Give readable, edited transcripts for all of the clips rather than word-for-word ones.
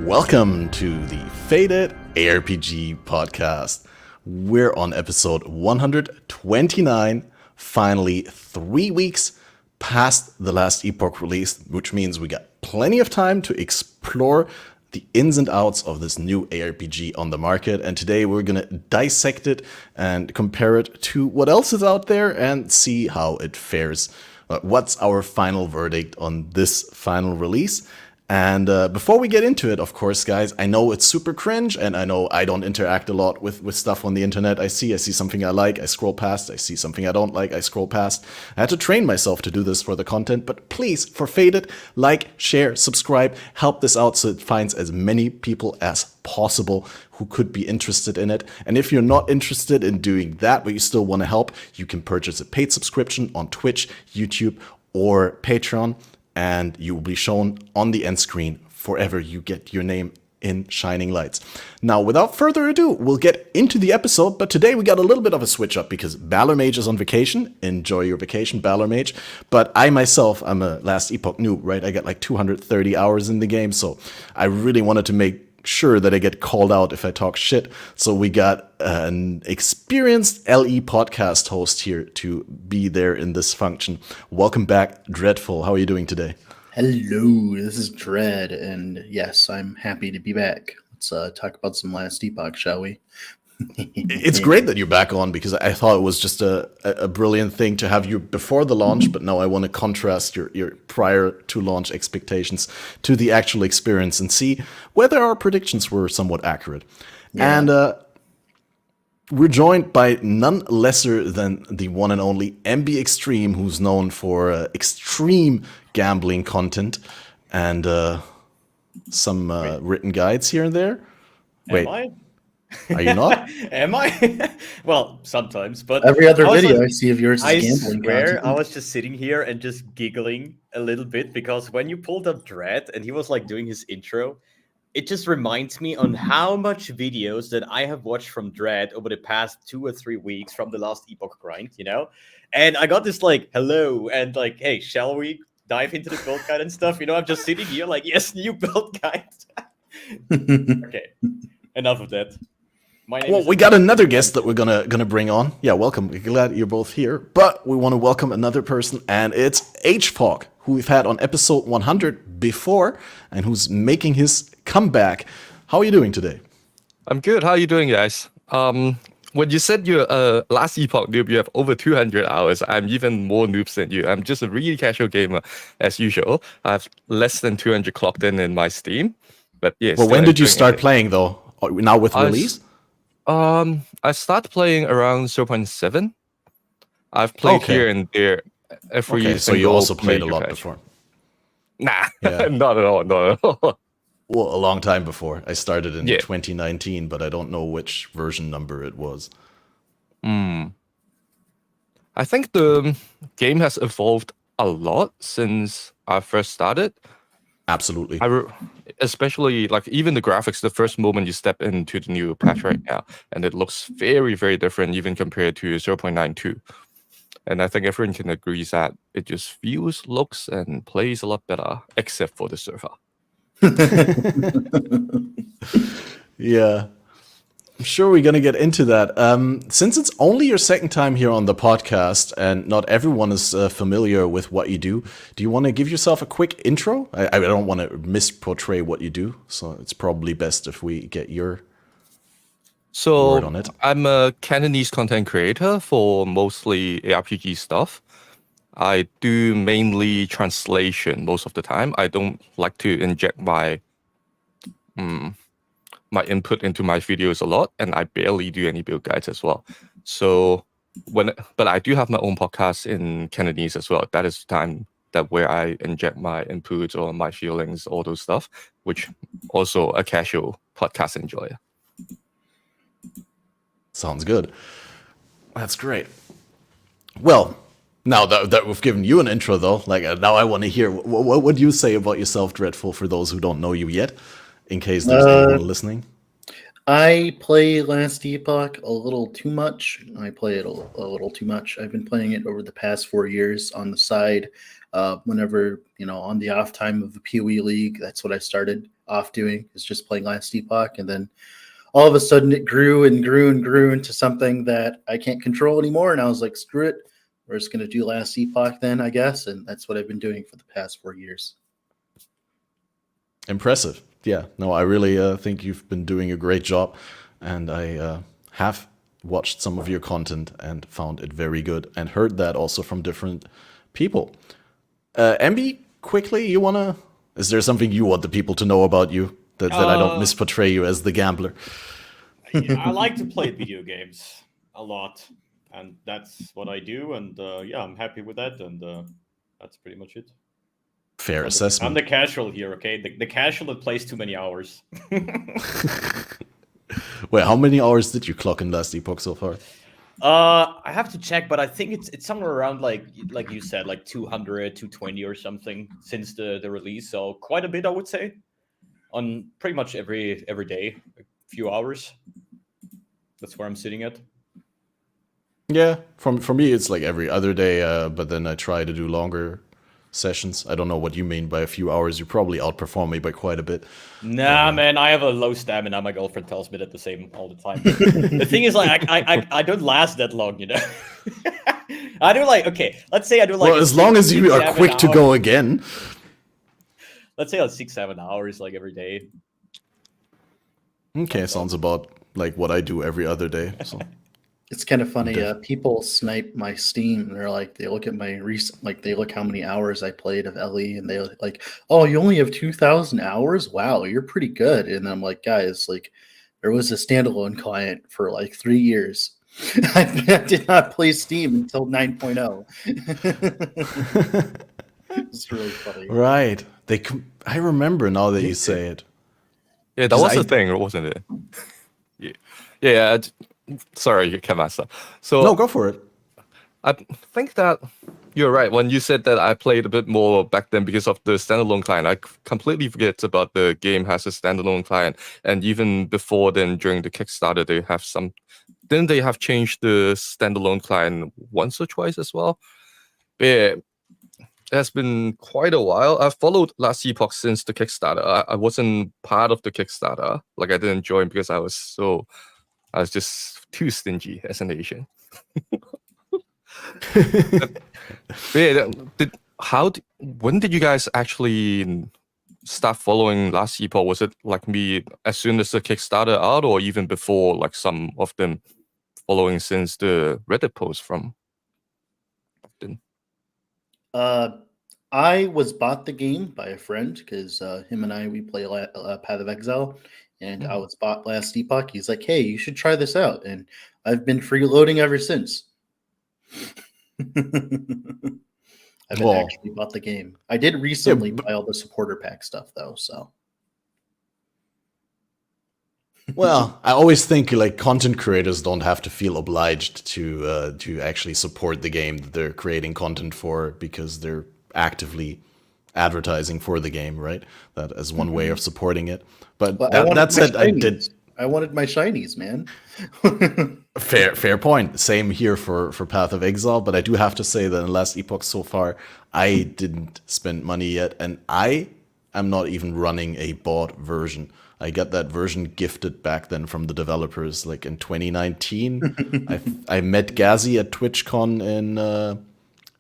Welcome to the FATED ARPG podcast. We're on episode 129, finally 3 weeks past the Last Epoch release, which means we got plenty of time to explore the ins and outs of this new ARPG on the market. And today we're going to dissect it and compare it to what else is out there and see how it fares. What's our final verdict on this final release? And before we get into it, of course, guys, I know it's super cringe, and I know I don't interact a lot with stuff on the internet. I see something I like, I scroll past. I see something I don't like, I scroll past. I had to train myself to do this for the content, but please, for FATED, like, share, subscribe, help this out so it finds as many people as possible who could be interested in it. And if you're not interested in doing that, but you still want to help, you can purchase a paid subscription on Twitch, YouTube, or Patreon. And you will be shown on the end screen forever you get your name in shining lights. Now, without further ado, we'll get into the episode, but today we got a little bit of a switch up because Balor Mage is on vacation. Enjoy your vacation, Balor Mage. But I myself, I'm a Last Epoch noob, right? I got like 230 hours in the game, so I really wanted to make sure that I get called out if I talk shit. So we got an experienced LE podcast host here to be there in this function. Welcome back, Dr3adful. How are you doing today? Hello, this is Dread, and yes, I'm happy to be back. Let's talk about some Last Epoch, shall we? It's great that you're back on because I thought it was just a brilliant thing to have you before the launch, but now I want to contrast your prior to launch expectations to the actual experience and see whether our predictions were somewhat accurate. Yeah. And we're joined by none lesser than the one and only MB Extreme, who's known for extreme gambling content and some written guides here and there. Am I? Are you not? Am I? Well, sometimes, but every other video I see of yours is gambling. I swear, I was just sitting here and just giggling a little bit because when you pulled up Dread and he was like doing his intro, it just reminds me on how much videos that I have watched from Dread over the past 2 or 3 weeks from the Last Epoch grind, you know? And I got this like, hello, and like, hey, shall we dive into the build guide and stuff? You know, I'm just sitting here like, yes, new build guide. Okay, enough of that. Well, we got another guest that we're gonna bring on. Yeah, welcome. We're glad you're both here. But we want to welcome another person, and it's hfok, who we've had on episode 100 before, and who's making his comeback. How are you doing today? I'm good. How are you doing, guys? When you said you're a Last Epoch noob, you have over 200 hours. I'm even more noobs than you. I'm just a really casual gamer, as usual. I have less than 200 clocked in my Steam. But yeah. Well, when did you start playing, though? Now with release? I started playing around 0.7. I've played here and there every. Okay, so you also played a lot before. Nah, not at all. Well, a long time before. I started in 2019, but I don't know which version number it was. I think the game has evolved a lot since I first started. Absolutely. Especially, like, even the graphics, the first moment you step into the new patch right now, and it looks very, very different even compared to 0.92. And I think everyone can agree that it just feels, looks, and plays a lot better, except for the server. Yeah. I'm sure we're going to get into that. Since it's only your second time here on the podcast and not everyone is familiar with what you do you want to give yourself a quick intro? I don't want to misportray what you do, so it's probably best if we get your word on it. I'm a Cantonese content creator for mostly ARPG stuff. I do mainly translation most of the time. I don't like to inject my input into my videos a lot, and I barely do any build guides as well. So but I do have my own podcast in Cantonese as well. That is the time where I inject my inputs or my feelings, all those stuff, which also a casual podcast enjoyer. Sounds good. That's great. Well, now that we've given you an intro, though, like now I want to hear what would you say about yourself, Dr3adful, for those who don't know you yet, in case there's anyone listening. I play Last Epoch a little too much. I play it a little too much. I've been playing it over the past 4 years on the side. Whenever, on the off time of the PoE League, that's what I started off doing, is just playing Last Epoch. And then all of a sudden it grew and grew and grew into something that I can't control anymore. And I was like, screw it. We're just going to do Last Epoch then, I guess. And that's what I've been doing for the past 4 years. Impressive. Yeah, no, I really think you've been doing a great job, and I have watched some of your content and found it very good, and heard that also from different people. MB, quickly, is there something you want the people to know about you, that I don't misportray you as the gambler? I like to play video games a lot, and that's what I do, and I'm happy with that, and that's pretty much it. Fair assessment. I'm the casual here, okay? The casual that plays too many hours. Wait, how many hours did you clock in Last Epoch so far? I have to check, but I think it's somewhere around like you said, like 200, 220 or something since the release. So quite a bit, I would say, on pretty much every day, a few hours. That's where I'm sitting at. Yeah, for me it's like every other day, but then I try to do longer sessions. I don't know what you mean by a few hours. You probably outperform me by quite a bit. Nah, man, I have a low stamina. My girlfriend tells me that the same all the time. The thing is, like, I don't last that long, I do let's say I do like. Well, as long as you are quick to go again. Let's say like 6-7 hours, like every day. Okay, sounds about like what I do every other day. So. It's kind of funny. People snipe my Steam. They're like, they look at my recent, like they look how many hours I played of LE, and they like, oh, you only have 2,000 hours? Wow, you're pretty good. And I'm like, guys, like, there was a standalone client for like 3 years. I did not play Steam until 9.0. It's really funny. Right. I remember now that you say it. Yeah, that was the thing, wasn't it? Yeah. Sorry, Kamasa. So no, go for it. I think that you're right when you said that I played a bit more back then because of the standalone client. I completely forget about the game has a standalone client, and even before then, during the Kickstarter, they have some. Then they have changed the standalone client once or twice as well. Yeah, it has been quite a while. I've followed Last Epoch since the Kickstarter. I wasn't part of the Kickstarter. Like I didn't join because I was just too stingy as an Asian. When did you guys actually start following Last Epoch? Was it like me as soon as the Kickstarter out, or even before, like some of them following since the Reddit post from? I was bought the game by a friend because him and we play Path of Exile, and I was bought Last Epoch. He's like, hey, you should try this out. And I've been freeloading ever since. I've actually bought the game. I did recently buy all the supporter pack stuff, though, so. Well, I always think like content creators don't have to feel obliged to actually support the game that they're creating content for, because they're actively advertising for the game, right? That is one way of supporting it. But that said, I wanted my shinies, man. Fair point. Same here for Path of Exile, but I do have to say that in Last Epoch so far, I didn't spend money yet, and I am not even running a bought version. I got that version gifted back then from the developers, like in 2019. I met Gazi at TwitchCon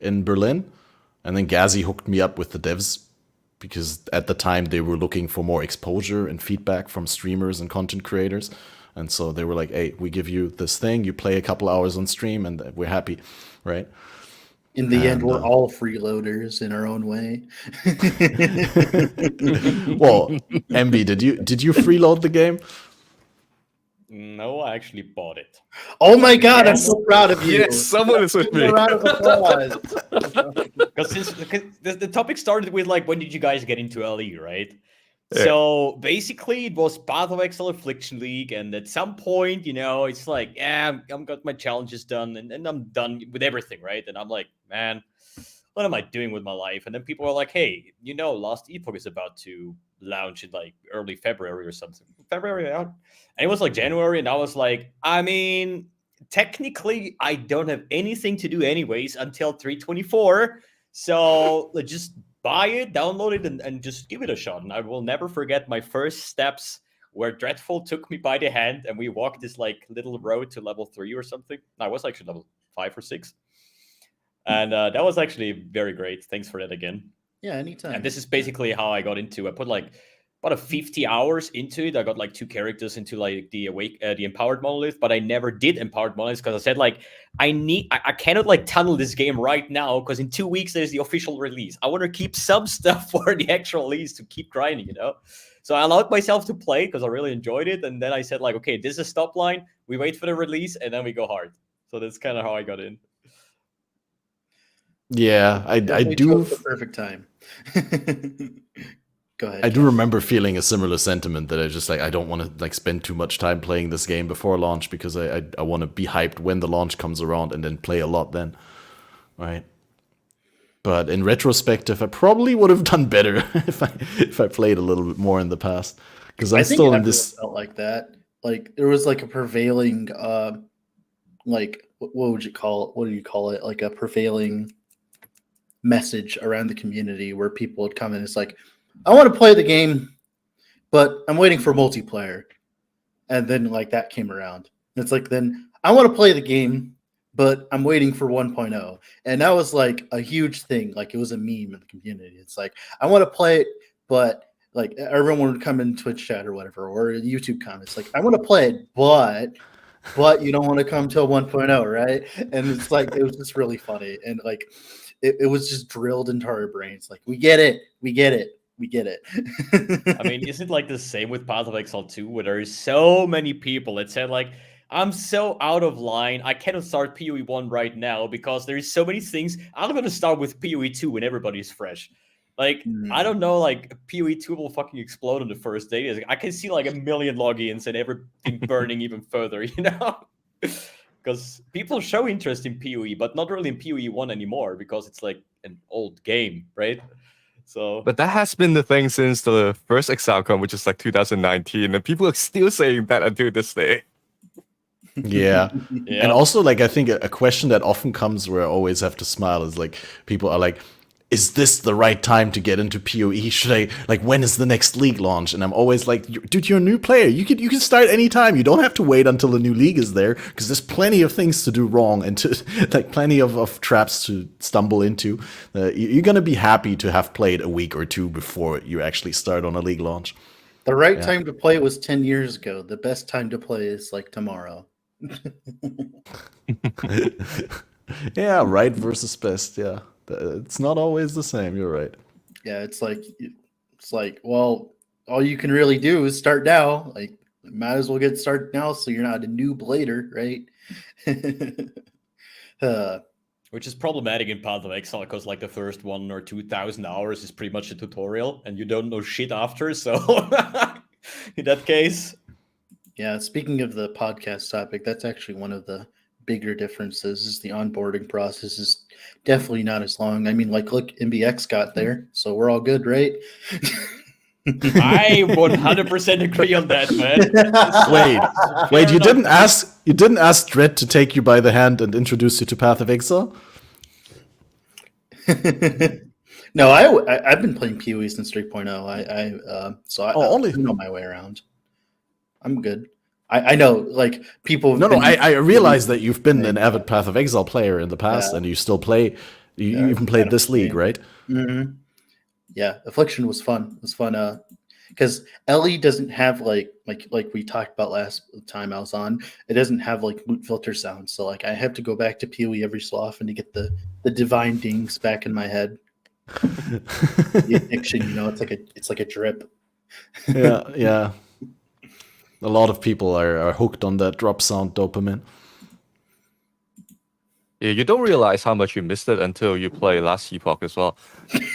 in Berlin, and then Gazi hooked me up with the devs, because at the time they were looking for more exposure and feedback from streamers and content creators. And so they were like, hey, we give you this thing, you play a couple hours on stream, and we're happy, right? In the end, we're all freeloaders in our own way. Well, MB, did you freeload the game? No, I actually bought it. Oh my god, I'm so proud of you. Yes, someone is with me. A round of applause. Because the topic started with like, when did you guys get into LE, right? Yeah. So basically, it was Path of Exile Affliction League, and at some point, it's like, yeah, I've got my challenges done, and I'm done with everything, right? And I'm like, man, what am I doing with my life? And then people were like, hey, Last Epoch is about to launch in like early February or something. February out. And it was like January, and I was like, I mean, technically I don't have anything to do anyways until 3/24. So let's just buy it, download it, and just give it a shot. And I will never forget my first steps where Dr3adful took me by the hand and we walked this like little road to level 3 or something. No, I was actually level 5 or 6. And that was actually very great. Thanks for that again. Yeah, anytime. And this is basically how I got into. I put like about 50 hours into it. I got like 2 characters into like the empowered monolith, but I never did empowered monoliths because I said like I cannot like tunnel this game right now because in 2 weeks there's the official release. I want to keep some stuff for the actual release to keep grinding, So I allowed myself to play because I really enjoyed it, and then I said like, okay, this is a stop line. We wait for the release and then we go hard. So that's kind of how I got in. Yeah, I do. The perfect time. Go ahead. I do remember feeling a similar sentiment that I just like I don't want to like spend too much time playing this game before launch because I want to be hyped when the launch comes around and then play a lot then, right? But in retrospective, I probably would have done better if I played a little bit more in the past because I'm still in this. Felt like that. Like there was like a prevailing, like what would you call it? What do you call it? Like a prevailing message around the community where people would come in. It's like, I want to play the game, but I'm waiting for multiplayer. And then like that came around. And it's like, then I want to play the game, but I'm waiting for 1.0. And that was like a huge thing. Like it was a meme in the community. It's like, I want to play it, but like everyone would come in Twitch chat or whatever, or YouTube comments. Like, I want to play it, but you don't want to come till 1.0, right? And it's like, it was just really funny. And like, it was just drilled into our brains. Like, we get it. I mean, is it like the same with Path of Exile 2, where there is so many people that said like, I'm so out of line. I cannot start PoE 1 right now because there is so many things. I'm going to start with PoE 2 when everybody's fresh. Like, I don't know, like, PoE 2 will fucking explode on the first day. I can see like 1 million logins and everything burning even further, Because people show interest in PoE, but not really in PoE 1 anymore because it's like an old game, right? So, but that has been the thing since the first ExileCon, which is like 2019, and people are still saying that until this day. Yeah. And also, like, I think a question that often comes where I always have to smile is like, people are like, is this the right time to get into PoE? Should I, like, when is the next league launch? And I'm always like, dude, you're a new player. You can start anytime. You don't have to wait until a new league is there because there's plenty of things to do wrong and to like plenty of traps to stumble into. You're going to be happy to have played a week or two before you actually start on a league launch. The right time to play was 10 years ago. The best time to play is like tomorrow. Yeah, right versus best. Yeah. It's not always the same. You're right. Yeah, it's like, well, all you can really do is start now. Like, might as well get started now so you're not a noob later, right? Which is problematic in Path of Exile because like the first 1,000 or 2,000 hours is pretty much a tutorial and you don't know shit after. So in that case. Yeah, speaking of the podcast topic, that's actually one of the bigger differences is the onboarding process is definitely not as long. I mean, like, look, MBX got there, so we're all good, right? I 100% agree on that, man. Wait, you didn't ask Dred to take you by the hand and introduce you to Path of Exile? No, I've been playing PoE since 3.0. I know my way around. I'm good. I know, like, people. I realize that you've been an avid Path of Exile player in the past, and you still play. You even played this league, right? Mm-hmm. Yeah, Affliction was fun. It was fun, because Ellie doesn't have like we talked about last time I was on. It doesn't have like loot filter sounds, so like I have to go back to PoE every so often to get the divine dings back in my head. The addiction, it's like a drip. Yeah. A lot of people are hooked on that drop sound dopamine. Yeah, you don't realize how much you missed it until you play Last Epoch as well.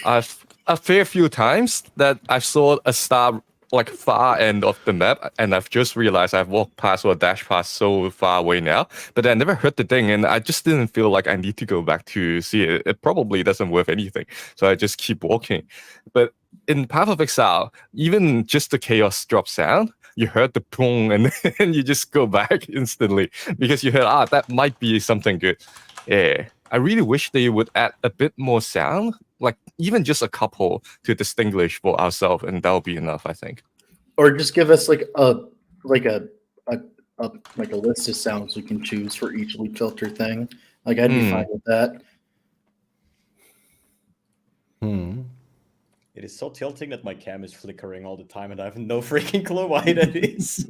I've a fair few times that I saw a star like far end of the map, and I've just realized I've walked past or dashed past so far away now, but I never heard the thing, and I just didn't feel like I need to go back to see it. It probably doesn't worth anything, so I just keep walking. But in Path of Exile, even just the chaos drop sound, you heard the boom, and then you just go back instantly because you heard, that might be something good. Yeah, I really wish they would add a bit more sound, like even just a couple to distinguish for ourselves, and that'll be enough, I think. Or just give us like a list of sounds we can choose for each loop filter thing. Like I'd be fine with that. It is so tilting that my cam is flickering all the time, and I have no freaking clue why that is.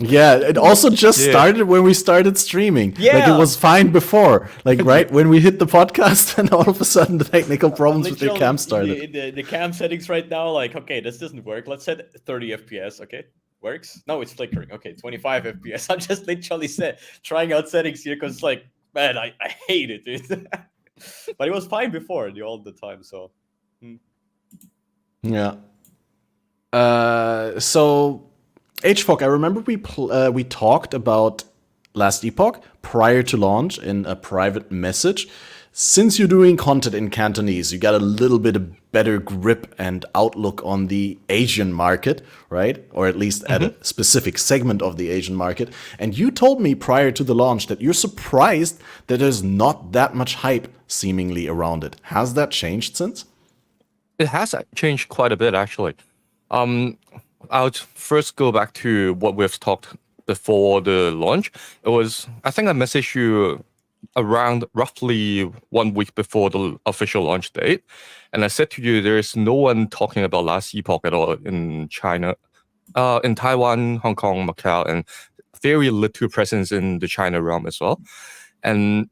Yeah, it also just started when we started streaming. Yeah. Like it was fine before. Like right when we hit the podcast, and all of a sudden the technical problems with the cam started. The cam settings right now, like, okay, this doesn't work. Let's set 30 FPS. Okay, works. No, it's flickering. Okay, 25 FPS. I'm just literally trying out settings here because, like, man, I hate it, dude. But it was fine before all the time. So. Yeah. So hfok, I remember we talked about Last Epoch prior to launch in a private message. Since you're doing content in Cantonese, you got a little bit of better grip and outlook on the Asian market, right? Or at least at a specific segment of the Asian market. And you told me prior to the launch that you're surprised that there's not that much hype seemingly around it. Has that changed since? It has changed quite a bit, actually. I'll first go back to what we've talked before the launch. I think I messaged you around roughly 1 week before the official launch date. And I said to you, there's no one talking about Last Epoch at all in China, in Taiwan, Hong Kong, Macau, and very little presence in the China realm as well. And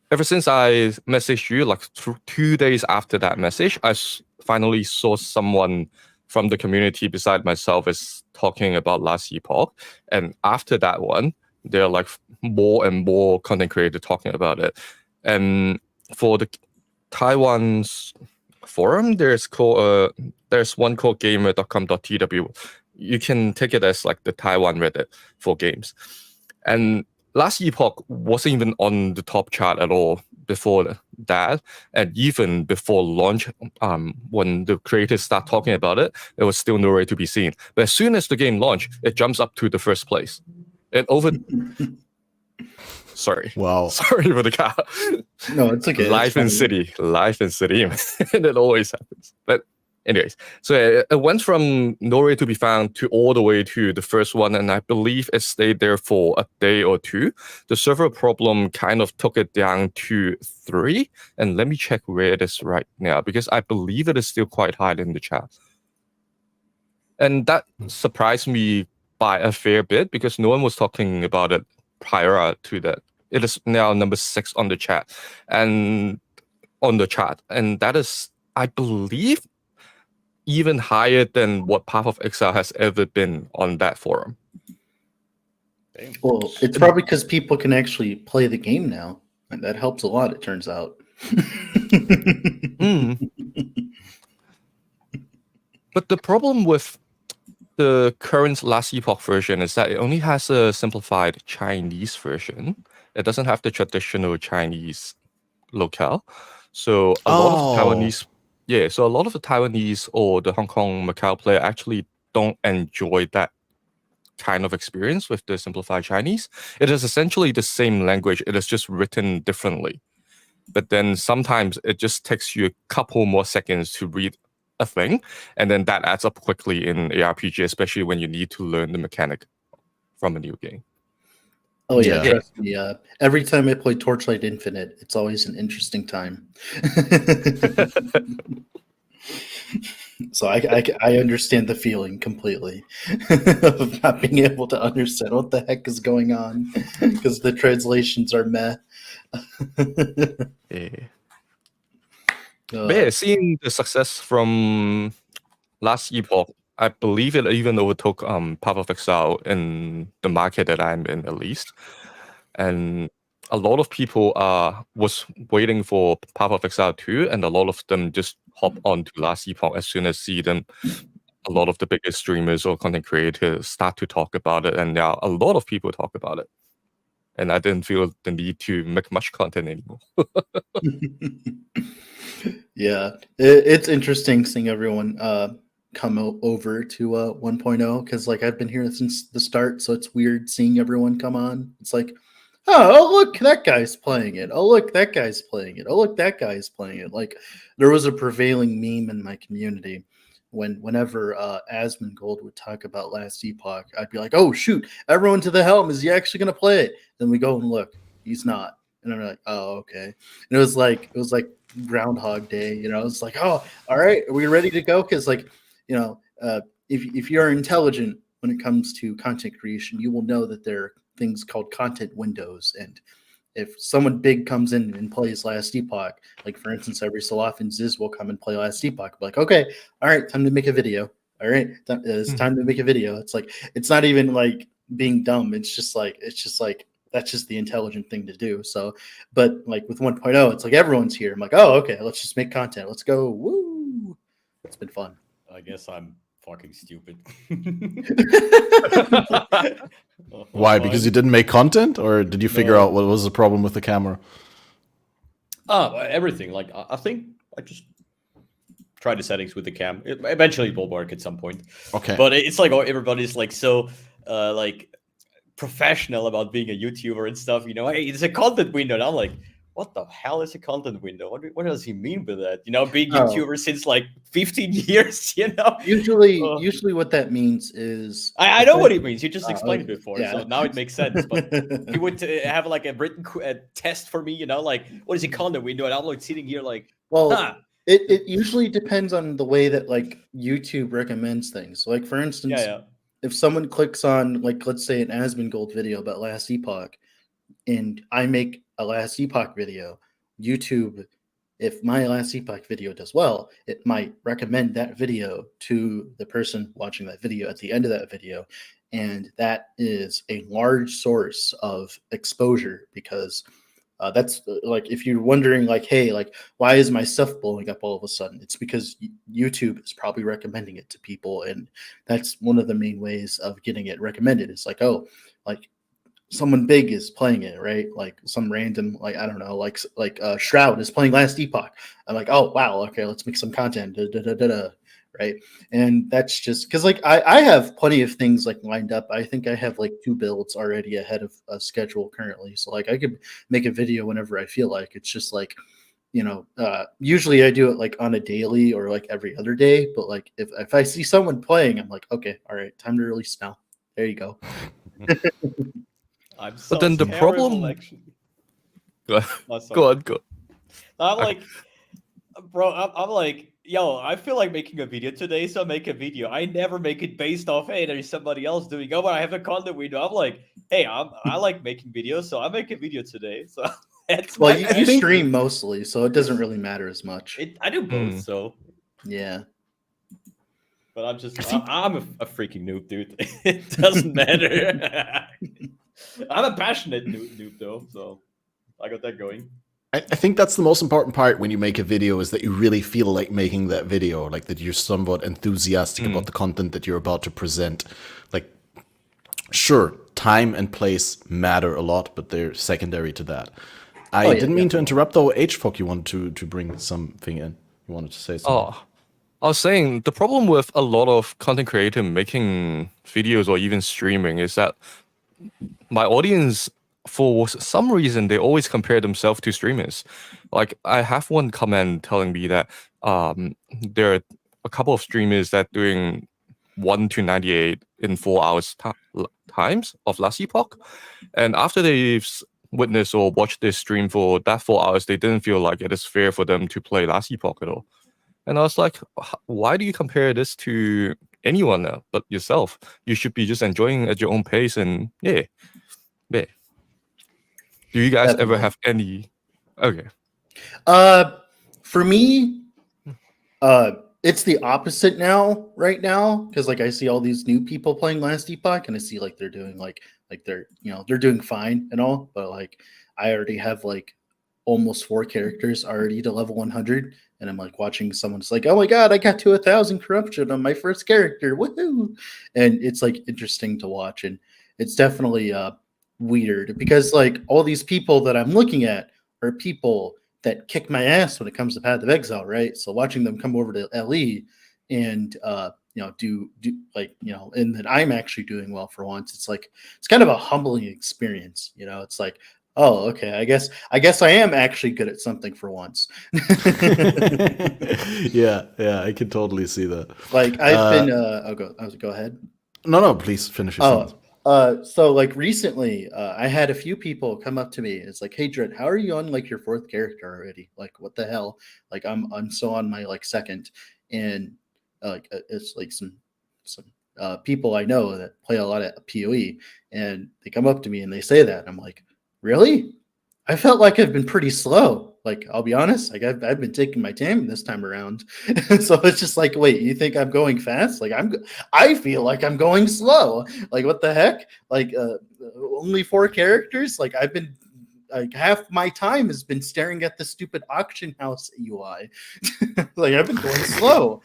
ever since I messaged you, like 2 days after that message, I finally saw someone from the community beside myself is talking about Last Epoch. And after that one, there are like more and more content creators talking about it. And for the Taiwan's forum, there's one called gamer.com.tw. You can take it as like the Taiwan Reddit for games. And Last Epoch wasn't even on the top chart at all before that, and even before launch, when the creators start talking about it, there was still nowhere to be seen. But as soon as the game launched, it jumps up to the first place. And over... Sorry. Wow. Sorry for the car. No, it's okay. Life in city. And it always happens. But anyways, so it went from nowhere to be found to all the way to the first one, and I believe it stayed there for a day or two. The server problem kind of took it down to 3, and let me check where it is right now, because I believe it is still quite high in the chat. And that surprised me by a fair bit, because no one was talking about it prior to that. It is now number 6 on the chat, and that is, I believe, even higher than what Path of Exile has ever been on that forum. Well, it's probably because people can actually play the game now, and that helps a lot, it turns out. But the problem with the current Last Epoch version is that it only has a simplified Chinese version. It doesn't have the traditional Chinese locale. So a lot of Taiwanese... Yeah, so a lot of the Taiwanese or the Hong Kong, Macau player actually don't enjoy that kind of experience with the simplified Chinese. It is essentially the same language. It is just written differently. But then sometimes it just takes you a couple more seconds to read a thing, and then that adds up quickly in ARPG, especially when you need to learn the mechanic from a new game. Oh yeah, trust me. Every time I play Torchlight Infinite, it's always an interesting time. So I understand the feeling completely of not being able to understand what the heck is going on because the translations are meh. But yeah, seeing the success from Last Epoch, I believe it even overtook Path of Exile in the market that I'm in, at least. And a lot of people was waiting for Path of Exile 2, and a lot of them just hop on to Last Epoch as soon as see them a lot of the biggest streamers or content creators start to talk about it, and now a lot of people talk about it. And I didn't feel the need to make much content anymore. Yeah, it's interesting seeing everyone come over to 1.0 because like I've been here since the start, so it's weird seeing everyone come on. It's like, oh look, that guy's playing it. Oh look, that guy's playing it. Oh look, that guy's playing it. Like there was a prevailing meme in my community whenever Asmongold would talk about Last Epoch, I'd be like, oh shoot, everyone to the helm, is he actually gonna play it? Then we go and look, he's not. And I'm like, oh, okay. And it was like Groundhog Day, you know. It's like, oh, all right, are we ready to go? Because like, you know, if you're intelligent when it comes to content creation, you will know that there are things called content windows. And if someone big comes in and plays Last Epoch, like for instance, every so often Ziz will come and play Last Epoch. Like, okay, all right, time to make a video. All right, it's time to make a video. It's like, it's not even like being dumb. It's just like that's just the intelligent thing to do. So, but like with 1.0, it's like everyone's here. I'm like, oh, okay, let's just make content. Let's go. Woo! It's been fun. I guess I'm fucking stupid. Why? Because you didn't make content, or did you figure out what was the problem with the camera? Everything. Like I think I just tried the settings with the cam. Eventually, it will work at some point. Okay. But it's like, oh, everybody's like so like professional about being a YouTuber and stuff. You know, hey, it's a content window. And I'm like, what the hell is a content window? What does he mean by that? You know, being YouTuber since like 15 years, you know? Usually what that means is... I know what it means. You just explained it before, yeah. so now it makes sense. But he would have like a written test for me, you know, like, what is a content window? And I'm like sitting here like, well, it usually depends on the way that like YouTube recommends things. Like for instance, if someone clicks on like, let's say an Asmongold video about Last Epoch, and I make a Last Epoch video, YouTube, if my Last Epoch video does well, it might recommend that video to the person watching that video at the end of that video. And that is a large source of exposure because that's like, if you're wondering like, hey, like, why is my stuff blowing up all of a sudden? It's because YouTube is probably recommending it to people. And that's one of the main ways of getting it recommended. It's like, oh, like, someone big is playing it, right? Like some random, like, I don't know, like Shroud is playing Last Epoch. I'm like, oh wow, okay, let's make some content, right? And that's just because like I have plenty of things like lined up. I think I have like 2 builds already ahead of a schedule currently, so like I could make a video whenever I feel like. It's just like, you know, usually I do it like on a daily or like every other day, but like if I see someone playing, I'm like, okay, all right, time to release now. There you go. I'm so but then the problem. Go on. I'm like, bro, I'm like, yo, I feel like making a video today, so I make a video. I never make it based off, hey, there's somebody else doing. Oh, but I have a content window. I'm like, hey, I like making videos, so I make a video today. So that's well, you stream mostly, so it doesn't really matter as much. I do both, so yeah. But I'm a freaking noob, dude. It doesn't matter. I'm a passionate noob though, so I got that going. I think that's the most important part when you make a video, is that you really feel like making that video, like that you're somewhat enthusiastic about the content that you're about to present. Like, sure, time and place matter a lot, but they're secondary to that. I didn't mean to interrupt though. hfok, you wanted to bring something in. You wanted to say something. Oh, I was saying the problem with a lot of content creators making videos or even streaming is that my audience, for some reason, they always compare themselves to streamers. Like, I have one comment telling me that there are a couple of streamers that doing 1 to 98 in 4 hours times of Last Epoch, and after they've witnessed or watched this stream for that 4 hours, they didn't feel like it is fair for them to play Last Epoch at all. And I was like, why do you compare this to anyone but yourself? You should be just enjoying at your own pace. And yeah. Do you guys ever have any? Okay. For me, it's the opposite right now, because like I see all these new people playing Last Epoch, and I see like they're doing like they're, you know, they're doing fine and all, but like I already have like almost 4 characters already to level 100, and I'm like watching someone's like, oh my god, I got to 1,000 corruption on my first character, woohoo! And it's like interesting to watch, and it's definitely weird because like all these people that I'm looking at are people that kick my ass when it comes to Path of Exile, right? So watching them come over to LE and do like, and then I'm actually doing well for once. It's like it's kind of a humbling experience, It's like, oh, okay, I guess I am actually good at something for once. Yeah, I can totally see that. Like I've been go ahead. No, please finish your sentence. So like recently, I had a few people come up to me. It's like, hey, Dread, how are you on like your 4th character already? Like, what the hell? Like, I'm so on my like 2nd, and it's like some people I know that play a lot of PoE, and they come up to me and they say that. And I'm like, really? I felt like I've been pretty slow. Like, I'll be honest, like I've been taking my time this time around. So it's just like, wait, you think I'm going fast? Like I feel like I'm going slow. Like, what the heck? Like only 4 characters? Like I've been like half my time has been staring at the stupid auction house UI. Like I've been going slow.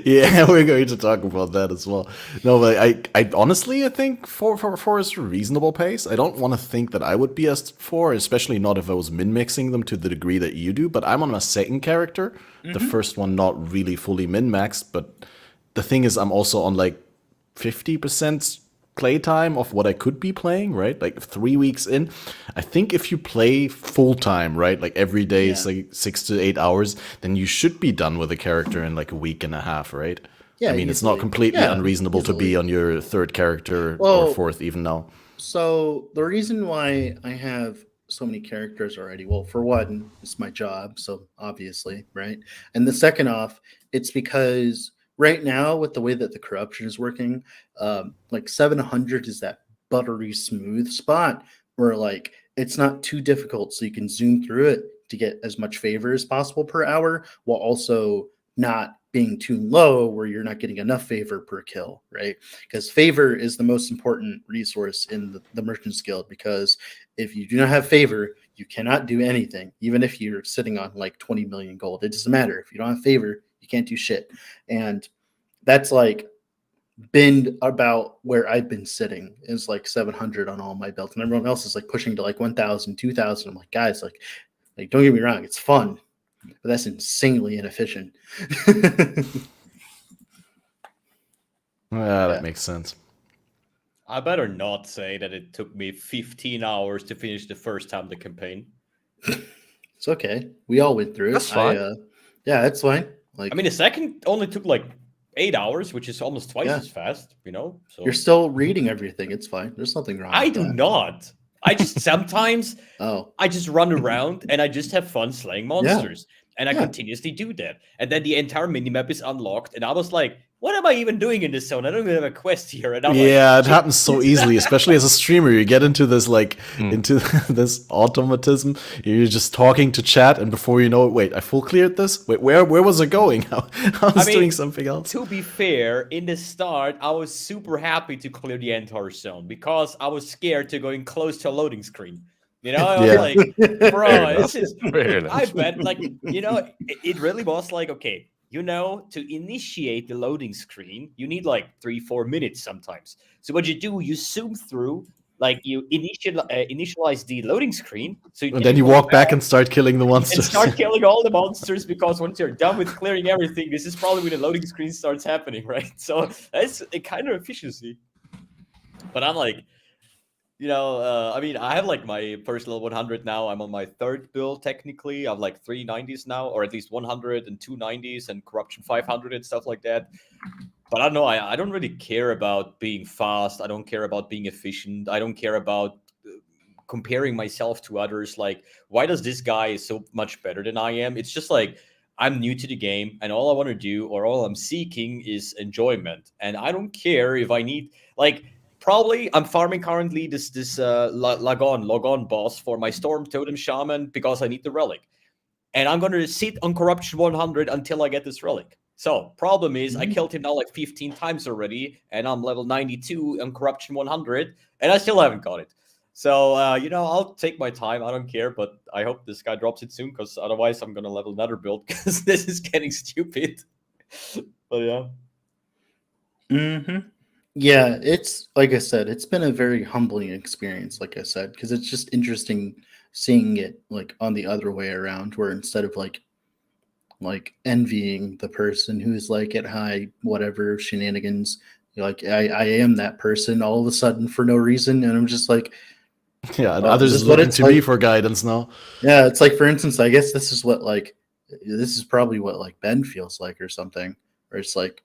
Yeah, we're going to talk about that as well. No, but I honestly, I think 4 is a reasonable pace. I don't want to think that I would be as 4, especially not if I was min-maxing them to the degree that you do. But I'm on my 2nd character. The first one not really fully min-maxed, but the thing is I'm also on like 50% playtime of what I could be playing, right? Like 3 weeks in. I think if you play full time, right? Like every day is like 6 to 8 hours, then you should be done with a character in like a week and a half, right? Yeah, I mean, it's not completely unreasonable to be on your 3rd character or 4th even now. So the reason why I have so many characters already, well, for one, it's my job, so obviously, right? And the second off, it's because right now with the way that the corruption is working, like 700 is that buttery smooth spot where like it's not too difficult, so you can zoom through it to get as much favor as possible per hour while also not being too low where you're not getting enough favor per kill, right? Because favor is the most important resource in the Merchant's Guild, because if you do not have favor, you cannot do anything. Even if you're sitting on like 20 million gold, it doesn't matter. If you don't have favor, you can't do shit. And that's like been about where I've been sitting, is like 700 on all my belts, and everyone else is like pushing to like 1,000, 2,000. I'm like, guys, like don't get me wrong, it's fun, but that's insanely inefficient. That makes sense. I better not say that it took me 15 hours to finish the first time the campaign. It's okay. We all went through it. That's fine. Yeah, that's fine. Like, I mean, the second only took like 8 hours, which is almost twice as fast, So you're still reading everything. It's fine. There's nothing wrong. I do not. I just sometimes I just run around and I just have fun slaying monsters. And I continuously do that. And then the entire minimap is unlocked. And I was like, what am I even doing in this zone? I don't even have a quest here. And I'm it happens so easily, especially as a streamer. You get into this into this automatism. You're just talking to chat, and before you know it, wait, I full cleared this? Wait, where was I going? I was doing something else. To be fair, in the start, I was super happy to clear the entire zone because I was scared to going close to a loading screen. I was like, bro, this is, I bet, like, it really was like, okay, to initiate the loading screen, you need like 3-4 minutes sometimes. So what you do, you zoom through, like you initialize the loading screen. So and then you walk back and start killing the monsters. And start killing all the monsters, because once you're done with clearing everything, this is probably when the loading screen starts happening, right? So that's a kind of efficiency. But I'm like, I mean, I have like my first level 100 now. I'm on my 3rd build technically. I have like 3 90s now, or at least 100 and 2 90s and corruption 500 and stuff like that. But I don't know. I don't really care about being fast. I don't care about being efficient. I don't care about comparing myself to others. Like, why does this guy is so much better than I am? It's just like, I'm new to the game, and all I want to do, or all I'm seeking, is enjoyment. And I don't care if I need, like, probably I'm farming currently this log on boss for my Storm Totem Shaman because I need the relic. And I'm going to sit on Corruption 100 until I get this relic. So problem is I killed him now like 15 times already, and I'm level 92 on Corruption 100, and I still haven't got it. So, you know, I'll take my time. I don't care, but I hope this guy drops it soon, because otherwise I'm gonna level another build, because this is getting stupid. But yeah. Mm-hmm. Yeah, it's like I said, it's been a very humbling experience, like I said, because it's just interesting seeing it like on the other way around, where instead of like envying the person who's like at high whatever shenanigans, like I am that person all of a sudden for no reason, and I'm just like, Yeah, and oh, is others this what looking it's to me like? for guidance now. Yeah, it's like, for instance, I guess this is probably what like Ben feels like or something, where it's like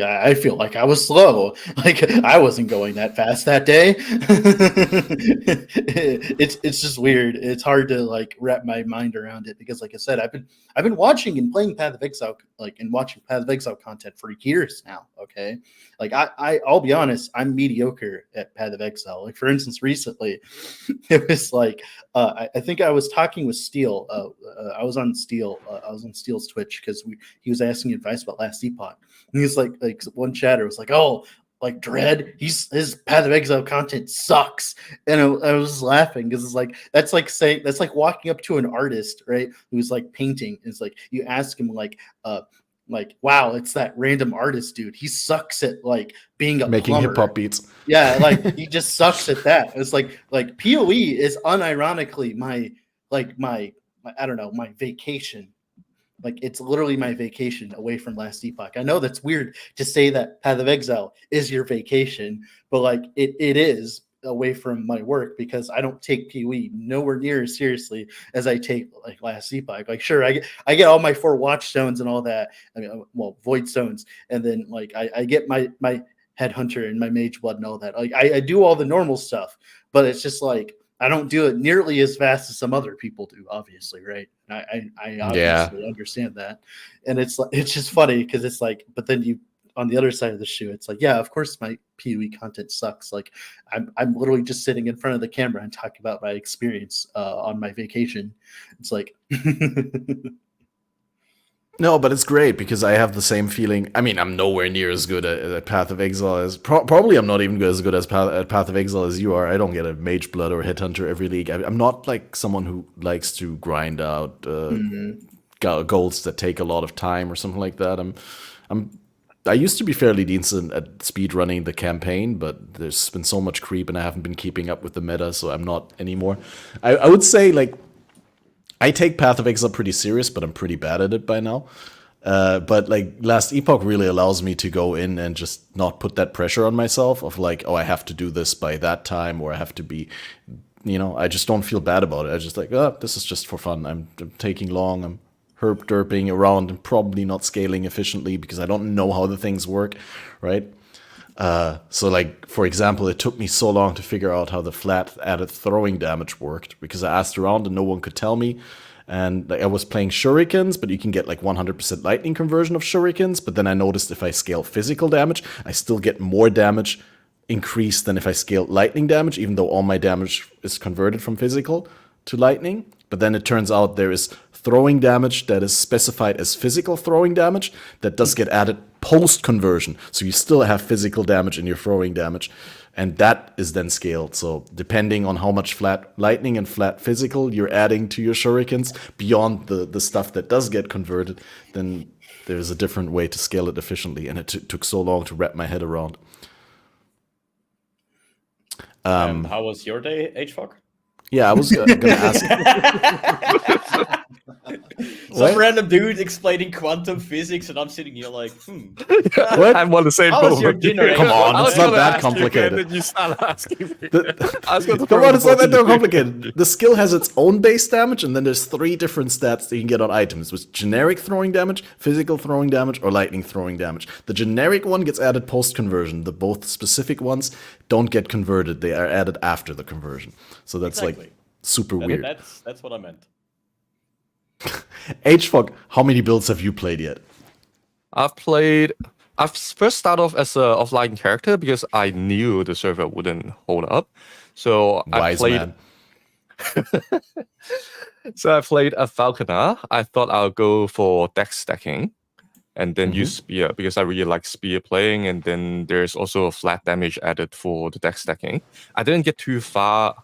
I feel like I was slow, like I wasn't going that fast that day. It's just weird. It's hard to like wrap my mind around it, because like I said, I've been watching and playing Path of Exile, like, and watching Path of Exile content for years now. Okay, like I'll be honest, I'm mediocre at Path of Exile. Like, for instance, recently it was like I think I was talking with Steel. I was on Steel's Twitch, because he was asking advice about Last Epoch. And he's like one chatter was like, "Oh, like Dread, his Path of Exile content sucks," and I was laughing, because it's like that's like walking up to an artist, right, who's like painting. It's like you ask him like, wow, it's that random artist dude. He sucks at like being a Making plumber. hip hop beats. Yeah, like he just sucks at that. It's like PoE is unironically my I don't know, my vacation. Like, it's literally my vacation away from Last Epoch. I know that's weird to say that Path of Exile is your vacation, but like it is away from my work, because I don't take PoE nowhere near as seriously as I take like Last Epoch. Like, sure, I get all my 4 watch stones and all that. I mean, well, void stones, and then like I get my headhunter and my mage blood and all that. Like, I do all the normal stuff, but it's just like I don't do it nearly as fast as some other people do, obviously, right? I obviously understand that, and it's just funny, because it's like, but then you, on the other side of the shoe, it's like, yeah, of course my PoE content sucks. Like, I'm literally just sitting in front of the camera and talking about my experience on my vacation. It's like, No, but it's great, because I have the same feeling. I mean, I'm nowhere near as good at Path of Exile as probably I'm not even as good as at Path of Exile as you are. I don't get a Mage Blood or Headhunter every league. I'm not like someone who likes to grind out goals that take a lot of time or something like that. I used to be fairly decent at speed running the campaign, but there's been so much creep, and I haven't been keeping up with the meta, so I'm not anymore. I would say like, I take Path of Exile pretty serious, but I'm pretty bad at it by now. But like Last Epoch really allows me to go in and just not put that pressure on myself of like, oh, I have to do this by that time, or I have to be, you know, I just don't feel bad about it. I just like, oh, this is just for fun. I'm taking long. I'm herp derping around and probably not scaling efficiently because I don't know how the things work, right? So like, for example, it took me so long to figure out how the flat added throwing damage worked, because I asked around and no one could tell me. And like, I was playing shurikens, but you can get like 100% lightning conversion of shurikens. But then I noticed if I scale physical damage, I still get more damage increased than if I scale lightning damage, even though all my damage is converted from physical to lightning. But then it turns out there is throwing damage that is specified as physical throwing damage that does get added post-conversion. So you still have physical damage in your throwing damage, and that is then scaled. So depending on how much flat lightning and flat physical you're adding to your shurikens beyond the stuff that does get converted, then there's a different way to scale it efficiently, and it took so long to wrap my head around. How was your day, hfok? Yeah, I was gonna ask. Some random dude explaining quantum physics, and I'm sitting here like, What? I'm on the same How boat. was your dinner? Come on, I was it's not gonna that ask you complicated. again, and you start asking me. Come on, it's not that complicated. The skill has its own base damage, and then there's 3 different stats that you can get on items, with generic throwing damage, physical throwing damage, or lightning throwing damage. The generic one gets added post-conversion. The both specific ones don't get converted. They are added after the conversion. So that's like super weird. That's what I meant. hfok, how many builds have you played yet? I've first started off as an offline character because I knew the server wouldn't hold up. So Wise man. So I played a Falconer. I thought I'll go for deck stacking. and then use spear because I really like spear playing. And then there's also a flat damage added for the deck stacking. I didn't get too far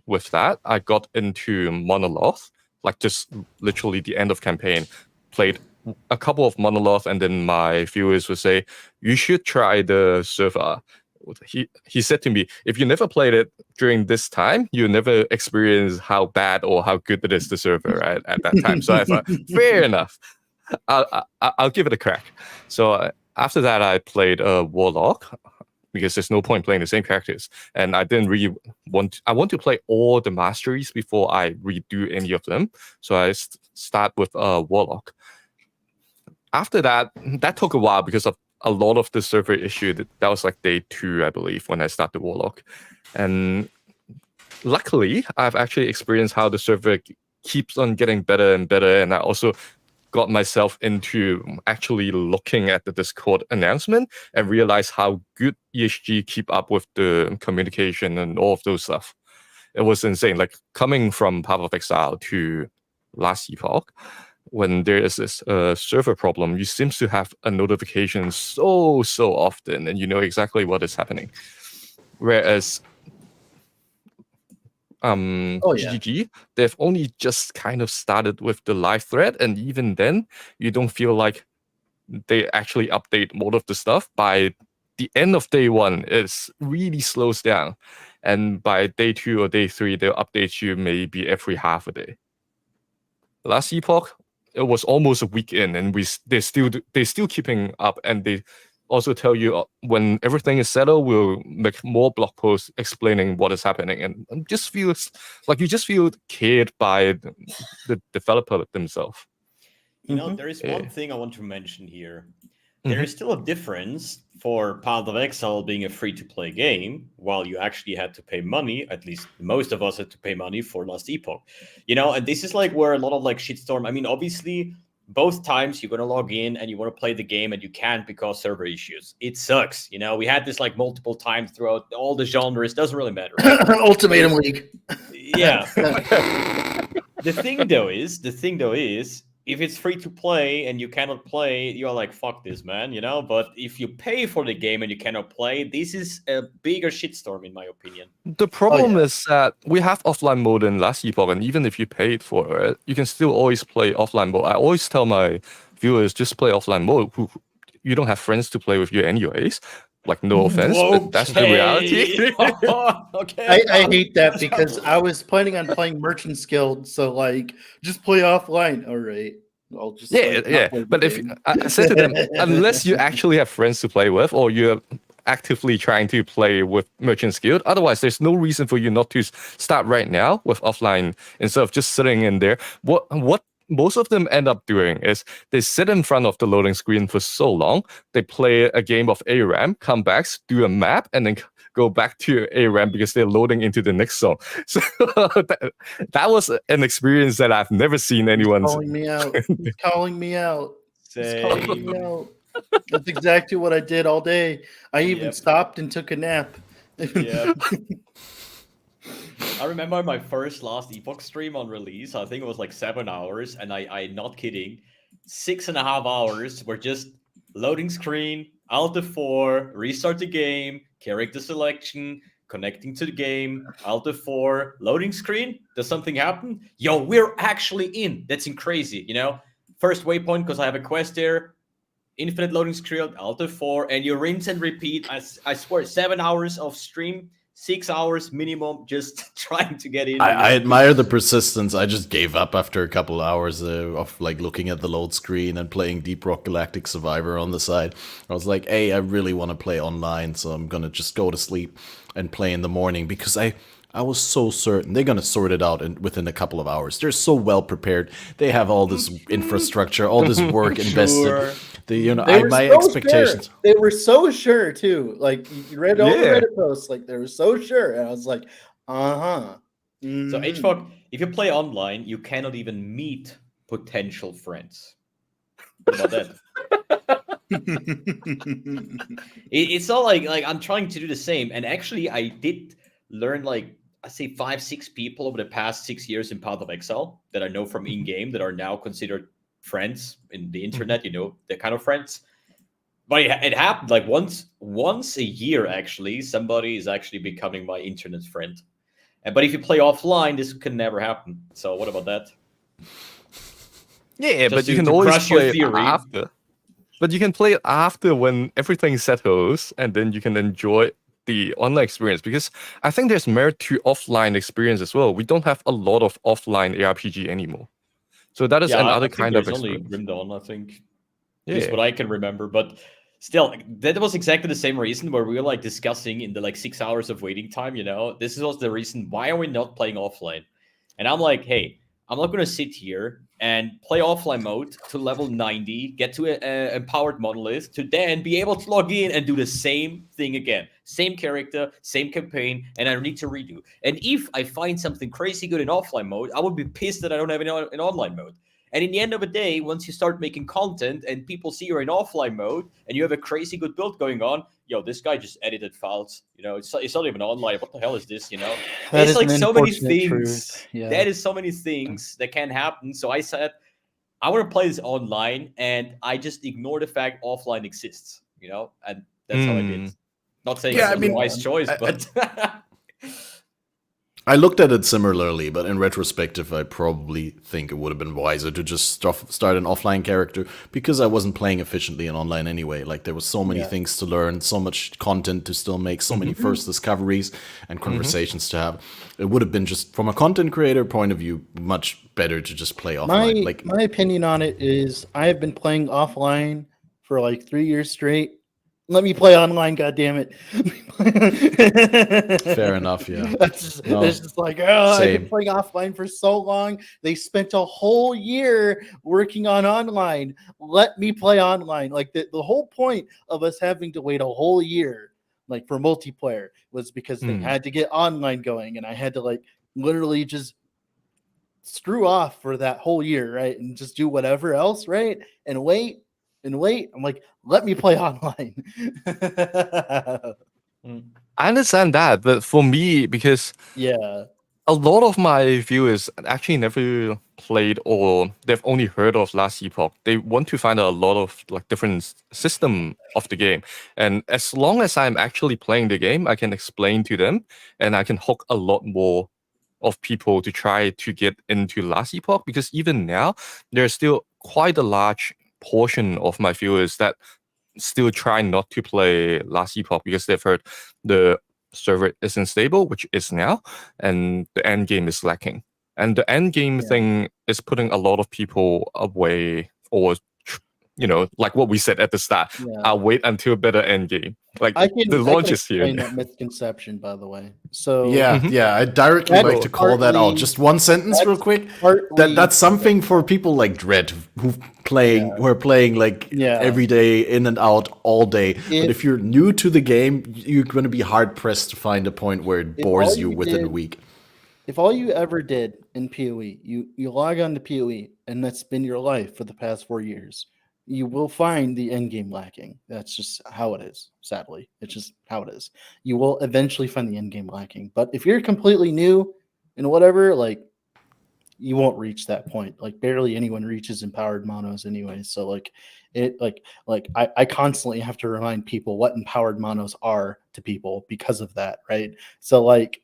with that. I got into Monoloth, like just literally the end of campaign, played a couple of Monoloth, and then my viewers would say, you should try the server. He said to me, if you never played it during this time, you never experience how bad or how good it is, the server at that time. So I thought, fair enough. I'll give it a crack. So after that, I played Warlock because there's no point playing the same characters, and I didn't really I want to play all the masteries before I redo any of them. So I start with Warlock. After that took a while because of a lot of the server issue. That was like day 2, I believe, when I started Warlock, and luckily I've actually experienced how the server keeps on getting better and better, and I also got myself into actually looking at the Discord announcement and realized how good ESG keep up with the communication and all of those stuff. It was insane. Like coming from Path of Exile to Last Epoch, when there is this server problem, you seem to have a notification so often, and you know exactly what is happening. Whereas GGG, they've only just kind of started with the live thread, and even then, you don't feel like they actually update more of the stuff. By the end of day 1, it really slows down, and by day 2 or day 3, they'll update you maybe every half a day. Last Epoch, it was almost a week in, and they're still keeping up, and they also tell you when everything is settled, we'll make more blog posts explaining what is happening, and just feels like you just feel cared by the developer themselves. You know, there is one thing I want to mention here. There is still a difference for Path of Exile being a free-to-play game, while you actually had to pay money. At least most of us had to pay money for Last Epoch. You know, and this is like where a lot of like shitstorm. I mean, obviously, both times you're gonna log in and you want to play the game and you can't because server issues. It sucks. You know, we had this like multiple times throughout all the genres. Doesn't really matter. Right? Ultimatum League. Yeah. The thing though is, if it's free to play and you cannot play, you're like, fuck this, man, you know? But if you pay for the game and you cannot play, this is a bigger shitstorm, in my opinion. The problem is that we have offline mode in Last Epoch, and even if you paid for it, you can still always play offline mode. I always tell my viewers, just play offline mode. You don't have friends to play with you anyways. Like, no offense, but that's the reality. Okay. I hate that because I was planning on playing Merchant's Guild, so like just play offline. All right, I'll just But if I said to them, unless you actually have friends to play with, or you're actively trying to play with Merchant's Guild, otherwise there's no reason for you not to start right now with offline instead of just sitting in there. What most of them end up doing is they sit in front of the loading screen for so long, they play a game of ARAM, come back, do a map, and then go back to ARAM because they're loading into the next zone. So that was an experience that I've never seen anyone calling me out. He's calling me out. He's calling me out. That's exactly what I did all day. I even stopped and took a nap. Yeah. I remember my first Last Epoch stream on release. I think it was like 7 hours, and I'm not kidding. 6.5 hours were just loading screen, Alt F4, restart the game, character selection, connecting to the game, Alt F4, loading screen. Does something happen? Yo, we're actually in. That's crazy, you know? First waypoint because I have a quest there. Infinite loading screen, Alt F4, and you rinse and repeat. I swear, 7 hours of stream. 6 hours minimum, just trying to get in. I admire the persistence. I just gave up after a couple hours of like looking at the load screen and playing Deep Rock Galactic Survivor on the side. I was like, hey, I really want to play online, so I'm gonna just go to sleep and play in the morning because I was so certain they're gonna sort it out within a couple of hours. They're so well prepared. They have all this infrastructure, all this work invested. My expectations. Sure. They were so sure too. Like you read all the Reddit posts, like they were so sure, and I was like, So hfok, if you play online, you cannot even meet potential friends. What about that? It's not like I'm trying to do the same. And actually, I did learn like I say 5-6 people over the past 6 years in Path of Exile that I know from in game that are now considered friends in the internet, you know, the kind of friends. But it happened like once a year, actually, somebody is actually becoming my internet friend. But if you play offline, this can never happen. So what about that? Yeah, Just but you to can always crush your play it theory. after. But you can play it after when everything settles, and then you can enjoy the online experience. Because I think there's merit to offline experience as well. We don't have a lot of offline ARPG anymore. So that is Yeah, another I think kind of there's only experience. Grim Dawn, I think. At least Yeah. what I can remember. But still, that was exactly the same reason where we were like discussing in the like 6 hours of waiting time, you know, this was the reason why are we not playing offline? And I'm like, hey, I'm not going to sit here and play offline mode to level 90, get to a empowered monolith, to then be able to log in and do the same thing again. Same character, same campaign, and I need to redo. And if I find something crazy good in offline mode, I would be pissed that I don't have it in online mode. And in the end of the day, once you start making content and people see you're in offline mode and you have a crazy good build going on, yo, this guy just edited files. You know, it's not even online. What the hell is this? You know, That it's is like an so many unfortunate things. truth. Yeah. That is so many things that can happen. So I said, I want to play this online, and I just ignore the fact offline exists. You know, and that's how I did. Not saying Yeah, it I was mean, a wise choice, but I looked at it similarly, but in retrospective, I probably think it would have been wiser to just start an offline character because I wasn't playing efficiently in online anyway. Like, there was so many things to learn, so much content to still make, so many first discoveries and conversations to have. It would have been just, from a content creator point of view, much better to just play offline. My opinion on it is I have been playing offline for like 3 years straight. Let me play online, goddammit. Fair enough, yeah. It's just like, oh, I've been playing offline for so long. They spent a whole year working on online. Let me play online. Like the whole point of us having to wait a whole year, like for multiplayer, was because they had to get online going, and I had to like literally just screw off for that whole year, right? And just do whatever else, right? And wait. I'm like, let me play online. I understand that, but for me, because Yeah. a lot of my viewers actually never played or they've only heard of Last Epoch. They want to find out a lot of like different system of the game. And as long as I'm actually playing the game, I can explain to them and I can hook a lot more of people to try to get into Last Epoch, because even now there's still quite a large portion of my viewers that still try not to play Last Epoch because they've heard the server isn't stable, which is now, and the end game is lacking. And the end game thing is putting a lot of people away, or like what we said at the start. I'll wait until a better end game. Like the launch is here. That misconception, by the way. So yeah, I directly like to call that out. Just one sentence, real quick. That's something for people like Dread who are playing like every day, in and out, all day. But if you're new to the game, you're going to be hard pressed to find a point where it bores you within a week. If all you ever did in PoE, you log on to PoE, and that's been your life for the past 4 years, you will find the end game lacking. That's just how it is, sadly. It's just how it is. You will eventually find the end game lacking. But if you're completely new and whatever, like, you won't reach that point. Like, barely anyone reaches empowered monos anyway. So like it I constantly have to remind people what empowered monos are to people because of that, right? So like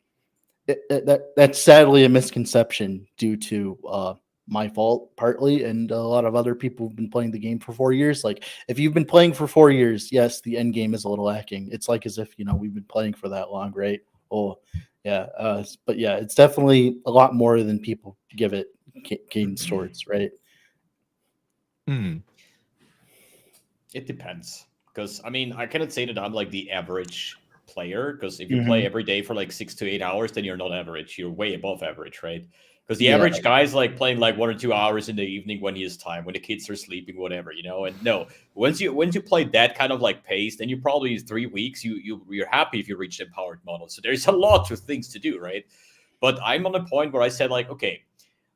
that's sadly a misconception due to my fault partly, and a lot of other people who've been playing the game for 4 years. Like, if you've been playing for 4 years, yes, the end game is a little lacking. It's like as if we've been playing for that long, right? Oh yeah, but yeah, it's definitely a lot more than people give it cadence towards, right? It depends, because I mean, I cannot say that I'm like the average player, because if you play every day for like 6 to 8 hours, then you're not average. You're way above average, right? Because the average guy's like playing like 1 or 2 hours in the evening when he has time, when the kids are sleeping, whatever, And no, once you play that kind of like pace, then you probably 3 weeks you're happy if you reach the empowered model. So there's a lot of things to do, right? But I'm on a point where I said like, okay,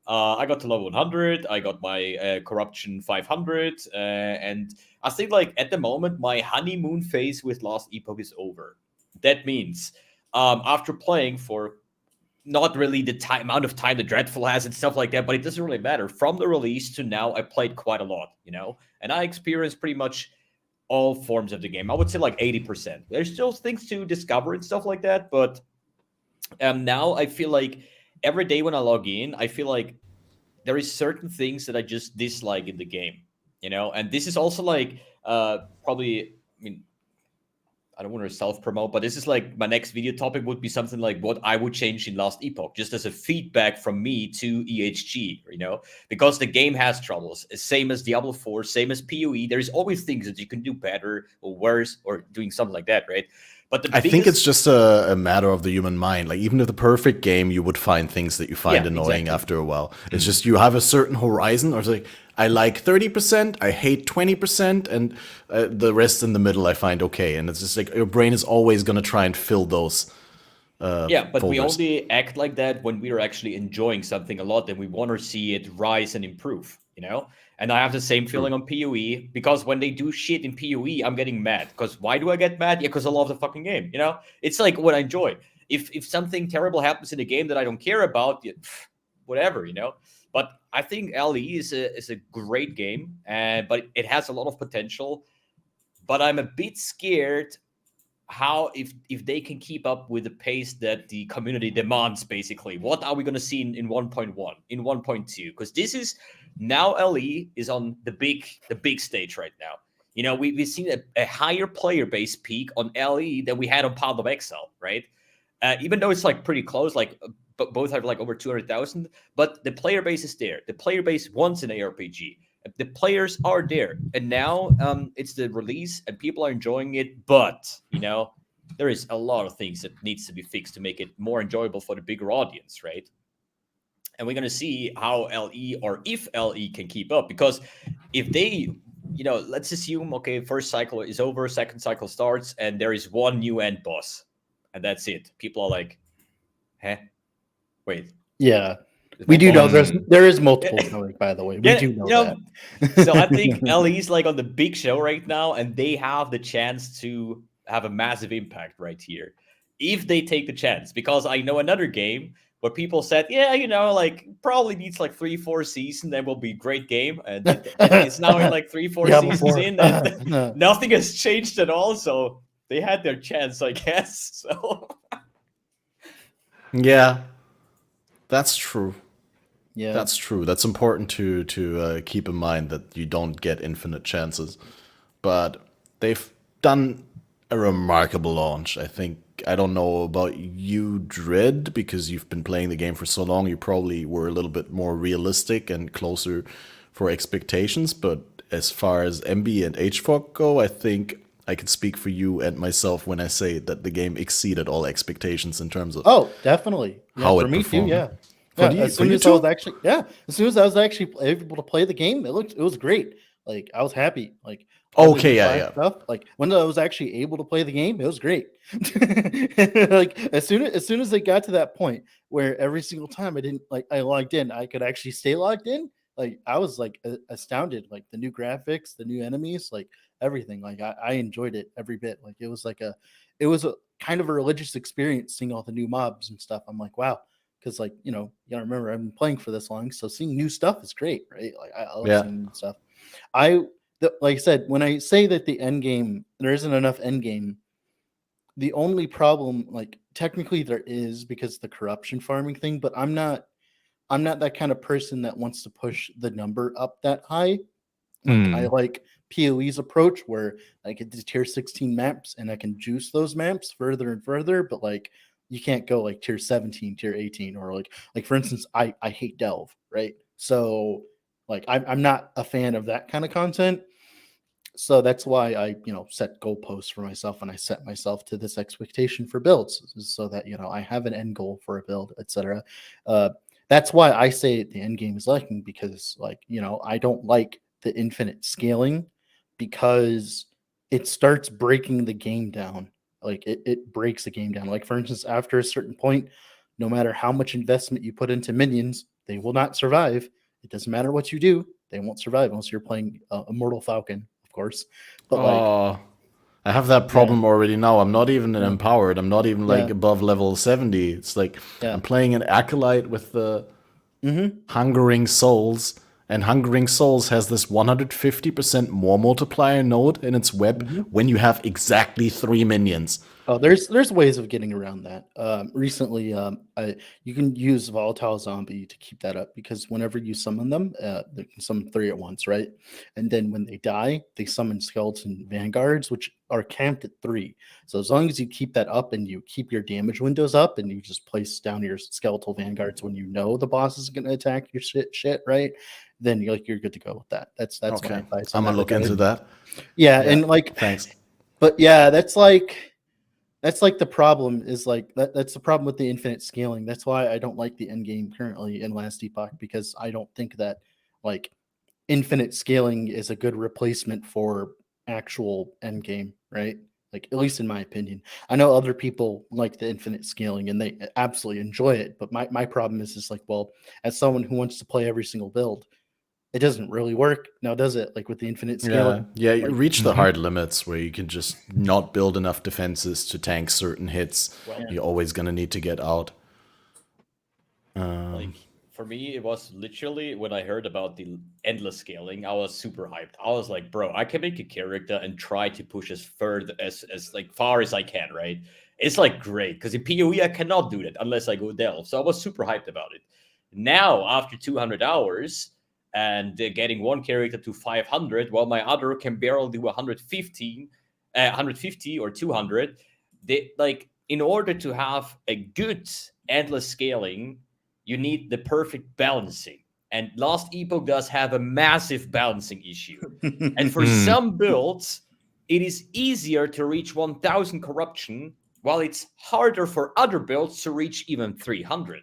I got to level 100. I got my corruption 500, and I think like at the moment my honeymoon phase with Last Epoch is over. That means after playing for not really the amount of time the Dreadful has and stuff like that, but it doesn't really matter. From the release to now, I played quite a lot, and I experienced pretty much all forms of the game. I would say like 80%. There's still things to discover and stuff like that, but now I feel like every day when I log in, I feel like there is certain things that I just dislike in the game, and this is also like probably, I don't want to self-promote, but this is like my next video topic would be something like what I would change in Last Epoch, just as a feedback from me to EHG, because the game has troubles, same as Diablo 4, same as PoE. There's always things that you can do better or worse or doing something like that, right? But I think it's just a matter of the human mind. Like, even if the perfect game, you would find things that you find annoying after a while. It's just you have a certain horizon, or it's like, I like 30%, I hate 20%, and the rest in the middle I find okay. And it's just like your brain is always going to try and fill those but folders. We only act like that when we are actually enjoying something a lot and we want to see it rise and improve, And I have the same feeling on PoE, because when they do shit in PoE, I'm getting mad. Because why do I get mad? Yeah, because I love the fucking game, It's like what I enjoy. If something terrible happens in a game that I don't care about, whatever, But I think LE is a great game, but it has a lot of potential. But I'm a bit scared how if they can keep up with the pace that the community demands. Basically, what are we going to see in 1.1, in 1.2? Because this is now LE is on the big stage right now. We've seen a higher player base peak on LE than we had on Path of Exile, right? Even though it's like pretty close, like both have like over 200,000, but the player base is there. The player base wants an ARPG. The players are there, and now it's the release, and people are enjoying it. But there is a lot of things that needs to be fixed to make it more enjoyable for the bigger audience, right? And we're gonna see how LE, or if LE can keep up, because if they, let's assume, okay, first cycle is over, second cycle starts, and there is one new end boss, and that's it. People are like, "Huh? Wait." Yeah. We do know there is multiple coming, by the way. We do know that. So I think LE is like on the big show right now, and they have the chance to have a massive impact right here if they take the chance. Because I know another game where people said, like probably needs like 3-4 seasons, then will be a great game, and it's now in like 3-4 seasons in, and nothing has changed at all. So they had their chance, I guess. So yeah, that's true. Yeah, that's true. That's important to keep in mind, that you don't get infinite chances. But they've done a remarkable launch. I don't know about you, Dread, because you've been playing the game for so long. You probably were a little bit more realistic and closer for expectations. But as far as MB and hfok go, I think I can speak for you and myself when I say that the game exceeded all expectations in terms of definitely how for it me performed. too. Yeah. As soon as I was actually able to play the game, it was great. Like, I was happy. Like, okay, yeah. Stuff. Like, when I was actually able to play the game, it was great. Like, as soon as they got to that point where every single time I logged in, I could actually stay logged in. Like, I was like astounded. Like, the new graphics, the new enemies, like everything. Like, I enjoyed it every bit. Like, it was a kind of a religious experience seeing all the new mobs and stuff. I'm like, wow. Because, like, you gotta remember, I've been playing for this long, so seeing new stuff is great, right? Like, I love seeing new stuff. Like I said, when I say that the end game, there isn't enough end game, the only problem, like, technically there is, because the corruption farming thing, but I'm not that kind of person that wants to push the number up that high. Like, I like PoE's approach, where I get to tier 16 maps and I can juice those maps further and further, but like, you can't go like tier 17, tier 18, or like for instance, I hate Delve, right? So like, I'm not a fan of that kind of content. So that's why I, set goalposts for myself, and I set myself to this expectation for builds, so that, I have an end goal for a build, etc. That's why I say the end game is lacking, because, like, I don't like the infinite scaling, because it starts breaking the game down. Like, it breaks the game down. Like, for instance, after a certain point, no matter how much investment you put into minions, they will not survive. It doesn't matter what you do; they won't survive unless you're playing Immortal Falcon, of course. But I have that problem already now. I'm not even an empowered. I'm not even like Yeah. above level 70. It's like I'm playing an acolyte with the Hungering Souls, and Hungering Souls has this 150% more multiplier node in its web when you have exactly 3 minions. Oh, there's ways of getting around that. Recently, you can use Volatile Zombie to keep that up, because whenever you summon them, they can summon 3 at once, right? And then when they die, they summon Skeleton Vanguards, which are capped at 3. So as long as you keep that up and you keep your damage windows up, and you just place down your Skeletal Vanguards when you know the boss is going to attack your shit, right? Then you're good to go with that. That's Okay. my advice. I'm gonna look into that. Yeah, and like, thanks. but yeah, that's like the problem is like that's the problem with the infinite scaling. That's why I don't like the end game currently in Last Epoch, because I don't think that like infinite scaling is a good replacement for actual end game, right? Like, at least in my opinion. I know other people like the infinite scaling and they absolutely enjoy it, but my problem is like, well, as someone who wants to play every single build, it doesn't really work now, does it? Like with the infinite scaling. Yeah, you reach the hard limits where you can just not build enough defenses to tank certain hits. You're always gonna need to get out. Like, for me, it was literally when I heard about the endless scaling, I was super hyped. I was like, bro, I can make a character and try to push as like far as I can, right? It's like great, because in PoE I cannot do that unless I go delve. So I was super hyped about it. Now, after 200 hours and getting one character to 500, while my other can barely do 150 or 200, they like, in order to have a good endless scaling, you need the perfect balancing. And Last Epoch does have a massive balancing issue. And for some builds, it is easier to reach 1000 corruption, while it's harder for other builds to reach even 300.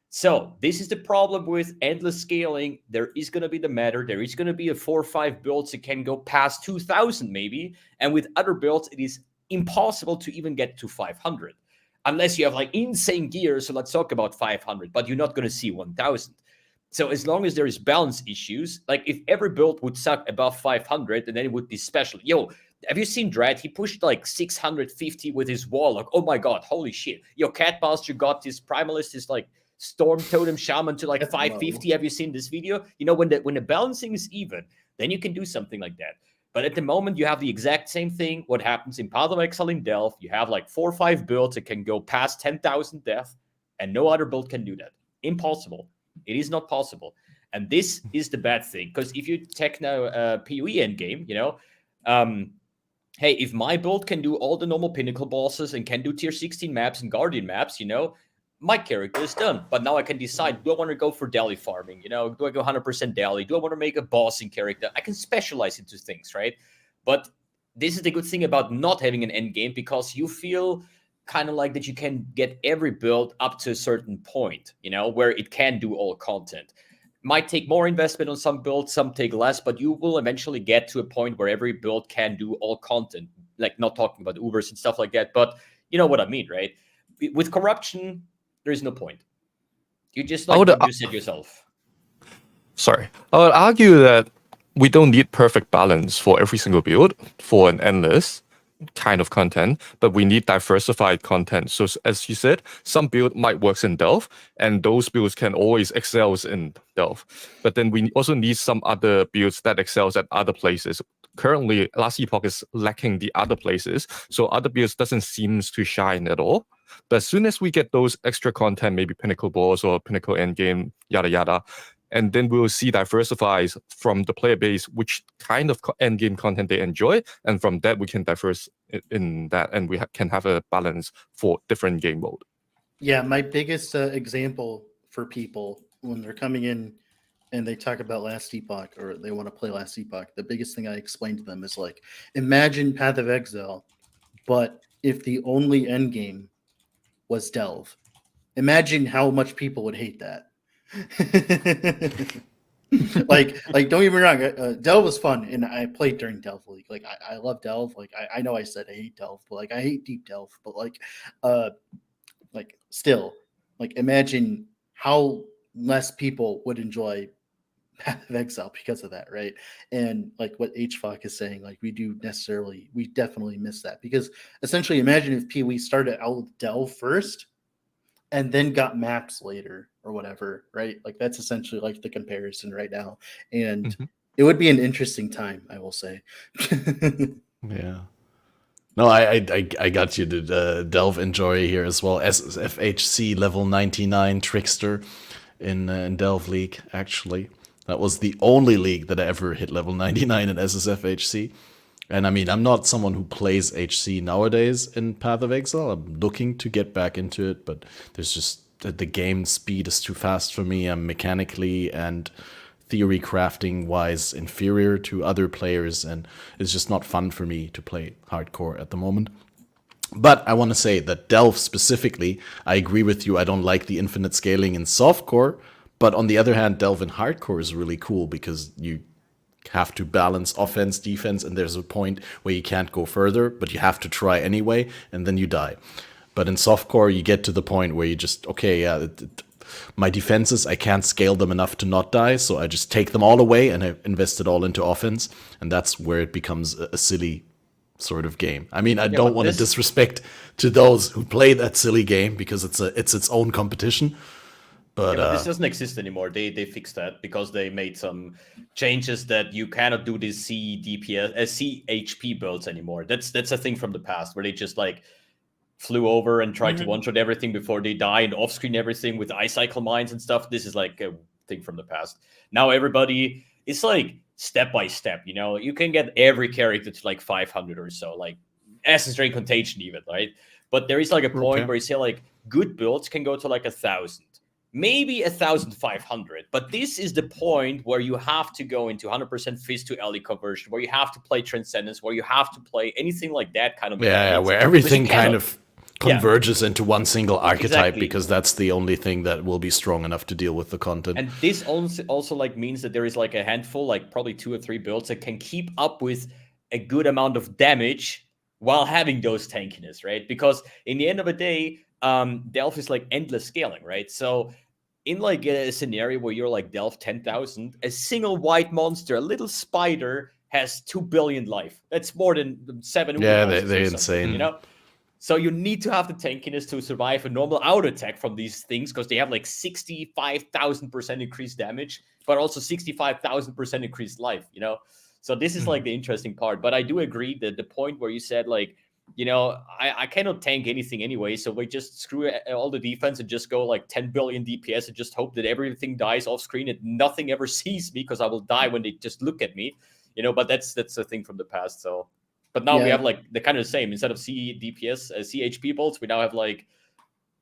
So this is the problem with endless scaling. There is going to be the matter. There is going to be a 4 or 5 builds that can go past 2000 maybe. And with other builds, it is impossible to even get to 500. Unless you have like insane gear. So let's talk about 500, but you're not going to see 1000. So as long as there is balance issues, like if every build would suck above 500, and then it would be special. Yo, have you seen Dread? He pushed like 650 with his Warlock. Oh my God, holy shit. Yo, Catmaster got his Primalist, his like Storm Totem Shaman to like 550. Have you seen this video? You know, when the balancing is even, then you can do something like that. But at the moment, you have the exact same thing. What happens in Path of Exile in Delph, you have like 4 or 5 builds that can go past 10,000 death, and no other build can do that. Impossible. It is not possible. And this is the bad thing. Because if you take now PoE endgame, you know, hey, if my build can do all the normal Pinnacle bosses and can do tier 16 maps and Guardian maps, you know, my character is done. But now I can decide, do I want to go for daily farming? You know, do I go 100% daily? Do I want to make a bossing character? I can specialize into things, right? But this is the good thing about not having an end game, because you feel kind of like that you can get every build up to a certain point, you know, where it can do all content. Might take more investment on some builds, some take less, but you will eventually get to a point where every build can do all content. Like, not talking about Ubers and stuff like that, but you know what I mean, right? With corruption, there is no point. You just like what you said yourself. Sorry. I would argue that we don't need perfect balance for every single build for an endless kind of content, but we need diversified content. So as you said, some build might work in Delph, and those builds can always excel in Delph. But then we also need some other builds that excels at other places. Currently, Last Epoch is lacking the other places, so other builds doesn't seem to shine at all. But as soon as we get those extra content, maybe Pinnacle Boss or Pinnacle Endgame, yada yada, and then we will see diversifies from the player base which kind of end game content they enjoy, and from that we can diverse in that, and we can have a balance for different game mode. Yeah, my biggest example for people when they're coming in and they talk about Last Epoch, or they want to play Last Epoch, the biggest thing I explain to them is like, imagine Path of Exile, but if the only end game was Delve. Imagine how much people would hate that. like don't get me wrong, Delve was fun, and I played during Delve League. Like I love Delve. Like I know I said I hate Delve, but like I hate deep Delve. But like still, like imagine how less people would enjoy Path of Exile because of that, right? And like what hfok is saying, like we definitely miss that, because essentially imagine if PoE started out with Delve first and then got maps later or whatever, right? Like that's essentially like the comparison right now. And Mhm. it would be an interesting time, I will say. Yeah. No, I got you to Delve enjoy here as well. SFHC level 99 Trickster in Delve League, actually. That was the only league that I ever hit level 99 in SSFHC. And I mean, I'm not someone who plays HC nowadays in Path of Exile. I'm looking to get back into it, but there's just the game speed is too fast for me. I'm mechanically and theory crafting wise inferior to other players, and it's just not fun for me to play hardcore at the moment. But I want to say that Delve specifically, I agree with you. I don't like the infinite scaling in softcore, but on the other hand, Delve in hardcore is really cool because you have to balance offense, defense, and there's a point where you can't go further, but you have to try anyway, and then you die. But in softcore, you get to the point where you just, okay, yeah, my defenses, I can't scale them enough to not die, so I just take them all away and I invest it all into offense, and that's where it becomes a silly sort of game. I mean, I don't want to disrespect to those who play that silly game because it's its own competition. But this doesn't exist anymore. They fixed that because they made some changes that you cannot do these CHP builds anymore. That's a thing from the past where they just like flew over and tried to one-shot everything before they die and off-screen everything with ice cycle mines and stuff. This is like a thing from the past. Now everybody, it's like step by step, you know? You can get every character to like 500 or so, like Essence Drain Contagion even, right? But there is like a point where you say like good builds can go to like 1,000. Maybe 1,500, but this is the point where you have to go into 100% Fizz to Ellie conversion, where you have to play Transcendence, where you have to play anything like that kind of where everything kind of converges into one single archetype, because that's the only thing that will be strong enough to deal with the content. And this also like means that there is like a handful, like probably 2 or 3 builds that can keep up with a good amount of damage while having those tankiness, right? Because in the end of the day, Delve is like endless scaling, right? So in like a scenario where you're like Delve 10,000, a single white monster, a little spider, has 2 billion life. That's more than 7. Yeah, they're insane. You know? So you need to have the tankiness to survive a normal auto attack from these things, because they have like 65,000% increased damage, but also 65,000% increased life, you know? So this is like the interesting part. But I do agree that the point where you said like, you know, I cannot tank anything anyway, so we just screw all the defense and just go like 10 billion DPS and just hope that everything dies off screen and nothing ever sees me, because I will die when they just look at me, you know. But that's a thing from the past. So, but now we have like the kind of the same. Instead of DPS, CHP builds, we now have like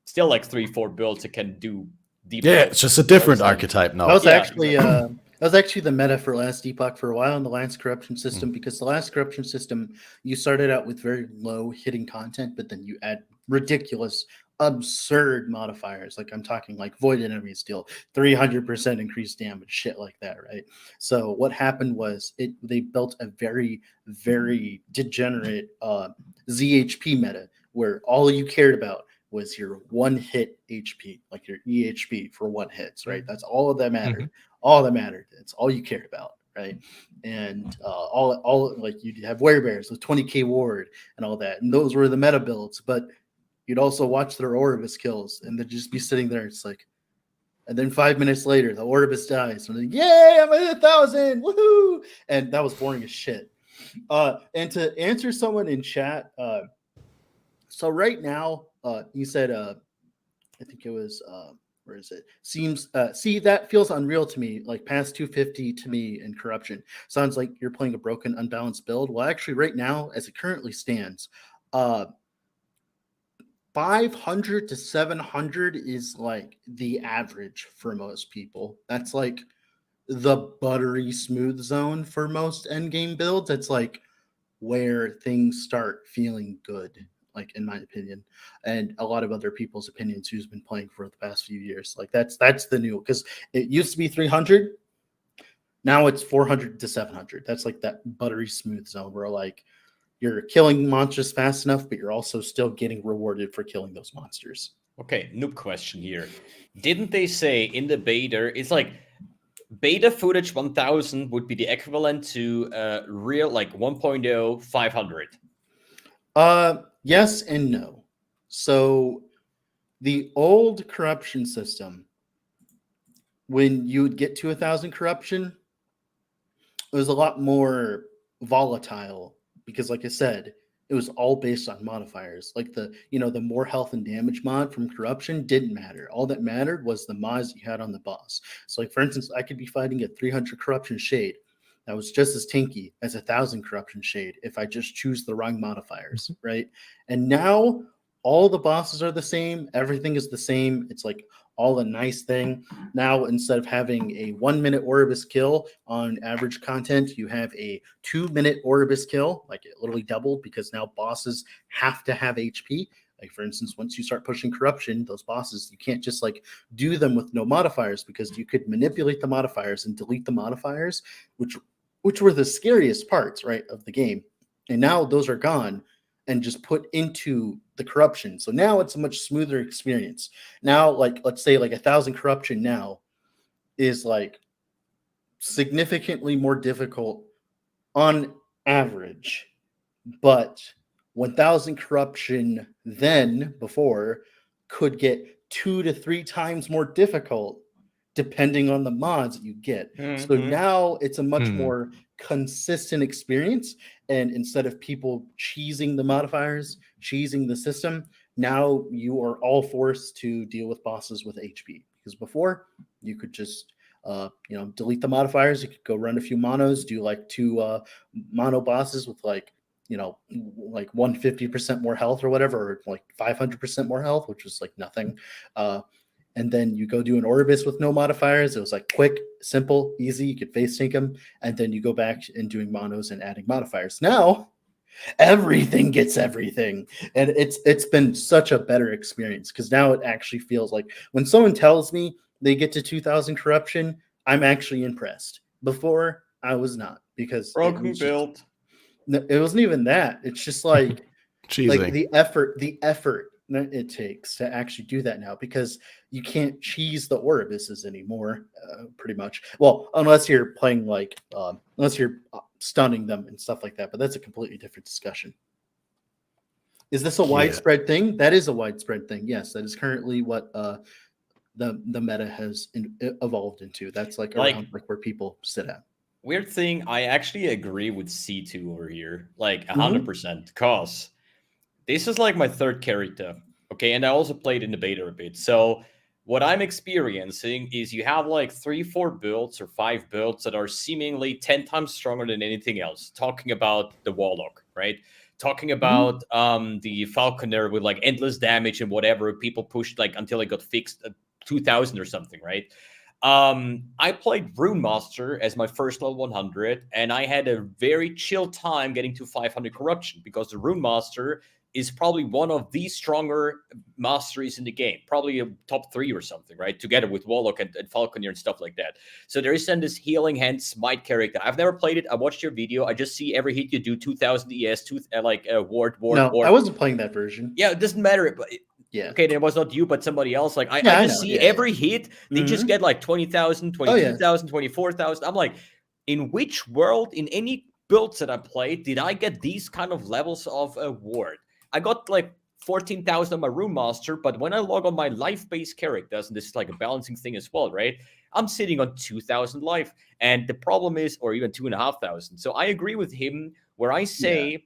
still like 3-4 builds that can do DPS. Yeah, it's just a different archetype now. That was actually that was actually the meta for Last Epoch for a while in the Last Corruption system, because the Last Corruption system, you started out with very low hitting content, but then you add ridiculous, absurd modifiers. Like I'm talking like Void Enemies deal 300% increased damage, shit like that, right? So what happened was they built a very, very degenerate ZHP meta where all you cared about was your one hit HP, like your EHP for one hits, right? That's all that mattered. All that mattered. It's all you cared about, right? And all like you'd have werebears with 20k ward and all that, and those were the meta builds. But you'd also watch their Oribus kills, and they'd just be sitting there. It's like, and then 5 minutes later, the Oribus dies, and like, yay, I'm at 1,000, woohoo! And that was boring as shit. And to answer someone in chat, so right now, you said, I think it was. Where is it? Seems see, that feels unreal to me, like past 250 to me in corruption. Sounds like you're playing a broken, unbalanced build. Well, actually, right now, as it currently stands, 500 to 700 is like the average for most people. That's like the buttery smooth zone for most endgame builds. It's like where things start feeling good, like in my opinion, and a lot of other people's opinions who's been playing for the past few years. Like that's the new, because it used to be 300, now it's 400 to 700. That's like that buttery smooth zone where like you're killing monsters fast enough, but you're also still getting rewarded for killing those monsters. Okay, noob question here. Didn't they say in the beta, it's like beta footage 1000 would be the equivalent to real like 1.0 500. Yes and no. So the old corruption system, when you would get to 1,000 corruption, it was a lot more volatile because, like I said, it was all based on modifiers. Like the more health and damage mod from corruption didn't matter. All that mattered was the mods that you had on the boss. So, like for instance, I could be fighting a 300 corruption shade that was just as tanky as 1,000 corruption shade if I just choose the wrong modifiers, right? And now all the bosses are the same. Everything is the same. It's like all a nice thing. Now, instead of having a 1 minute Oribus kill on average content, you have a 2 minute Oribus kill. Like it literally doubled because now bosses have to have HP. Like for instance, once you start pushing corruption, those bosses, you can't just like do them with no modifiers because you could manipulate the modifiers and delete the modifiers, which were the scariest parts, right, of the game. And now those are gone and just put into the corruption. So now it's a much smoother experience. Now, like, let's say like 1,000 corruption now is like significantly more difficult on average, but 1,000 corruption then before could get 2 to 3 times more difficult depending on the mods that you get. So now it's a much more consistent experience. And instead of people cheesing the modifiers, cheesing the system, now you are all forced to deal with bosses with HP. Because before, you could just delete the modifiers. You could go run a few monos, do like 2 mono bosses with like 150% more health or whatever, or like 500% more health, which was like nothing. And then you go do an Oribus with no modifiers. It was like quick, simple, easy. You could face tank them. And then you go back and doing monos and adding modifiers. Now, everything gets everything. And it's been such a better experience because now it actually feels like when someone tells me they get to 2,000 corruption, I'm actually impressed. Before, I was not because Broken build. It wasn't even that. It's just like Cheesing. the effort that it takes to actually do that now because you can't cheese the Oribuses anymore, pretty much. Well, unless you're playing like, unless you're stunning them and stuff like that, but that's a completely different discussion. Is this a widespread thing? That is a widespread thing. Yes, that is currently what the meta has evolved into. That's like around like where people sit at. Weird thing, I actually agree with C2 over here, like 100%, because this is like my third character, okay? And I also played in the beta a bit. So what I'm experiencing is you have like 3-4 builds or 5 builds that are seemingly 10 times stronger than anything else. Talking about the Warlock, right? Talking about the Falconer with like endless damage and whatever. People pushed like until it got fixed at 2,000 or something, right? I played Rune Master as my first level 100, and I had a very chill time getting to 500 corruption because the Rune Master is probably one of the stronger masteries in the game, probably a top 3 or something, right? Together with Warlock and Falconer and stuff like that. So there is then this healing hand smite character. I've never played it. I watched your video. I just see every hit you do 2,000 ES, ward. No, I wasn't playing that version. Yeah, it doesn't matter. But yeah. Okay, it was not you, but somebody else. Like I just see every hit. They just get like 20,000, 22,000, 24,000. I'm like, in which world, in any builds that I played, did I get these kind of levels of ward? I got like 14,000 on my Rune Master, but when I log on my life-based characters, and this is like a balancing thing as well, right? I'm sitting on 2,000 life. And the problem is, or even 2,500. So I agree with him where I say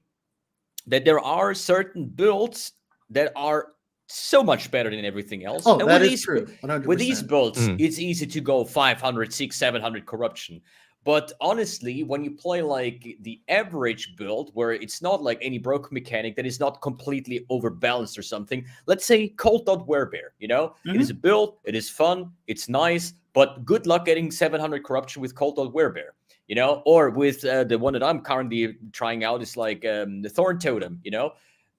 that there are certain builds that are so much better than everything else. Oh, and that is true. 100%. With these builds, it's easy to go 500, 600, 700 corruption. But honestly, when you play like the average build, where it's not like any broken mechanic that is not completely overbalanced or something, let's say Cold.Werebear, it is a build, it is fun, it's nice, but good luck getting 700 corruption with Cold.Werebear, or with the one that I'm currently trying out is like the Thorn Totem,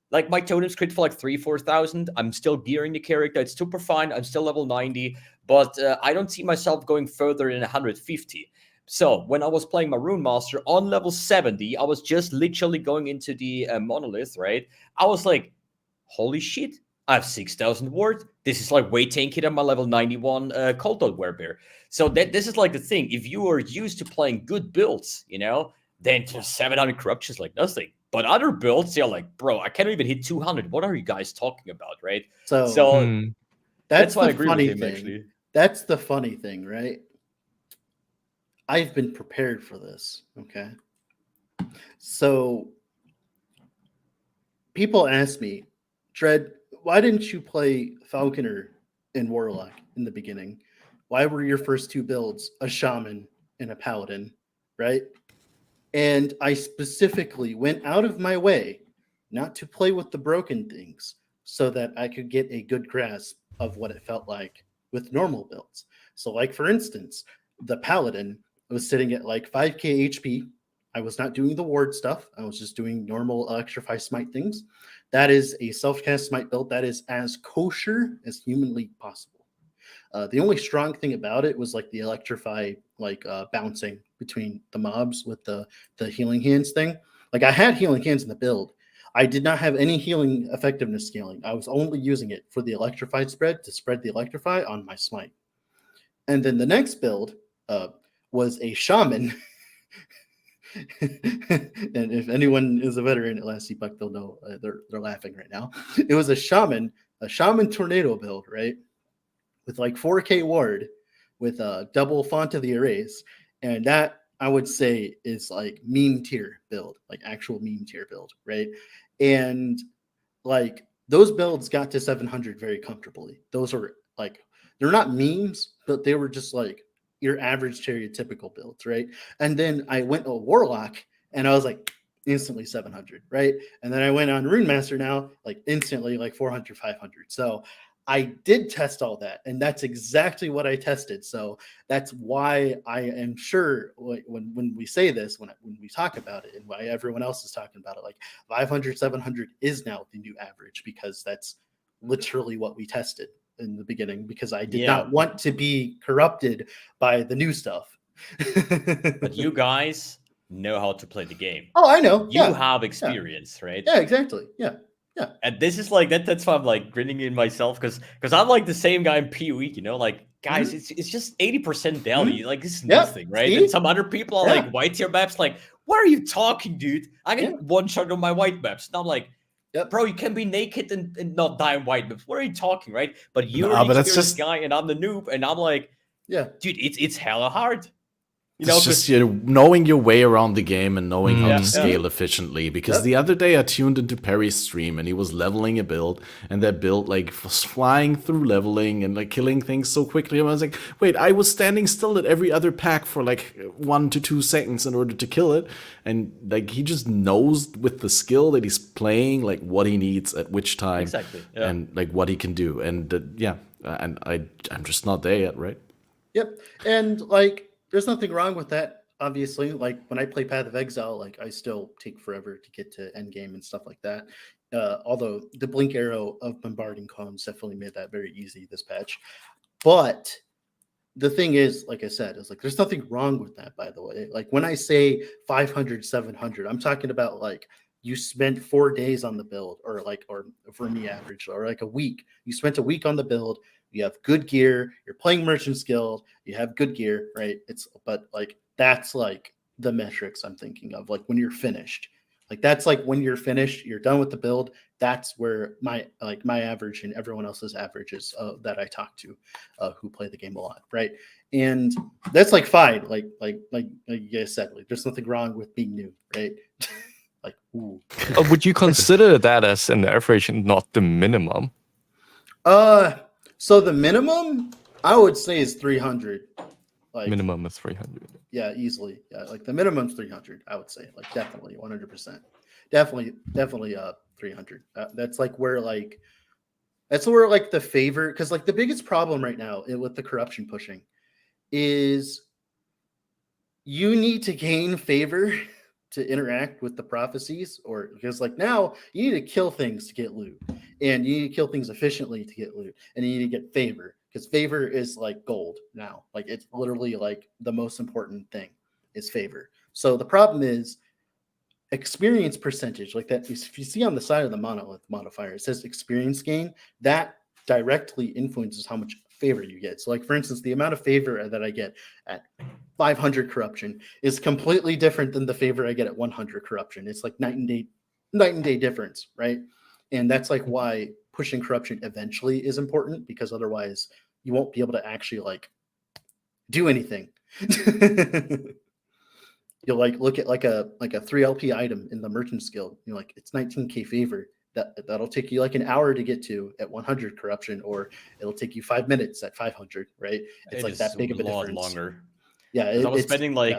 Like my totems crit for like 3,000-4,000. I'm still gearing the character. It's super fine. I'm still level 90, but I don't see myself going further than 150. So when I was playing my Rune Master on level 70, I was just literally going into the monolith, right? I was like, holy shit. I have 6,000 ward. This is like way tankier than my level 91 Cold Dot Werebear. So this is like the thing. If you are used to playing good builds, then just 700 corruption is like nothing. But other builds, they're like, bro, I can't even hit 200. What are you guys talking about, right? So that's why I the agree with funny him, thing. actually. That's the funny thing, right? I've been prepared for this. Okay. So people ask me, Dread, why didn't you play Falconer and Warlock in the beginning? Why were your first two builds a Shaman and a Paladin, right? And I specifically went out of my way not to play with the broken things so that I could get a good grasp of what it felt like with normal builds. So, like, for instance, the Paladin was sitting at like 5k HP. I was not doing the ward stuff. I was just doing normal Electrify Smite things. That is a self-cast Smite build that is as kosher as humanly possible. The only strong thing about it was like the Electrify, bouncing between the mobs with the healing hands thing. Like, I had healing hands in the build. I did not have any healing effectiveness scaling. I was only using it for the Electrified spread to spread the Electrify on my Smite. And then the next build was a Shaman. And if anyone is a veteran at Last Epoch, they'll know they're laughing right now. It was a Shaman Tornado build, right? With like 4k ward, with a double font of the arrays, and that I would say is like meme tier build, like actual meme tier build, right? And like those builds got to 700 very comfortably. Those are like, they're not memes, but they were just like your average stereotypical builds, right? And then I went to Warlock and I was like instantly 700, right? And then I went on Rune Master now, like instantly like 400, 500. So I did test all that, and that's exactly what I tested. So that's why I am sure when we say this, when we talk about it, and why everyone else is talking about it, like 500, 700 is now the new average, because that's literally what we tested in the beginning, because I did not want to be corrupted by the new stuff. But you guys know how to play the game. Oh, I know. You have experience, right? Yeah, exactly. Yeah. Yeah. And this is like that's why I'm like grinning in myself, because I'm like the same guy in PoE, like, guys, it's just 80% value. Like, this is nothing, right? See? And some other people are like white tier maps, like, what are you talking, dude? I get one shot on my white maps. And I'm like, bro, you can be naked and not die in white maps. What are you talking, right? But you're the experienced guy and I'm the noob, and I'm like, dude, it's hella hard. It's just knowing your way around the game and knowing how to scale efficiently. Because the other day I tuned into Perry's stream and he was leveling a build, and that build like was flying through leveling and like killing things so quickly. And I was like, wait, I was standing still at every other pack for like 1 to 2 seconds in order to kill it. And like he just knows with the skill that he's playing, like what he needs at which time, and like what he can do. And and I'm just not there yet, right? Yep. And like, there's nothing wrong with that, obviously. Like, when I play Path of Exile, like, I still take forever to get to Endgame and stuff like that. Although the blink arrow of bombarding cones definitely made that very easy this patch. But the thing is, like I said, is like, there's nothing wrong with that, by the way. Like, when I say 500, 700, I'm talking about like, you spent 4 days on the build, or for me average, or like a week. You spent a week on the build. You have good gear. You're playing Merchant's Guild. You have good gear, right? But like, that's like the metrics I'm thinking of. Like, when you're finished, like, that's like when you're finished, you're done with the build. That's where my average and everyone else's averages that I talk to, who play the game a lot, right? And that's like fine. Like you guys said, like, there's nothing wrong with being new, right? Like, ooh. Would you consider that as an average and not the minimum? So the minimum, I would say, is 300. Like, minimum is 300. Yeah, easily. Yeah, like the minimum's 300. I would say, like, definitely 100%. Definitely 300. That's where the favor, because like the biggest problem right now with the corruption pushing is you need to gain favor to interact with the prophecies, or because like now you need to kill things to get loot, and you need to kill things efficiently to get loot, and you need to get favor, because favor is like gold now. Like, it's literally like the most important thing is favor. So the problem is experience percentage, like that, if you see on the side of the monolith modifier, it says experience gain, that directly influences how much favor you get. So like, for instance, the amount of favor that I get at 500 corruption is completely different than the favor I get at 100 corruption. It's like night and day difference, right? And that's like why pushing corruption eventually is important, because otherwise you won't be able to actually like do anything. You'll like look at like a 3 LP item in the Merchant's Guild. You're like, it's 19k favor. That'll take you like an hour to get to at 100 corruption, or it'll take you 5 minutes at 500, right? It's like that big of a difference. Longer. Yeah, I was spending like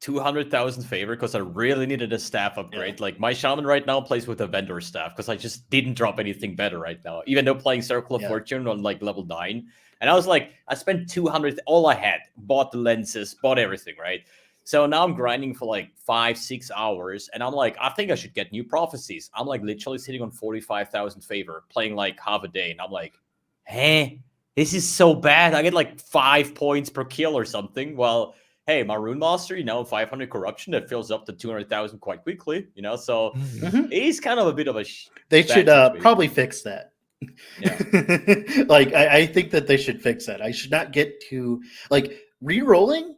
200,000 favor because I really needed a staff upgrade. Like my shaman right now plays with a vendor staff because I just didn't drop anything better right now, even though playing Circle of Fortune on like level 9. And I was like, I spent 200, all I had, bought the lenses, bought everything, right? So now I'm grinding for like 5-6 hours, and I'm like, I think I should get new prophecies. I'm like literally sitting on 45,000 favor, playing like half a day, and I'm like, hey, this is so bad. I get like 5 points per kill or something. Well, hey, my Rune Master, 500 corruption, that fills up to 200,000 quite quickly, so it is kind of a bit of a they should probably fix that. Yeah. Like, I think that they should fix that. I should not get to, like, re-rolling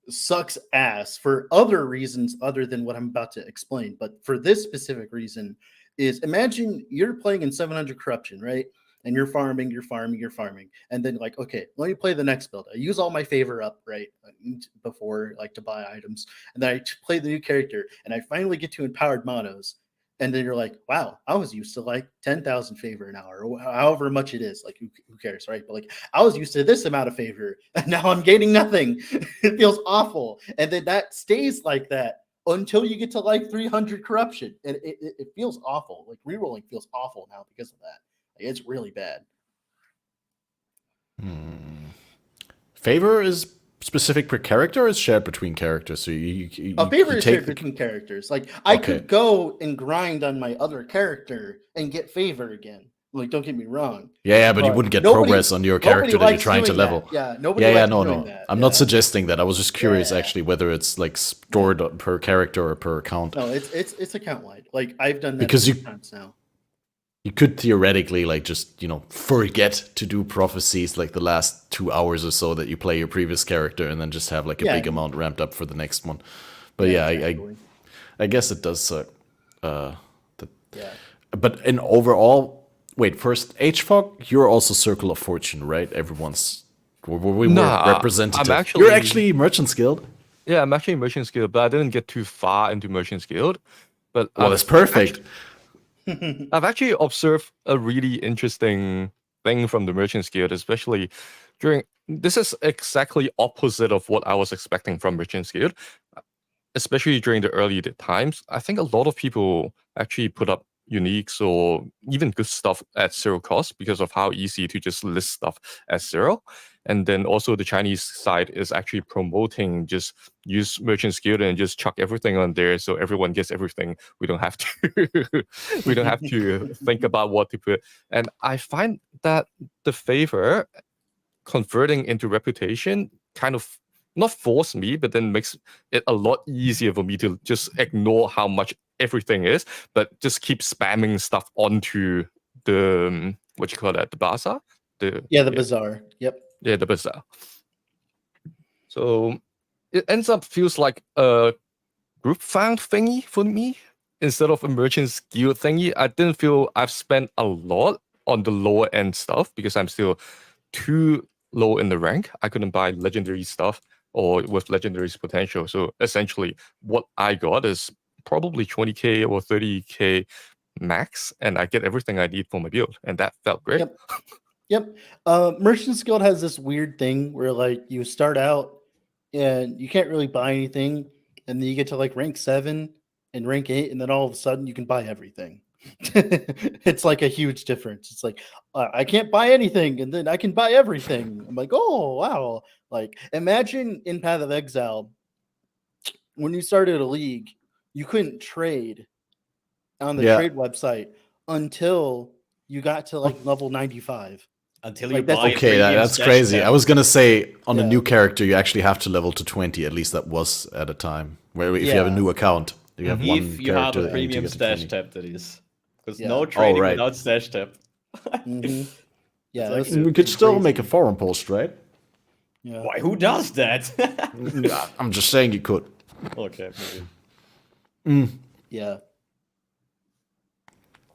sucks ass for other reasons other than what I'm about to explain. But for this specific reason is, imagine you're playing in 700 corruption, right? And you're farming. And then like, okay, let me play the next build. I use all my favor up, right? Before, like, to buy items. And then I play the new character, and I finally get to empowered monos. And then you're like, wow, I was used to like 10,000 favor an hour, or however much it is. Like, who cares, right? But like, I was used to this amount of favor, and now I'm gaining nothing. It feels awful. And then that stays like that until you get to like 300 corruption. And it feels awful. Like, rerolling feels awful now because of that. Like, it's really bad. Favor is specific per character, or is shared between characters? So favor is shared between characters. Like, I could go and grind on my other character and get favor again. Like, don't get me wrong. Yeah, but you wouldn't get progress on your character that you're trying to level. Yeah, nobody. No. I'm not suggesting that. I was just curious, actually, whether it's like stored per character or per account. No, it's account wide. Like, I've done that because times now. You could theoretically, like, just, forget to do prophecies like the last 2 hours or so that you play your previous character, and then just have like a big amount ramped up for the next one. But I guess it does suck. But in overall, wait, first, hfok, you're also Circle of Fortune, right? Everyone's we were representative. You're actually Merchant's Guild. Yeah, I'm actually Merchant's Guild, but I didn't get too far into Merchant's Guild. But that's perfect. I've actually observed a really interesting thing from the Merchant's Guild, especially this is exactly opposite of what I was expecting from Merchant's Guild, especially during the early times. I think a lot of people actually put up uniques or even good stuff at 0 cost because of how easy to just list stuff at 0. And then also the Chinese side is actually promoting just use Merchant's Guild and just chuck everything on there so everyone gets everything. We don't have to think about what to put. And I find that the favor converting into reputation kind of not force me, but then makes it a lot easier for me to just ignore how much everything is, but just keep spamming stuff onto the the bazaar. The bazaar. Yep. Yeah, the bazaar. So it ends up feels like a group found thingy for me instead of a Merchant's Guild thingy. I didn't feel I've spent a lot on the lower end stuff because I'm still too low in the rank. I couldn't buy legendary stuff or with legendary's potential. So essentially what I got is probably 20k or 30k max, and I get everything I need for my build, and that felt great. Yep. Merchant's Guild has this weird thing where like you start out and you can't really buy anything, and then you get to like rank 7 and rank 8, and then all of a sudden you can buy everything. It's like a huge difference. It's like I can't buy anything, and then I can buy everything. I'm like, oh wow! Like, imagine in Path of Exile when you started a league, you couldn't trade on the trade website until you got to like level 95. Until like, you buy that's crazy. I was gonna say a new character you actually have to level to 20. At least that was at a time where if you have a new account. You have If one you have character a and you premium get the stash 20. tab, that is. Because Yeah. no trading right. without stash tab. Mhm. Yeah, It's that's like, We could still make a crazy. forum post, right? Yeah. why? Who does that? I'm just saying you could. Okay, maybe. Yeah.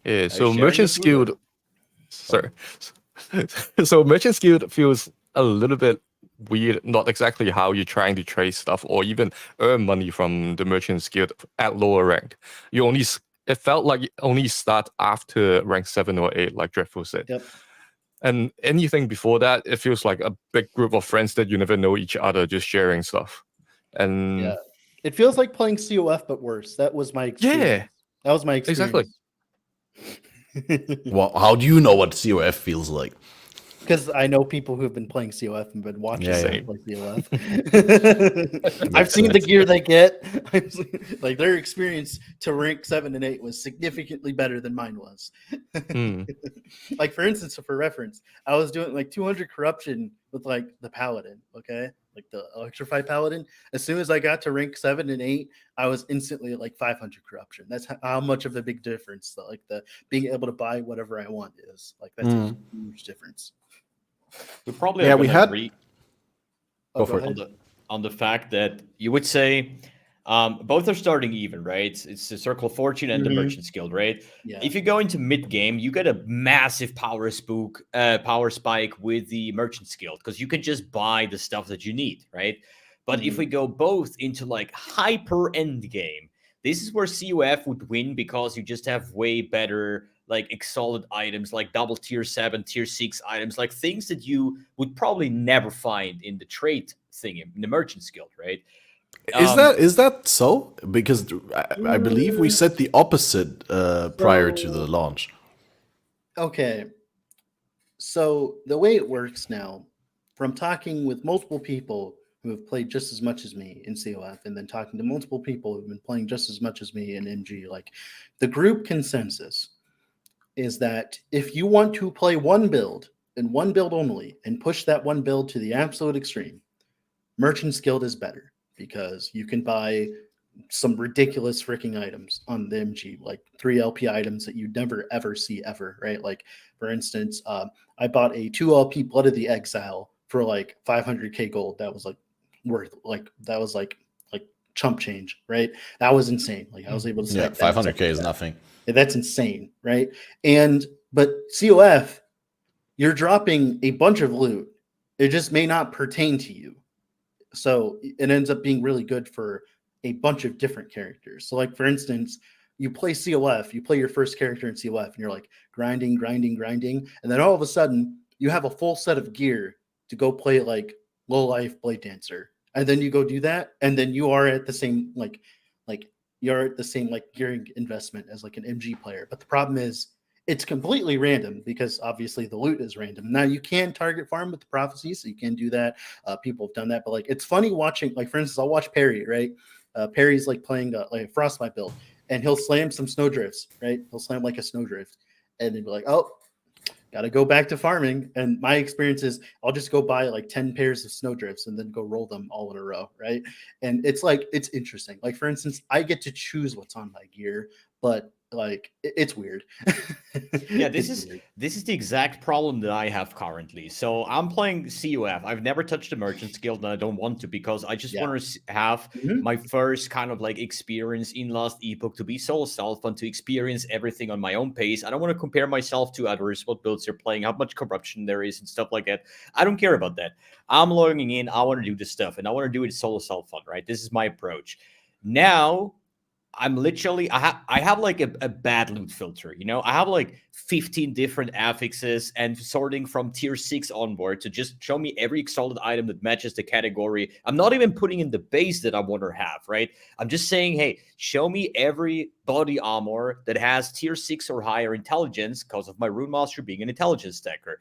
Yeah, Are so you sharing Merchant this, Ruler? Guild. Sorry. So Merchant Guild feels a little bit weird, not exactly how you're trying to trade stuff or even earn money from the Merchant Guild at lower rank. You only it felt like you only start after rank 7 or 8, like Dreadful said. Yep. And anything before that, it feels like a big group of friends that you never know each other, just sharing stuff. And Yeah. It feels like playing COF, but worse. That was my experience. yeah, That was my exactly. experience. Well, how do you know what COF feels like? Because I know people who've been playing COF and been watching Yeah, them play COF. I've Makes seen the sense. gear they get. Like their experience to rank 7 and 8 was significantly better than mine was. Like for instance, for reference, I was doing like 200 corruption with like the paladin, okay, like the electrify paladin. As soon as I got to rank 7 and 8, I was instantly at like 500 corruption. That's how much of a big difference that like the being able to buy whatever I want is. Like that's a huge difference. We probably Yeah, are we gonna had- agree Go for it. on the fact that you would say both are starting even, right? It's the Circle of Fortune and the Merchant's Guild, right? Yeah. If you go into mid game, you get a massive power spike with the Merchant's Guild because you can just buy the stuff that you need, right? But if we go both into like hyper end game, this is where CUF would win because you just have way better like exalted items, like double tier 7, tier 6 items, like things that you would probably never find in the trade thing in the Merchant's Guild, right? Is that so? Because I believe we said the opposite prior to the launch. Okay. So the way it works now, from talking with multiple people who have played just as much as me in COF, and then talking to multiple people who've been playing just as much as me in MG, like the group consensus is that if you want to play one build and one build only and push that one build to the absolute extreme, Merchant's Guild is better because you can buy some ridiculous freaking items on the MG, like 3 LP items that you'd never ever see ever, right? Like for instance, I bought a 2 LP Blood of the Exile for like 500k gold. That was like worth like chump change, right? That was insane. Like I was able to Yeah, 500k is nothing. That's insane, right? But COF, you're dropping a bunch of loot. It just may not pertain to you. So it ends up being really good for a bunch of different characters. So like for instance, you play COF, you play your first character in COF and you're like grinding. And then all of a sudden you have a full set of gear to go play like low life Blade Dancer. And then you go do that. And then you are at the same, like you're at the same like gearing investment as like an MG player. But the problem is it's completely random because obviously the loot is random. Now you can target farm with the prophecy, so you can do that. People have done that, but like it's funny watching. Like for instance, I'll watch Perry. Right, Perry's like playing like a Frostbite build, and he'll slam some snowdrifts. Right, he'll slam like a snowdrift, and then be like, "Oh, got to go back to farming." And my experience is, I'll just go buy like 10 pairs of snowdrifts and then go roll them all in a row. Right, and it's like it's interesting. Like for instance, I get to choose what's on my gear, but like it's weird. Yeah, this is the exact problem that I have currently. So I'm playing CUF. I've never touched the Merchant's Guild, and I don't want to because I just want to have my first kind of like experience in Last Epoch to be solo self and to experience everything on my own pace. I don't want to compare myself to others, what builds they're playing, how much corruption there is, and stuff like that. I don't care about that. I'm logging in. I want to do this stuff, and I want to do it solo self fun. Right? This is my approach. Now I'm literally I have like a bad loot filter, you know. I have like 15 different affixes and sorting from tier 6 onward to just show me every exalted item that matches the category. I'm not even putting in the base that I want to have, right? I'm just saying, hey, show me every body armor that has tier 6 or higher intelligence because of my rune master being an intelligence stacker.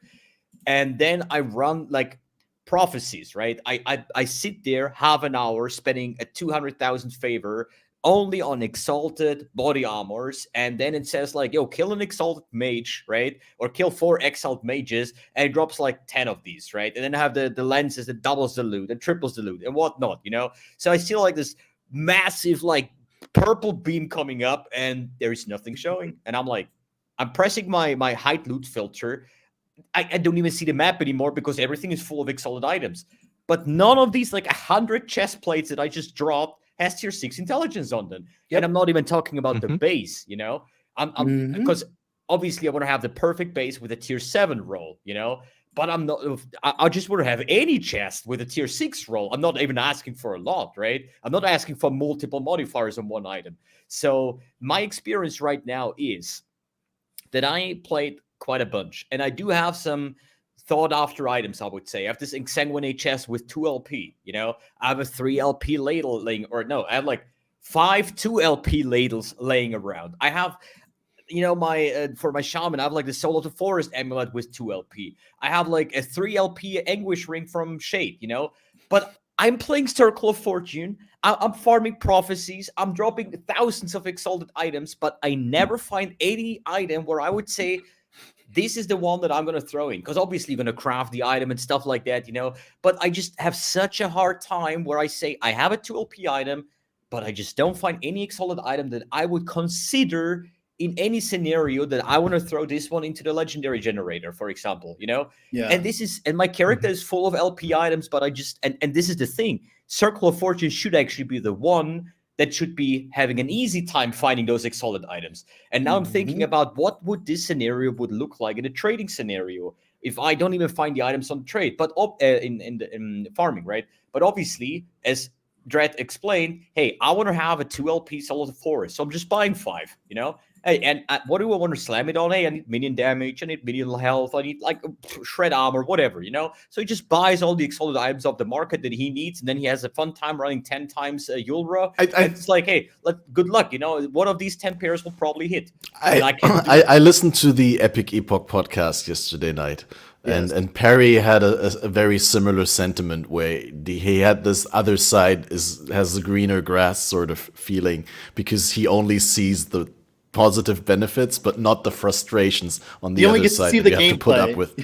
And then I run like prophecies, right? I sit there half an hour spending a 200,000 favor only on exalted body armors, and then it says like, yo, kill an exalted mage, right? Or kill 4 exalted mages, and it drops like 10 of these, right? And then I have the lenses that doubles the loot and triples the loot and whatnot, you know? So I see like this massive like purple beam coming up, and there is nothing showing. And I'm like, I'm pressing my hide loot filter. I don't even see the map anymore because everything is full of exalted items. But none of these, like 100 chest plates that I just dropped, has tier 6 intelligence on them. Yep. And I'm not even talking about the base, you know? I'm because obviously I want to have the perfect base with a tier 7 roll, you know? But I'm not, I just want to have any chest with a tier 6 roll. I'm not even asking for a lot, right? I'm not asking for multiple modifiers on one item. So my experience right now is that I played quite a bunch, and I do have some thought after items, I would say. I have this Exsanguinate chest with 2 LP, you know? I have a 3 LP ladle laying, or no, I have like 5 2 LP ladles laying around. I have, you know, my for my shaman, I have like the Soul of the Forest amulet with 2 LP. I have like a 3 LP Anguish ring from Shade, you know? But I'm playing Circle of Fortune. I'm farming prophecies. I'm dropping thousands of exalted items, but I never find any item where I would say, this is the one that I'm going to throw in. Because obviously you're going to craft the item and stuff like that, you know? But I just have such a hard time where I say, I have a 2 LP item, but I just don't find any exalted item that I would consider in any scenario that I want to throw this one into the legendary generator, for example, you know? Yeah. And my character is full of LP items, but I just, and this is the thing, Circle of Fortune should actually be the one that should be having an easy time finding those exalted items. And now I'm thinking about what would this scenario would look like in a trading scenario if I don't even find the items on trade, but in farming, right? But obviously, as Dread explained, hey, I want to have a 2 LP Soul of the Forest, so I'm just buying 5, you know? Hey, and what do I want to slam it on? Hey, I need minion damage, I need minion health, I need like shred armor, whatever, you know? So he just buys all the exalted items off the market that he needs, and then he has a fun time running 10 times Yulra. It's like, hey, good luck, you know? One of these 10 pairs will probably hit. I listened to the Epic Epoch podcast yesterday night. Yes. And Perry had a very similar sentiment where he had this other side has the greener grass sort of feeling because he only sees the positive benefits, but not the frustrations on the other side that you have to put up with.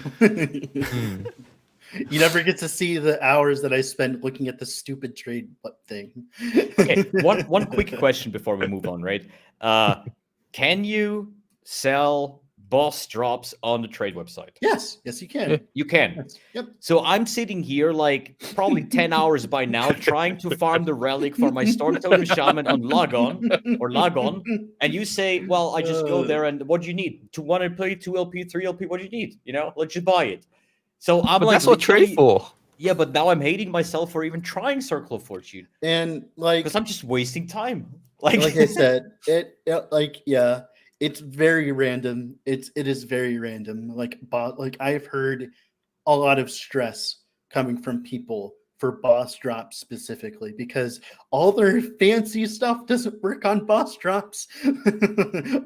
You never get to see the hours that I spend looking at the stupid trade thing. Okay, one quick question before we move on, right? Can you sell boss drops on the trade website? Yes, you can. You can. Yes. Yep. So I'm sitting here like probably 10 hours by now trying to farm the relic for my Storm Totem Shaman on Logon, and you say, well, I just go there and what do you need? 1 LP, 2 LP, 3 LP, what do you need? You know, let's just buy it. So I'm But like, that's what trade for. Yeah, but now I'm hating myself for even trying Circle of Fortune. And like, because I'm just wasting time. Like I said, it's very random. It is very random. Like I've heard a lot of stress coming from people for boss drops specifically because all their fancy stuff doesn't work on boss drops.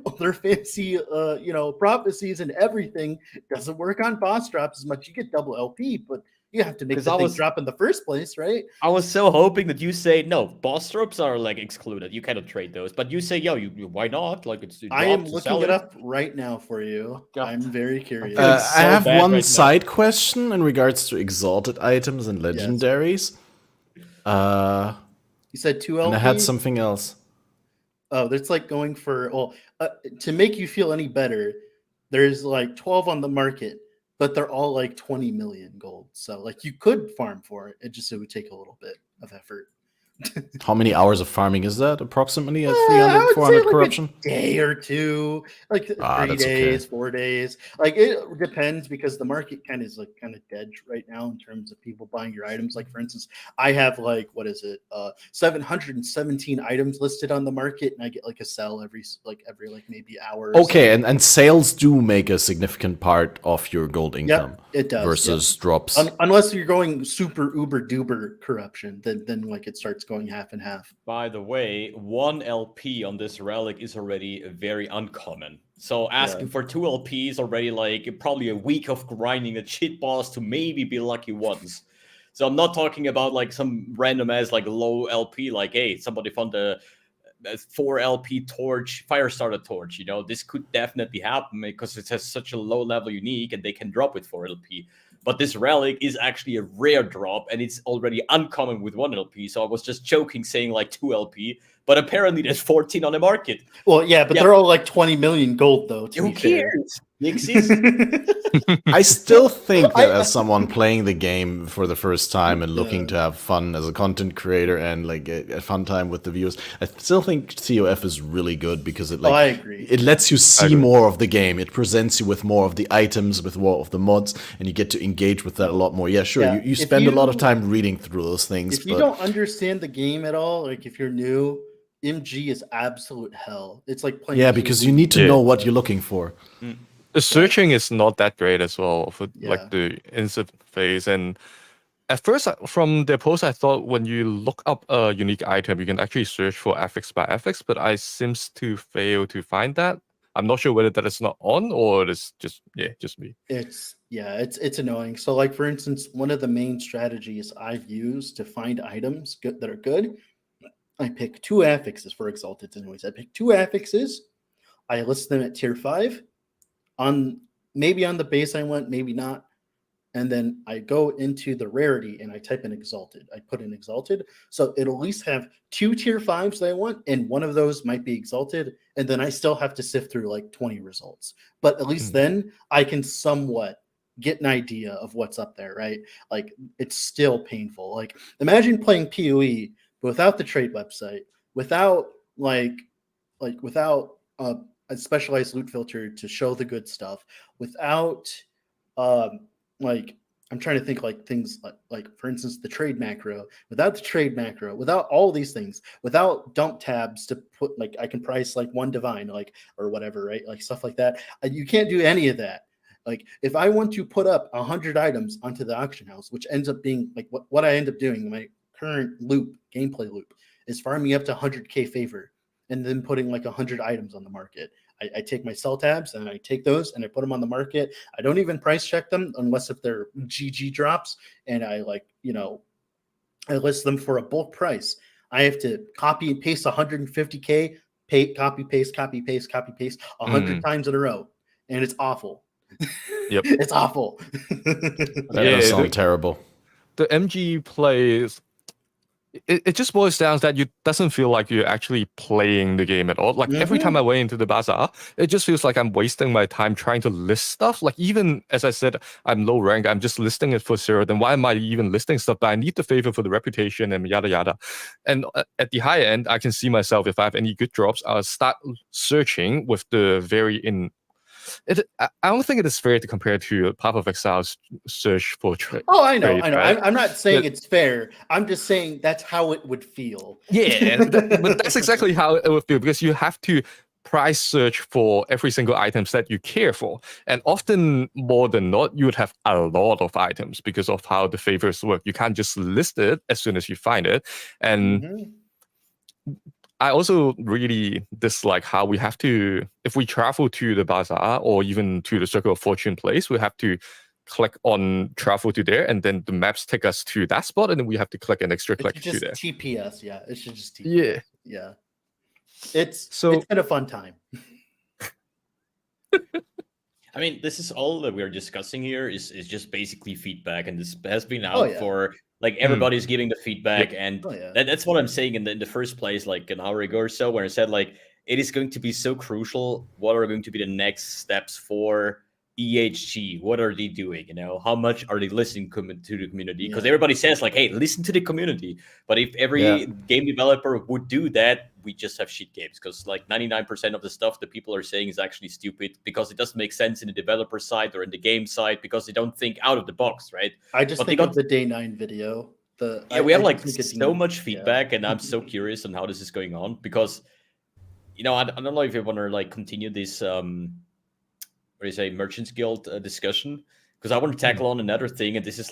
All their fancy prophecies and everything doesn't work on boss drops as much. You get double LP, but you have to make the thing drop in the first place, right? I was so hoping that you say no, boss drops are like excluded. You cannot trade those. But you say, yo, why not? Like I am looking it up right now for you. God. I'm very curious. I have one side question in regards to exalted items and legendaries. Yes. You said 2 LP? And I had something else. Oh, that's like going for to make you feel any better. There's like 12 on the market, but they're all like 20 million gold. So like you could farm for it. It would take a little bit of effort. How many hours of farming is that approximately at 300, 400 like corruption? A day or two, like 3 days, 4 days. Like it depends because the market kind of dead right now in terms of people buying your items. Like for instance, I have 717 items listed on the market, and I get like a sell every maybe hour. Okay, and sales do make a significant part of your gold income. Yep, it does. Versus drops. Unless you're going super uber duper corruption, then like it starts going half and half. By the way, 1 LP on this relic is already very uncommon. So asking for 2 LP is already like probably a week of grinding a shit boss to maybe be lucky once. So I'm not talking about like some random ass like low LP, like hey, somebody found a 4 LP torch, Firestarter torch. You know, this could definitely happen because it has such a low level unique and they can drop it 4 LP. But this relic is actually a rare drop, and it's already uncommon with 1 LP. So I was just joking saying like 2 LP, but apparently there's 14 on the market. Well, yeah, but they're all like 20 million gold, though. Who cares? They exist. I still think that as someone playing the game for the first time and looking to have fun as a content creator and like a fun time with the viewers, I still think COF is really good because it I agree. It lets you see more of the game. It presents you with more of the items, with more of the mods, and you get to engage with that a lot more. Yeah, sure, Yeah, you spend a lot of time reading through those things. If you don't understand the game at all, like if you're new, MG is absolute hell. It's like playing. Because you need to know what you're looking for. The searching is not that great as well for like the interface. And at first, from their post, I thought when you look up a unique item, you can actually search for affix by affix, but I seems to fail to find that. I'm not sure whether that is not on or it's just me. It's annoying. So like for instance, one of the main strategies I've used to find items that are good, I pick 2 affixes for Exalted anyways. I pick 2 affixes, I list them at tier 5, maybe on the base I want, maybe not. And then I go into the rarity and I type in Exalted. I put in Exalted. So it'll at least have 2 tier 5s that I want, and one of those might be Exalted. And then I still have to sift through like 20 results. But at least then I can somewhat get an idea of what's up there, right? Like it's still painful. Like imagine playing PoE without the trade website, without without a specialized loot filter to show the good stuff, without I'm trying to think like things like for instance the trade macro, without the trade macro, without all these things, without dump tabs to put like I can price like 1 divine like or whatever, right? Like stuff like that. You can't do any of that. Like if I want to put up 100 items onto the auction house, which ends up being like what I end up doing, my current gameplay loop is farming up to 100k favor and then putting like 100 items on the market. I take my sell tabs and I take those and I put them on the market. I don't even price check them unless if they're GG drops, and I I list them for a bulk price. I have to copy and paste 150k, copy paste 100 times in a row, and it's awful. Yep. It's awful. That does sound terrible. The MG plays. It just boils down that you doesn't feel like you're actually playing the game at all. Like every time I went into the bazaar, it just feels like I'm wasting my time trying to list stuff. Like even as I said, I'm low rank, I'm just listing it for 0. Then why am I even listing stuff? But I need the favor for the reputation and yada yada. And at the high end, I can see myself if I have any good drops, I'll start searching with the I don't think it is fair to compare to Path of Exile's search for trade. Oh, I know. Right? I'm not saying it's fair. I'm just saying that's how it would feel. Yeah, but that's exactly how it would feel, because you have to price search for every single items that you care for. And often, more than not, you would have a lot of items because of how the favors work. You can't just list it as soon as you find it. And I also really dislike how we have to, if we travel to the bazaar or even to the Circle of Fortune place, we have to click on travel to there, and then the maps take us to that spot, and then we have to click an extra click to there. TPS, yeah. It should just TPS. Yeah. It's been a fun time. I mean, this is all that we're discussing here is just basically feedback, and this has been out for like everybody's giving the feedback, and that's what I'm saying in the first place, like an hour ago or so, where I said like it is going to be so crucial. What are going to be the next steps for EHG? What are they doing? How much are they listening to the community? Because everybody says like, hey, listen to the community. But if every game developer would do that, we just have shit games, because like 99% of the stuff that people are saying is actually stupid because it doesn't make sense in the developer side or in the game side, because they don't think out of the box, right? I just think of the day 9 video. We have like so much feedback, and I'm so curious on how this is going on, because I don't know if you want to like continue this Merchants Guild discussion, because I want to tackle on another thing, and this is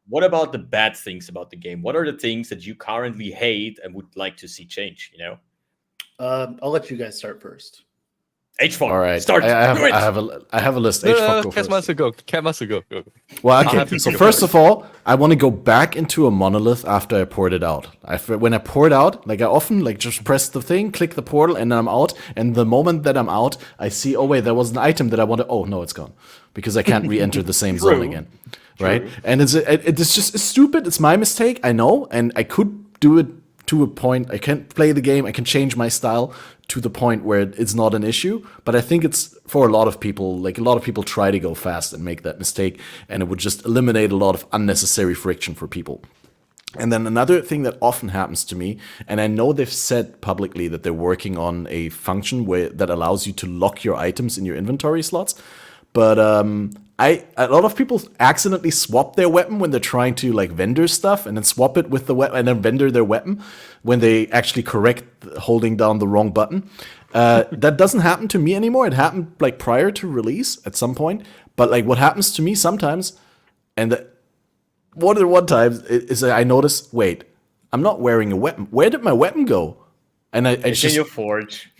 what about the bad things about the game? What are the things that you currently hate and would like to see change? I'll let you guys start first. hfok. All right, start. I have a list. hfok, go first. Cat must go. Well, okay. So first of all, I want to go back into a monolith after I poured it out. When I pour it out, like I often like just press the thing, click the portal, and then I'm out. And the moment that I'm out, I see, oh wait, there was an item that I wanted. Oh no, it's gone, because I can't re-enter the same zone again, right? And it's just stupid. It's my mistake, I know, and I could do it to a point. I can play the game. I can change my style to the point where it's not an issue. But I think it's for a lot of people. Like a lot of people try to go fast and make that mistake, and it would just eliminate a lot of unnecessary friction for people. And then another thing that often happens to me, and I know they've said publicly that they're working on a function that allows you to lock your items in your inventory slots, but a lot of people accidentally swap their weapon when they're trying to like vendor stuff, and then swap it with the weapon, and then vendor their weapon when they actually correct holding down the wrong button. That doesn't happen to me anymore. It happened like prior to release at some point, but like what happens to me sometimes, and one time is I notice, wait, I'm not wearing a weapon. Where did my weapon go? And It's in your forge.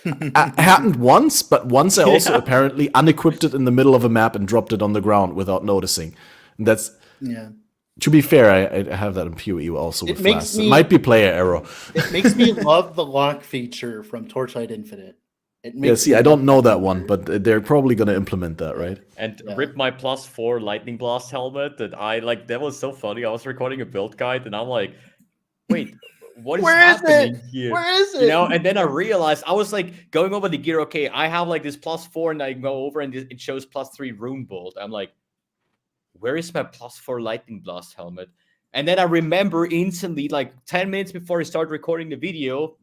It happened once, but once I also apparently unequipped it in the middle of a map and dropped it on the ground without noticing. And that's to be fair, I have that in PoE also with Flask. It might be player error. It makes me love the lock feature from Torchlight Infinite. I don't know that one, but they're probably going to implement that, right? And rip my +4 lightning blast helmet that I like. That was so funny. I was recording a build guide, and I'm like, wait, what is happening here? Where is it? You know, and then I realized I was like going over the gear. Okay, I have like this +4, and I go over and it shows +3 rune bolt. I'm like, where is my +4 lightning blast helmet? And then I remember instantly, like 10 minutes before I started recording the video,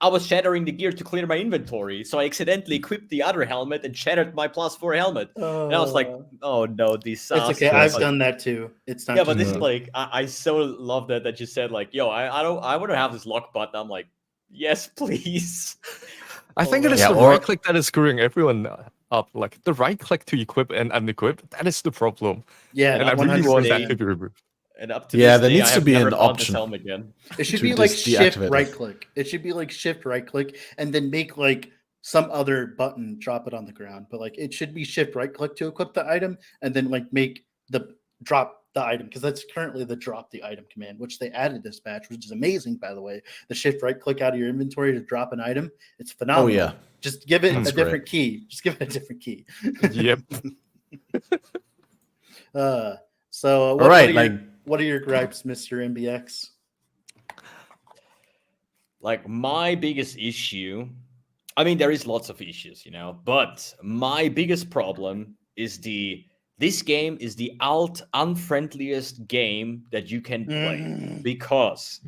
I was shattering the gear to clear my inventory. So I accidentally equipped the other helmet and shattered my +4 helmet. And I was like, oh no, disaster. It's okay, I've done that too. It's not but this is like, I so love that you said like, yo, I want to have this lock button. I'm like, yes, please. I think it is the right click that is screwing everyone up. Like the right click to equip and unequip, that is the problem. Yeah, and I really want that to be removed. And up to this there day, needs to be an option. Again. It should be like shift right click. It should be like shift right click, and then make like some other button drop it on the ground. But like it should be shift right click to equip the item, and then like make the drop the item, because that's currently the drop the item command, which they added this patch, which is amazing, by the way. The shift right click out of your inventory to drop an item, it's phenomenal. Oh yeah, just give it a different key. Just give it a different key. Yep. So all right, what are your gripes, Mr. MBX? Like my biggest issue, I mean, there is lots of issues, you know, but my biggest problem is this game is the unfriendliest game that you can play, because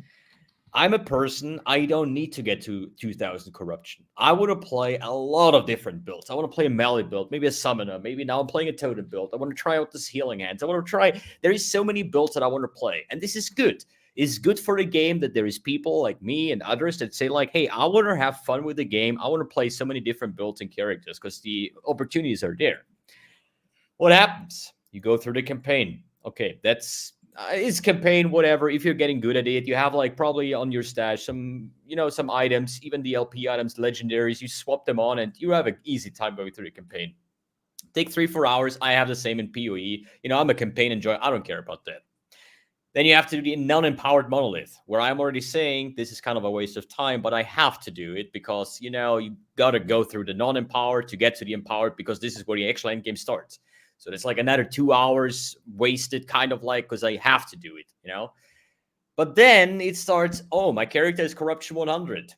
I'm a person, I don't need to get to 2000 corruption. I want to play a lot of different builds. I want to play a melee build, maybe a summoner, maybe now I'm playing a totem build. I want to try out this healing hands. I want to try, there is so many builds that I want to play. And this is good. It's good for the game that there is people like me and others that say like, hey, I want to have fun with the game. I want to play so many different builds and characters because the opportunities are there. What happens? You go through the campaign. Okay, that's it's campaign, whatever. If you're getting good at it, you have like probably on your stash some, you know, some items, even the LP items, legendaries. You swap them on, and you have an easy time going through the campaign. Take 3-4 hours. I have the same in PoE. You know, I'm a campaign enjoyer. I don't care about that. Then you have to do the non-empowered monolith, where I'm already saying this is kind of a waste of time, but I have to do it because, you know, you got to go through the non-empowered to get to the empowered, because this is where the actual endgame starts. So it's like another 2 hours wasted, kind of like, because I have to do it, you know? But then it starts, oh, my character is corruption 100.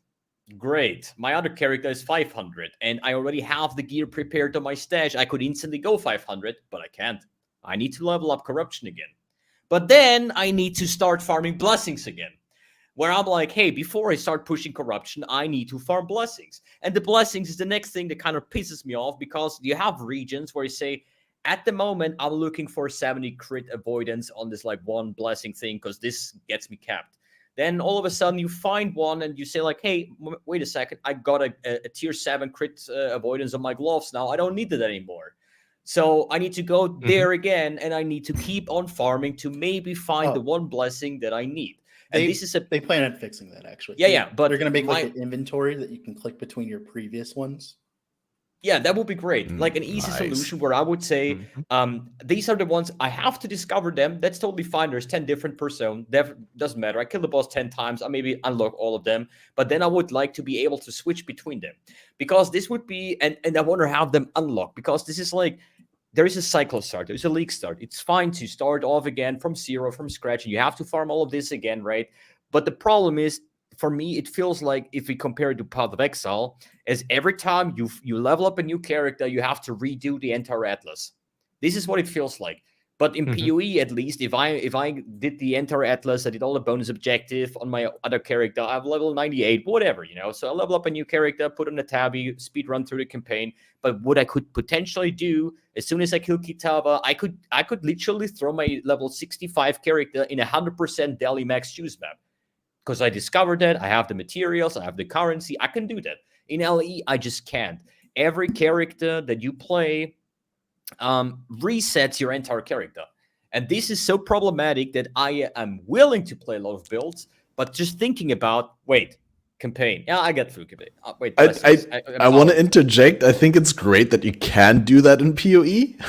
Great. My other character is 500, and I already have the gear prepared on my stash. I could instantly go 500, but I can't. I need to level up corruption again. But then I need to start farming blessings again, where I'm like, hey, before I start pushing corruption, I need to farm blessings. And the blessings is the next thing that kind of pisses me off, because you have regions where you say, at the moment, I'm looking for 70 crit avoidance on this like one blessing thing, because this gets me capped. Then all of a sudden you find one and you say like, hey, wait a second, I got a tier 7 crit avoidance on my gloves now. I don't need that anymore. So I need to go there again, and I need to keep on farming to maybe find the one blessing that I need. And they plan on fixing that, actually. Yeah, but they're going to make like an inventory that you can click between your previous ones. Yeah, that would be great. Like an easy solution where I would say, these are the ones, I have to discover them. That's totally fine. There's 10 different personas. Doesn't matter. I kill the boss 10 times. I maybe unlock all of them. But then I would like to be able to switch between them. Because this would be, and I want to have them unlocked. Because this is like, there is a cycle start. There's a league start. It's fine to start off again from zero, from scratch. And you have to farm all of this again, right? But the problem is, for me, it feels like, if we compare it to Path of Exile, is every time you level up a new character, you have to redo the entire atlas. This is what it feels like. But in PoE, at least, if I did the entire atlas, I did all the bonus objective on my other character, I have level 98, whatever, So I level up a new character, put on a tabby, speed run through the campaign. But what I could potentially do, as soon as I kill Kitava, I could literally throw my level 65 character in 100% Delhi max choose map. Because I discovered that, I have the materials, I have the currency, I can do that. In LE, I just can't. Every character that you play resets your entire character. And this is so problematic that I am willing to play a lot of builds, but just thinking about, campaign. Yeah, I get through campaign. Wait, I want to interject. I think it's great that you can do that in PoE,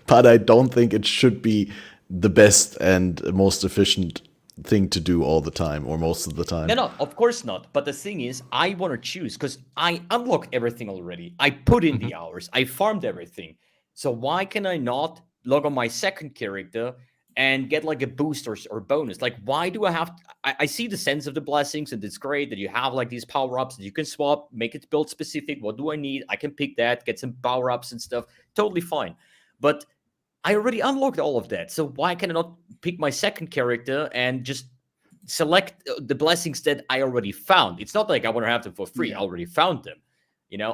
but I don't think it should be the best and most efficient thing to do all the time or most of the time. No, of course not. But the thing is, I want to choose because I unlock everything already. I put in the hours. I farmed everything. So why can I not log on my second character and get like a boost or bonus? Like, why do I have to? I see the sense of the blessings, and it's great that you have like these power-ups that you can swap, make it build specific. What do I need? I can pick that, get some power-ups and stuff. Totally fine. But I already unlocked all of that. So why can I not pick my second character and just select the blessings that I already found? It's not like I want to have them for free. I already found them.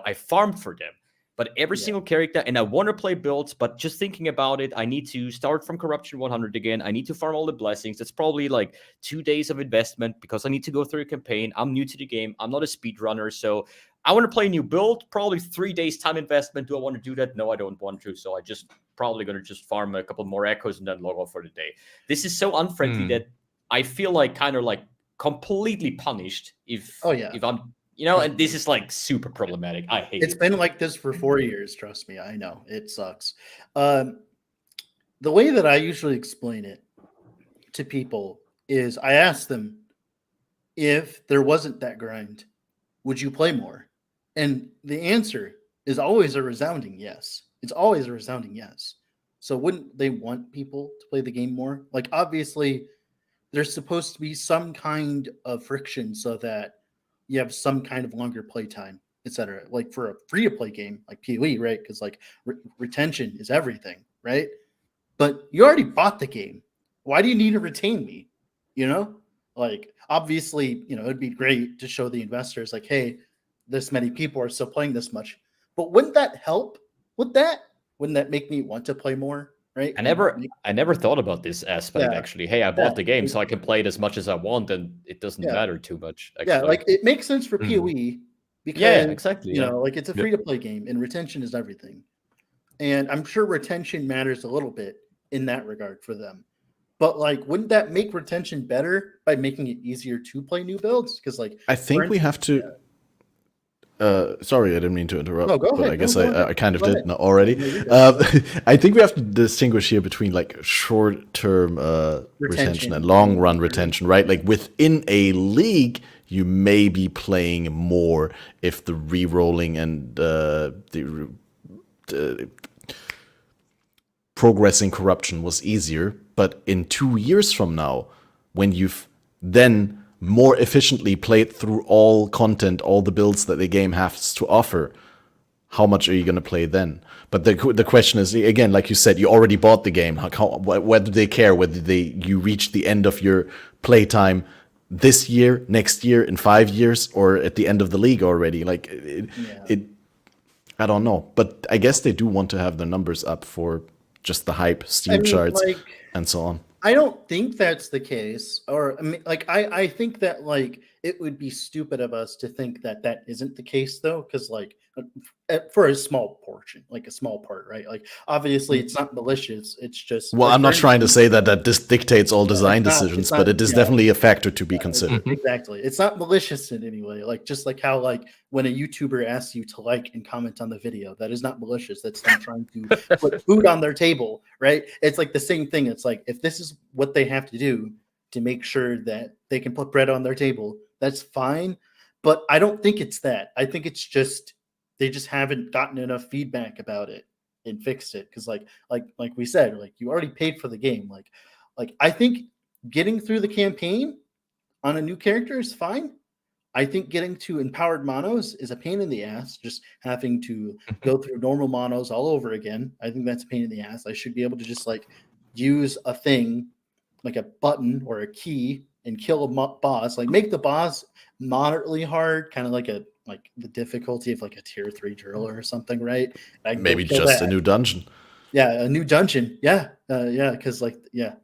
I farmed for them. But every single character, and I want to play builds, but just thinking about it, I need to start from Corruption 100 again. I need to farm all the blessings. That's probably like 2 days of investment because I need to go through a campaign. I'm new to the game. I'm not a speedrunner. So I want to play a new build, probably 3 days time investment. Do I want to do that? No, I don't want to. So I just probably going to just farm a couple more echoes and then log off for the day. This is so unfriendly that I feel like kind of like completely punished if I'm... and this is like super problematic. I hate it. It's been like this for 4 years. Trust me. I know it sucks. The way that I usually explain it to people is I ask them, if there wasn't that grind, would you play more? And the answer is always a resounding yes. It's always a resounding yes. So wouldn't they want people to play the game more? Like, obviously, there's supposed to be some kind of friction so that you have some kind of longer play time, etc. Like for a free-to-play game like PoE, right? Because like retention is everything, right? But you already bought the game. Why do you need to retain me? Like obviously, it'd be great to show the investors like, hey, this many people are still playing this much. But wouldn't that help with that? Wouldn't that make me want to play more? Right? I never thought about this aspect actually. Hey, I bought the game so I can play it as much as I want, and it doesn't matter too much. Actually. Yeah, like it makes sense for PoE because exactly. Like it's a free to play game, and retention is everything. And I'm sure retention matters a little bit in that regard for them. But like, wouldn't that make retention better by making it easier to play new builds? Because like, I think we have to. Sorry, I didn't mean to interrupt. No, go but ahead. I guess Go I kind of Go did ahead. already. I think we have to distinguish here between like short-term retention and long-run retention, right? Like within a league, you may be playing more if the re-rolling and the progressing corruption was easier. But in 2 years from now, when you've then more efficiently played through all content, all the builds that the game has to offer, how much are you going to play then? But the question is, again, like you said, you already bought the game. Whether they care whether you reach the end of your playtime this year, next year, in 5 years, or at the end of the league already? Like I don't know. But I guess they do want to have their numbers up for just the hype, Steam charts, and so on. I don't think that's the case, or I mean, like I think that like it would be stupid of us to think that that isn't the case though, because like for a small portion, like a small part, right? Like obviously it's not malicious. It's just well, like, I'm not trying to say that this dictates all design decisions, but it is definitely a factor to be considered. Exactly, it's not malicious in any way. Like just like how like when a YouTuber asks you to like and comment on the video, that is not malicious. That's them trying to put food on their table, right? It's like the same thing. It's like if this is what they have to do to make sure that they can put bread on their table, that's fine. But I don't think it's that. I think it's just they just haven't gotten enough feedback about it and fixed it. Because like we said, like you already paid for the game. Like I think getting through the campaign on a new character is fine. I think getting to empowered monos is a pain in the ass. Just having to go through normal monos all over again. I think that's a pain in the ass. I should be able to just like use a thing like a button or a key and kill a boss. Like make the boss moderately hard, kind of like the difficulty of like a tier 3 driller or something, right? Maybe just a new dungeon. Yeah, a new dungeon. Yeah, because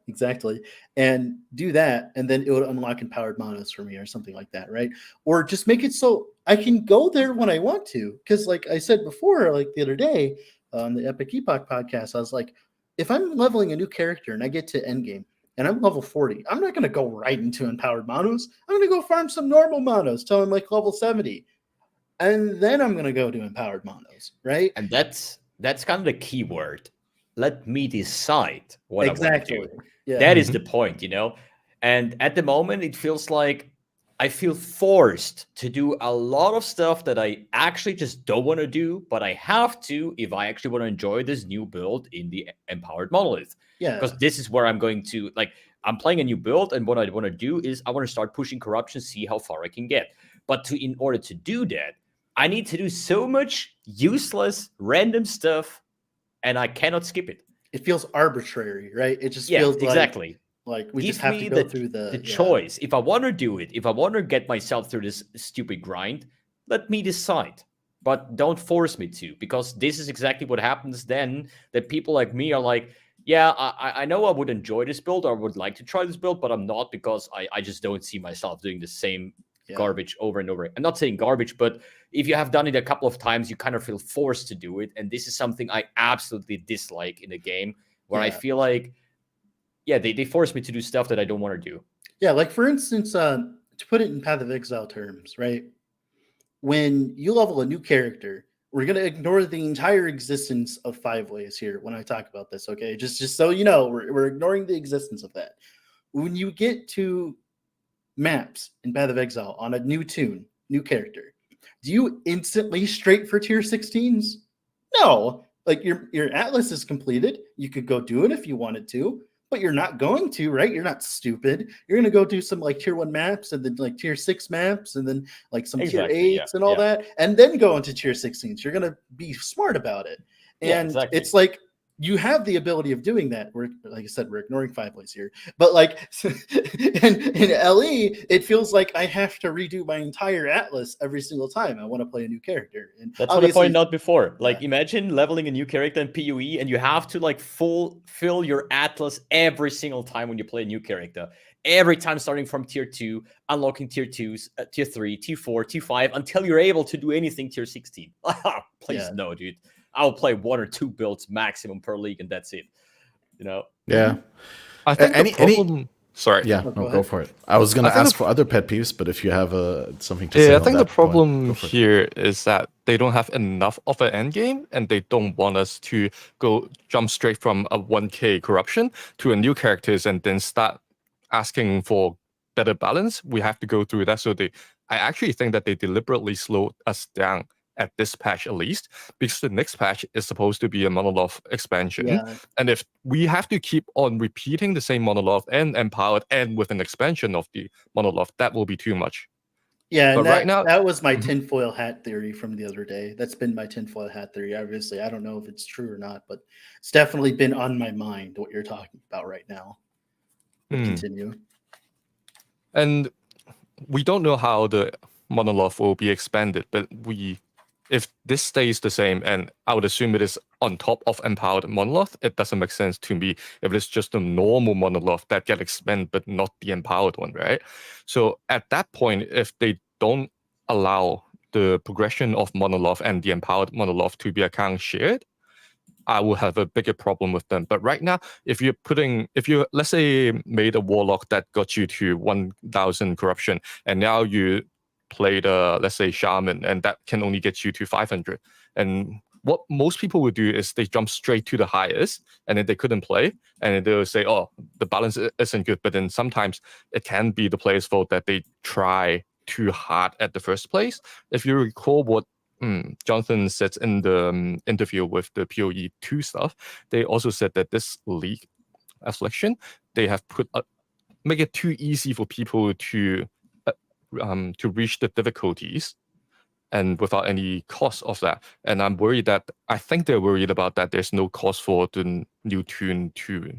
exactly. And do that, and then it would unlock empowered monos for me or something like that, right? Or just make it so I can go there when I want to. Because like I said before, like the other day on the Epic Epoch podcast, I was like, if I'm leveling a new character and I get to Endgame and I'm level 40, I'm not going to go right into empowered monos. I'm going to go farm some normal monos till I'm like level 70. And then I'm going to go to empowered monos, right? And that's kind of the key word. Let me decide what I want to do. Yeah. That is the point, And at the moment, it feels like I feel forced to do a lot of stuff that I actually just don't want to do, but I have to if I actually want to enjoy this new build in the Empowered Monolith. Yeah. Because this is where I'm going to, I'm playing a new build, and what I want to do is I want to start pushing corruption, see how far I can get. But in order to do that, I need to do so much useless, random stuff, and I cannot skip it. It feels arbitrary, right? It just feels exactly. Like we Give just have to go through the choice. If I want to do it, if I want to get myself through this stupid grind, let me decide. But don't force me to, because this is exactly what happens then, that people like me are like, yeah, I know I would enjoy this build, or I would like to try this build, but I'm not, because I just don't see myself doing the same garbage over and over. I'm not saying garbage, but if you have done it a couple of times, you kind of feel forced to do it. And this is something I absolutely dislike in the game, where I feel like, they force me to do stuff that I don't want to do. Yeah, like for instance, to put it in Path of Exile terms, right? When you level a new character, we're going to ignore the entire existence of 5 ways here when I talk about this, okay? Just so you know, we're ignoring the existence of that. When you get to maps in Path of Exile on a new toon, new character, do you instantly straight for tier 16s? No. Like your atlas is completed. You could go do it if you wanted to, but you're not going to, right? You're not stupid. You're going to go do some like tier 1 maps, and then like tier 6 maps, and then like some tier 8s and all that, and then go into tier 16s. You're going to be smart about it. And it's like, you have the ability of doing that. We're, like I said, we're ignoring 5 ways here, but like in LE, it feels like I have to redo my entire atlas every single time I want to play a new character. And that's what I pointed out before. Like, imagine leveling a new character in PoE, and you have to like fill your atlas every single time when you play a new character. Every time, starting from tier 2, unlocking tier 2s, tier 3, tier 4, tier 5, until you're able to do anything tier 16. Please, no, dude. I'll play 1 or 2 builds maximum per league, and that's it. Yeah. I think the problem. Sorry. Yeah, go for it. I was going to ask for other pet peeves, but if you have something to say, I think the problem here is that they don't have enough of an end game, and they don't want us to jump straight from a 1k corruption to a new characters and then start asking for better balance. We have to go through that. So I actually think that they deliberately slowed us down at this patch, at least, because the next patch is supposed to be a monolith expansion. And if we have to keep on repeating the same monolith and empowered and with an expansion of the monolith, that will be too much. Yeah, but right now, that was my tinfoil hat theory from the other day. That's been my tinfoil hat theory. Obviously, I don't know if it's true or not, but it's definitely been on my mind what you're talking about right now. Continue. And we don't know how the monolith will be expanded, but if this stays the same, and I would assume it is on top of empowered monolith, it doesn't make sense to me if it's just a normal monolith that get expanded, but not the empowered one, right? So at that point, if they don't allow the progression of monolith and the empowered monolith to be account shared, I will have a bigger problem with them. But right now, if you let's say made a warlock that got you to 1,000 corruption, and now you played let's say shaman, and that can only get you to 500, and what most people would do is they jump straight to the highest, and then they couldn't play, and they'll say, oh, the balance isn't good. But then sometimes it can be the player's fault that they try too hard at the first place. If you recall what Jonathan said in the interview with the PoE 2 stuff, they also said that this league affliction, they have put make it too easy for people to reach the difficulties, and without any cost of that. And I'm worried that I think they're worried about that. There's no cost for the new tune to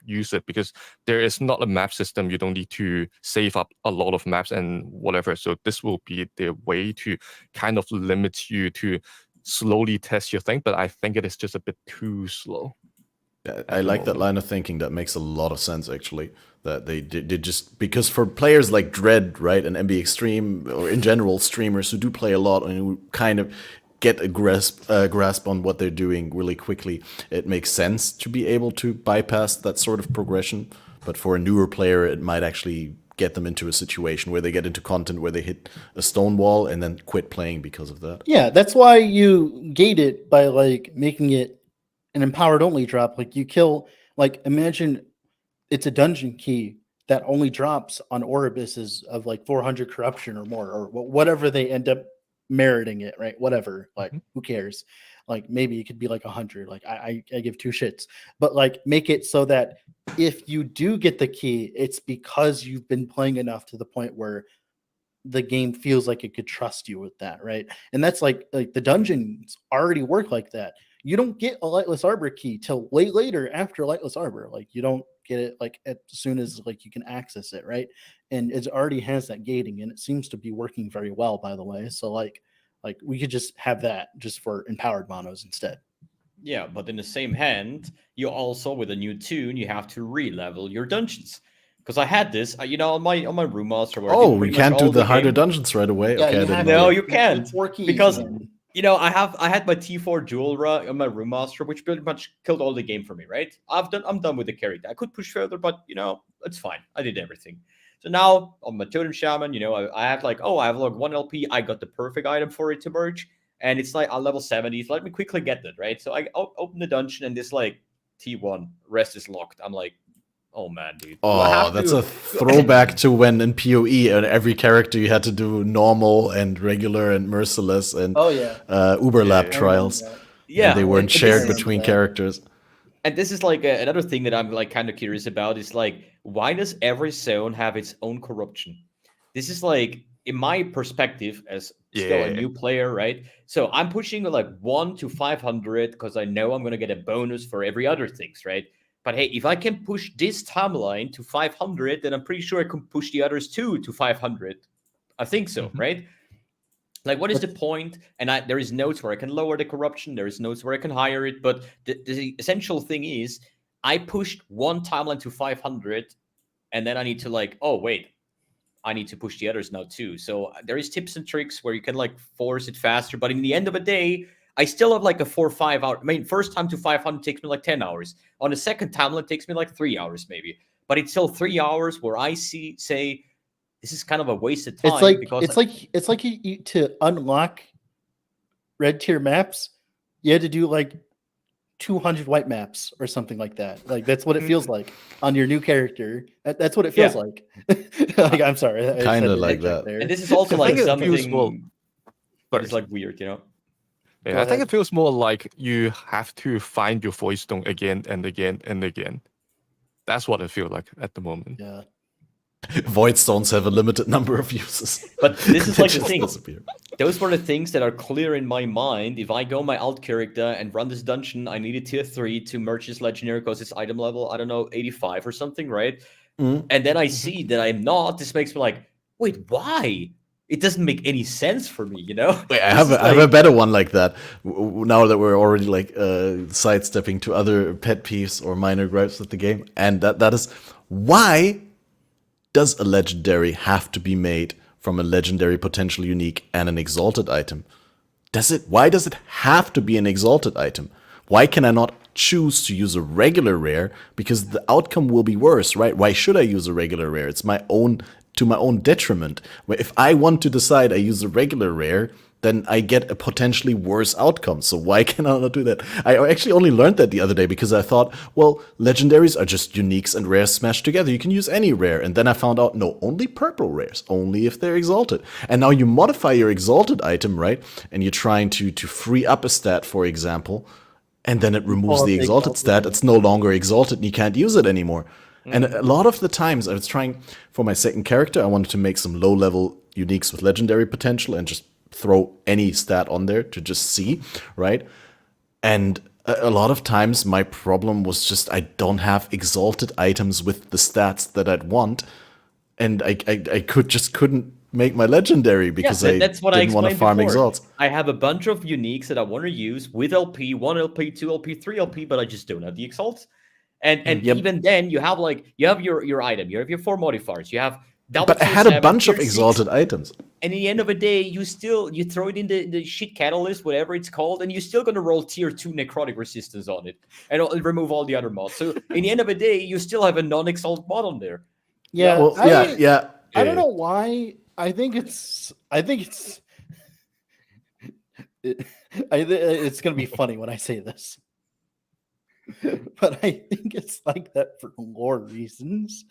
use it because there is not a map system. You don't need to save up a lot of maps and whatever. So this will be their way to kind of limit you to slowly test your thing. But I think it is just a bit too slow. Yeah, I like that line of thinking. That makes a lot of sense, actually. That they did just because for players like Dread, right, and MB Extreme, or in general streamers who do play a lot and who kind of get a grasp on what they're doing really quickly, it makes sense to be able to bypass that sort of progression. But for a newer player, it might actually get them into a situation where they get into content where they hit a stone wall and then quit playing because of that. Yeah, that's why you gate it by like making it an empowered only drop. Like you kill, like imagine it's a dungeon key that only drops on Orobuses of like 400 corruption or more, or whatever they end up meriting it, right? Whatever, like who cares? Like maybe it could be like 100. Like I give two shits, but like make it so that if you do get the key, it's because you've been playing enough to the point where the game feels like it could trust you with that, right? And that's like the dungeons already work like that. You don't get a Lightless Arbor key till way later after Lightless Arbor. Like you don't get it like as soon as like you can access it, right? And it already has that gating, and it seems to be working very well, by the way. So like we could just have that just for empowered monos instead. Yeah, but in the same hand, you also with a new tune, you have to re-level your dungeons. Because I had this, you know, on my room master. Where we can't do the harder dungeons right away. Yeah, okay, no, you can't, 4 keys, because man. you know, I had my T4 Jewelra on my room master, which pretty much killed all the game for me, right? I'm done with the character. I could push further, but you know, it's fine. I did everything. So now on my Totem Shaman, you know, I have like, I have like 1 LP. I got the perfect item for it to merge, and it's like on level 70. So let me quickly get that, right? So I open the dungeon, and this like T1 rest is locked. I'm like, oh man, dude. Oh, that's a throwback to when in PoE and every character you had to do normal and regular and merciless and Uberlap trials. Yeah, and they weren't shared between characters. And this is like another thing that I'm like kind of curious about is like, why does every zone have its own corruption? This is like, in my perspective as still a new player, right? So I'm pushing like 1 to 500 because I know I'm gonna get a bonus for every other things, right? But hey, if I can push this timeline to 500, then I'm pretty sure I can push the others too to 500. I think so, right? Like, what is the point? And there is notes where I can lower the corruption. There is notes where I can higher it. But the essential thing is, I pushed one timeline to 500, and then I need to like, oh wait, I need to push the others now too. So there is tips and tricks where you can like force it faster. But in the end of the day, I still have like a 4 or 5 hour. I mean, first time to 500 takes me like 10 hours. On the second timeline, it takes me like 3 hours maybe. But it's still 3 hours where I say this is kind of a wasted time. It's like because it's like you to unlock red tier maps, you had to do like 200 white maps or something like that. Like that's what it feels like on your new character. That's what it feels like. Like I'm sorry, kind of like that. And this is also like something it's like weird, you know. Yeah, I think it feels more like you have to find your voice stone again and again and again. That's what I feel like at the moment. Yeah. Void stones have a limited number of uses. But this is like the thing. Disappear. Those were the things that are clear in my mind. If I go my alt character and run this dungeon, I need a tier 3 to merge this legendary because it's item level, I don't know, 85 or something, right? And then I see that I'm not. This makes me like, wait, why? It doesn't make any sense for me, you know? Wait, I have a better one like that. Now that we're already like sidestepping to other pet peeves or minor gripes with the game, and that is, why does a legendary have to be made from a legendary potential unique and an exalted item? Why does it have to be an exalted item? Why can I not choose to use a regular rare? Because the outcome will be worse, right? Why should I use a regular rare? It's to my own detriment. If I want to decide I use a regular rare, then I get a potentially worse outcome. So why can I not do that? I actually only learned that the other day because I thought, well, legendaries are just uniques and rares smashed together. You can use any rare. And then I found out, no, only purple rares, only if they're exalted. And now you modify your exalted item, right? And you're trying to free up a stat, for example, and then it removes the exalted stat. It's no longer exalted and you can't use it anymore. And a lot of the times I was trying for my second character, I wanted to make some low level uniques with legendary potential and just throw any stat on there to just see, right? And a lot of times my problem was just I don't have exalted items with the stats that I'd want. And I couldn't make my legendary because I that's what I didn't want to explained farm before. exalts. I have a bunch of uniques that I want to use with LP, 1 LP, 2 LP, 3 LP, but I just don't have the exalts. And Yep. even then, you have your item, you have your 4 modifiers, you have double But I tier had a 7, bunch of tier 6, exalted items. and at the end of the day, you throw it in the shit catalyst, whatever it's called, and you're still gonna roll tier 2 necrotic resistance on it and remove all the other mods. So in the end of the day, you still have a non-exalt mod on there. Yeah, Well, yeah. I don't know why. I think it's gonna be funny when I say this, but I think it's like that for lore reasons.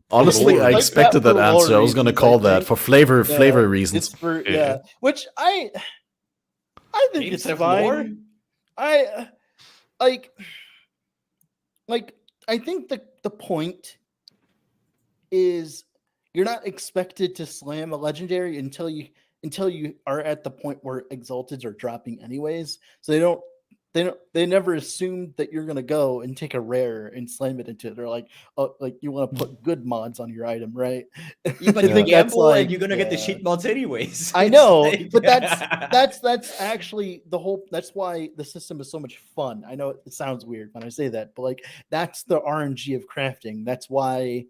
Honestly, I Like expected that that for lore answer. I was going to reasons, call I that think. for flavor Yeah, reasons. It's for Yeah. which I think Games it's have fine. lore? I like I think the point is you're not expected to slam a legendary until you are at the point where exalteds are dropping anyways. So they never assume that you're gonna go and take a rare and slam it into it. They're like, oh, like you want to put good mods on your item, right? Yeah, but I you think that's gamble and like, you're gonna get the yeah. shit mods anyways. I It's know, like- but that's actually the whole. That's why the system is so much fun. I know it sounds weird when I say that, but like that's the RNG of crafting. That's why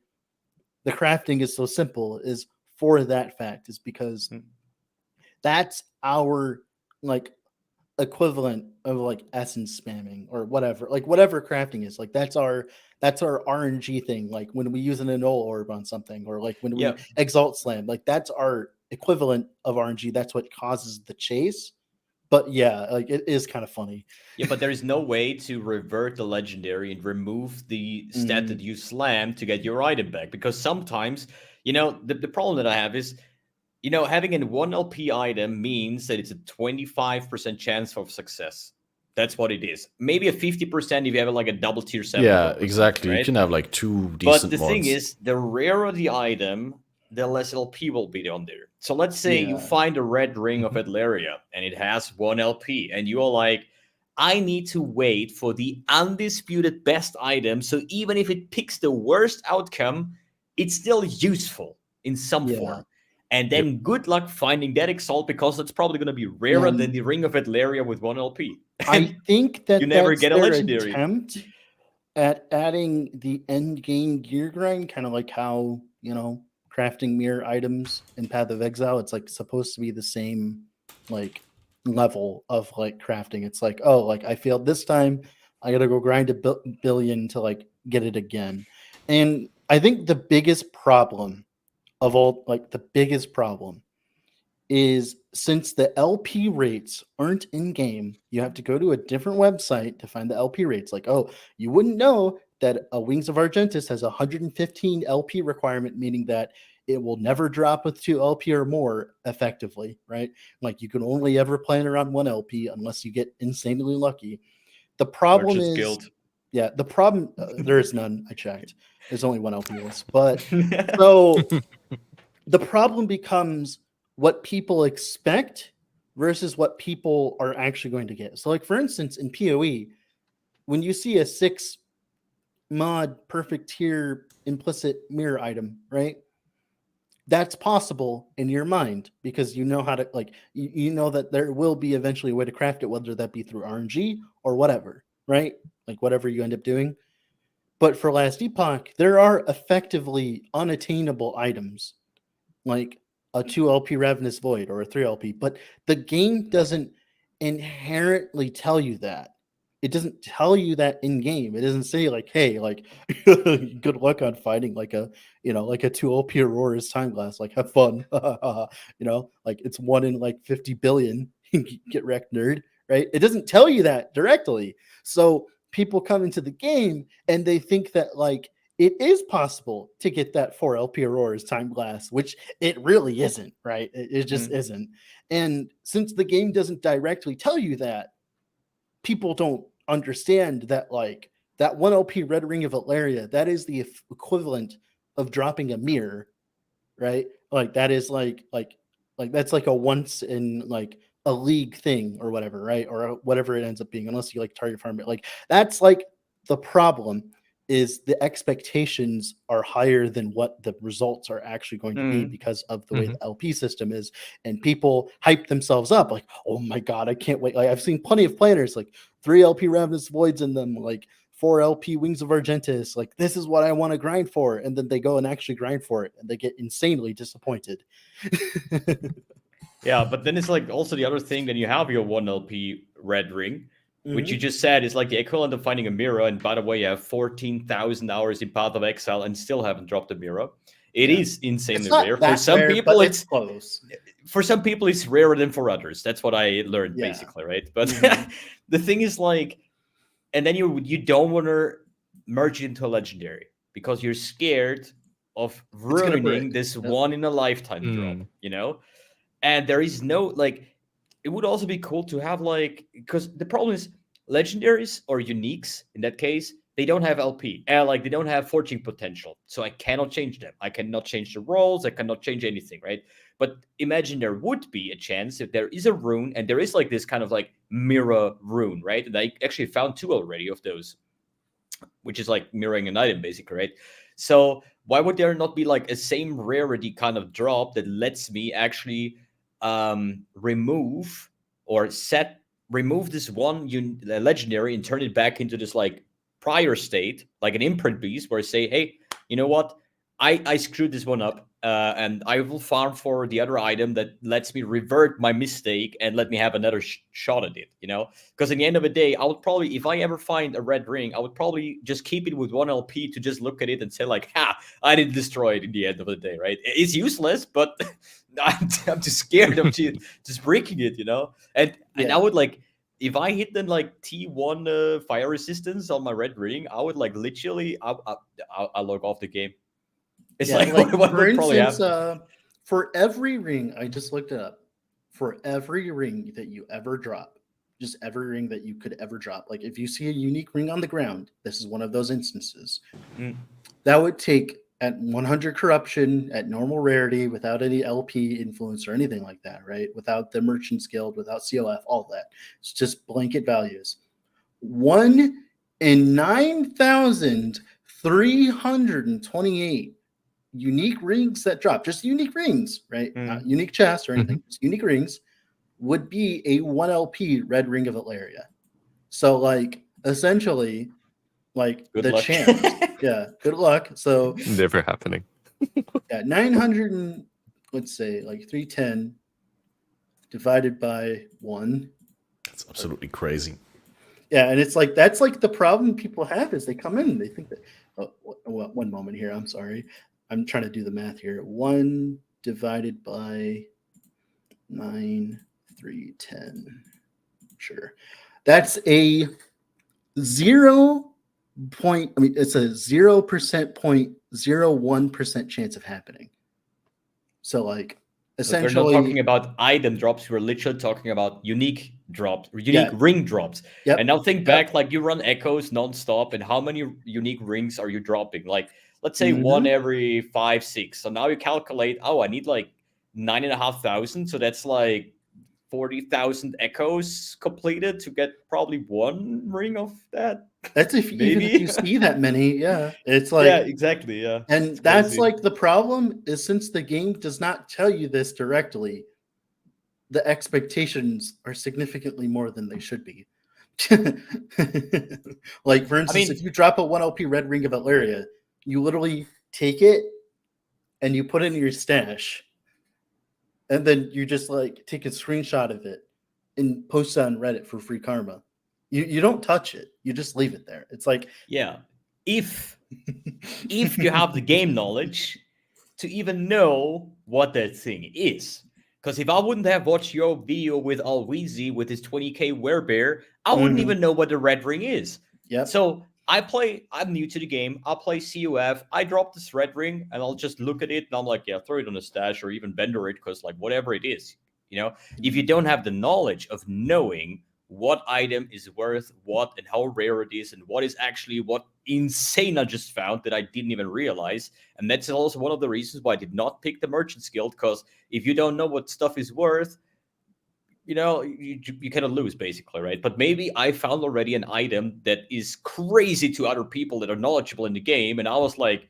the crafting is so simple. Is for that fact is because that's our like equivalent of like essence spamming or whatever, like whatever crafting is. Like that's our RNG thing. Like when we use an annul orb on something, or like when we Yeah. exalt slam, like that's our equivalent of RNG. That's what causes the chase. But yeah, like it is kind of funny. Yeah, but there is no way to revert the legendary and remove the stat that you slammed to get your item back. Because sometimes, the problem that I have is, having a 1 LP item means that it's a 25% chance of success. That's what it is. Maybe a 50% if you have like a double tier 7. Yeah, build or exactly. something, You right? can have like 2 decent But the mods. thing is, the rarer the item, the less LP will be on there. So let's say you Yeah. find a red ring of Adleria and it has 1 LP, and you are like, I need to wait for the undisputed best item. So even if it picks the worst outcome, it's still useful in some form. And then good luck finding that exalt, because that's probably going to be rarer than the ring of Adleria with 1 LP. I think that you never that's get a their legendary. attempt at adding the end game gear grind, kind of like how crafting mirror items in Path of Exile. It's like supposed to be the same like level of like crafting. It's like, oh, like I failed this time, I gotta go grind a billion to like get it again. And I think the biggest problem of all, like the biggest problem is, since the LP rates aren't in game, you have to go to a different website to find the LP rates. Like, oh, you wouldn't know that a Wings of Argentus has 115 LP requirement, meaning that it will never drop with 2 LP or more effectively, right? Like you can only ever plan around 1 LP unless you get insanely lucky. The problem is, guild. yeah, the problem, there is none. I checked. There's only 1 LP list. But so the problem becomes what people expect versus what people are actually going to get. So like, for instance, in PoE, when you see a 6 mod perfect tier implicit mirror item, right? That's possible in your mind because you know how to, like, you know that there will be eventually a way to craft it, whether that be through RNG or whatever, right? Like whatever you end up doing. But for Last Epoch, there are effectively unattainable items like a 2 LP Ravenous Void or a 3 LP, but the game doesn't inherently tell you that. It doesn't tell you that in game. It doesn't say like, hey, like good luck on finding like a, like a 2 LP Aurora's Time Glass, like have fun. Like it's 1 in like 50 billion. Get wrecked, nerd, right? It doesn't tell you that directly. So people come into the game and they think that like it is possible to get that 4 LP Aurora's Time Glass, which it really isn't, right? It just isn't. And since the game doesn't directly tell you that, people don't understand that like that 1 LP red ring of Valeria, that is the equivalent of dropping a mirror, right? Like that is like that's like a once in like a league thing or whatever, right? Or whatever it ends up being, unless you like target farm it. Like that's like the problem is the expectations are higher than what the results are actually going to be because of the way the LP system is. And people hype themselves up like, oh my God, I can't wait. Like I've seen plenty of planners, like 3 LP Ravenous Voids in them, like 4 LP Wings of Argentis. Like this is what I want to grind for. And then they go and actually grind for it and they get insanely disappointed. Yeah, but then it's like also the other thing, then you have your 1 LP red ring, which you just said is like the equivalent of finding a mirror. And by the way, you have 14,000 hours in Path of Exile and still haven't dropped a mirror. It is insanely rare. For some people, it's close. For some people, it's rarer than for others. That's what I learned basically, right? But the thing is like, and then you don't want to merge it into a legendary because you're scared of ruining this one in a lifetime drop, you know? And there is no like, it would also be cool to have like, because the problem is legendaries or uniques in that case, they don't have LP, like they don't have forging potential. So I cannot change them. I cannot change the rolls. I cannot change anything, right? But imagine there would be a chance if there is a rune and there is like this kind of like mirror rune, right? And I actually found 2 already of those, which is like mirroring an item basically, right? So why would there not be like a same rarity kind of drop that lets me actually remove this one legendary and turn it back into this like prior state, like an imprint beast, where I say, hey, you know what? I screwed this one up, and I will farm for the other item that lets me revert my mistake and let me have another shot at it, you know? Because in the end of the day, I would probably, if I ever find a red ring, I would probably just keep it with 1 LP to just look at it and say like, ha, I didn't destroy it in the end of the day, right? It's useless, but I'm too scared of just breaking it, you know? And I would like, if I hit then like T1 fire resistance on my red ring, I would like literally, I'll log off the game. It's like what for instance, for every ring, I just looked it up. For every ring that you ever drop, just every ring that you could ever drop, like if you see a unique ring on the ground, this is one of those instances. That would take at 100 corruption, at normal rarity, without any LP influence or anything like that, right? Without the Merchant's Guild, without COF, all that. It's just blanket values. 1 in 9,328 unique rings that drop, just unique rings, right? Not unique chests or anything, just unique rings, would be a 1 LP red ring of Valeria. So, like, essentially, like good the luck. chance. Yeah, good luck. So, never happening. 900 and let's say like 310 divided by 1. That's absolutely crazy. Yeah, and it's like that's like the problem people have is they come in and they think that. Oh, one moment here. I'm sorry. I'm trying to do the math here. 1 divided by 9, 3, 10. Sure. That's a 0. It's a 0.01% chance of happening. So like essentially, we're not talking about item drops. We're literally talking about unique drops, unique ring drops. And now think back, like you run echoes nonstop, and how many unique rings are you dropping? Like let's say 1 every 5, 6. So now you calculate. Oh, I need like 9,500. So that's like 40,000 echoes completed to get probably 1 ring of that. That's even if you see that many. Yeah, it's like exactly. Yeah, and that's crazy. Like the problem is since the game does not tell you this directly, the expectations are significantly more than they should be. Like for instance, if you drop a 1 LP red ring of Valeria, you literally take it and you put it in your stash, and then you just like take a screenshot of it and post it on Reddit for free karma. You don't touch it. You just leave it there. It's like if you have the game knowledge to even know what that thing is. Because if I wouldn't have watched your video with Alweezy with his 20k werebear, I wouldn't even know what the red ring is. Yeah. So I'm new to the game. I'll play CUF. I drop this red ring and I'll just look at it and I'm like, throw it on a stash or even vendor it because like whatever it is, you know, if you don't have the knowledge of knowing what item is worth what and how rare it is and what is actually what insane I just found that I didn't even realize. And that's also one of the reasons why I did not pick the Merchant's Guild, because if you don't know what stuff is worth, you know, you kind of lose basically, right? But maybe I found already an item that is crazy to other people that are knowledgeable in the game, and I was like,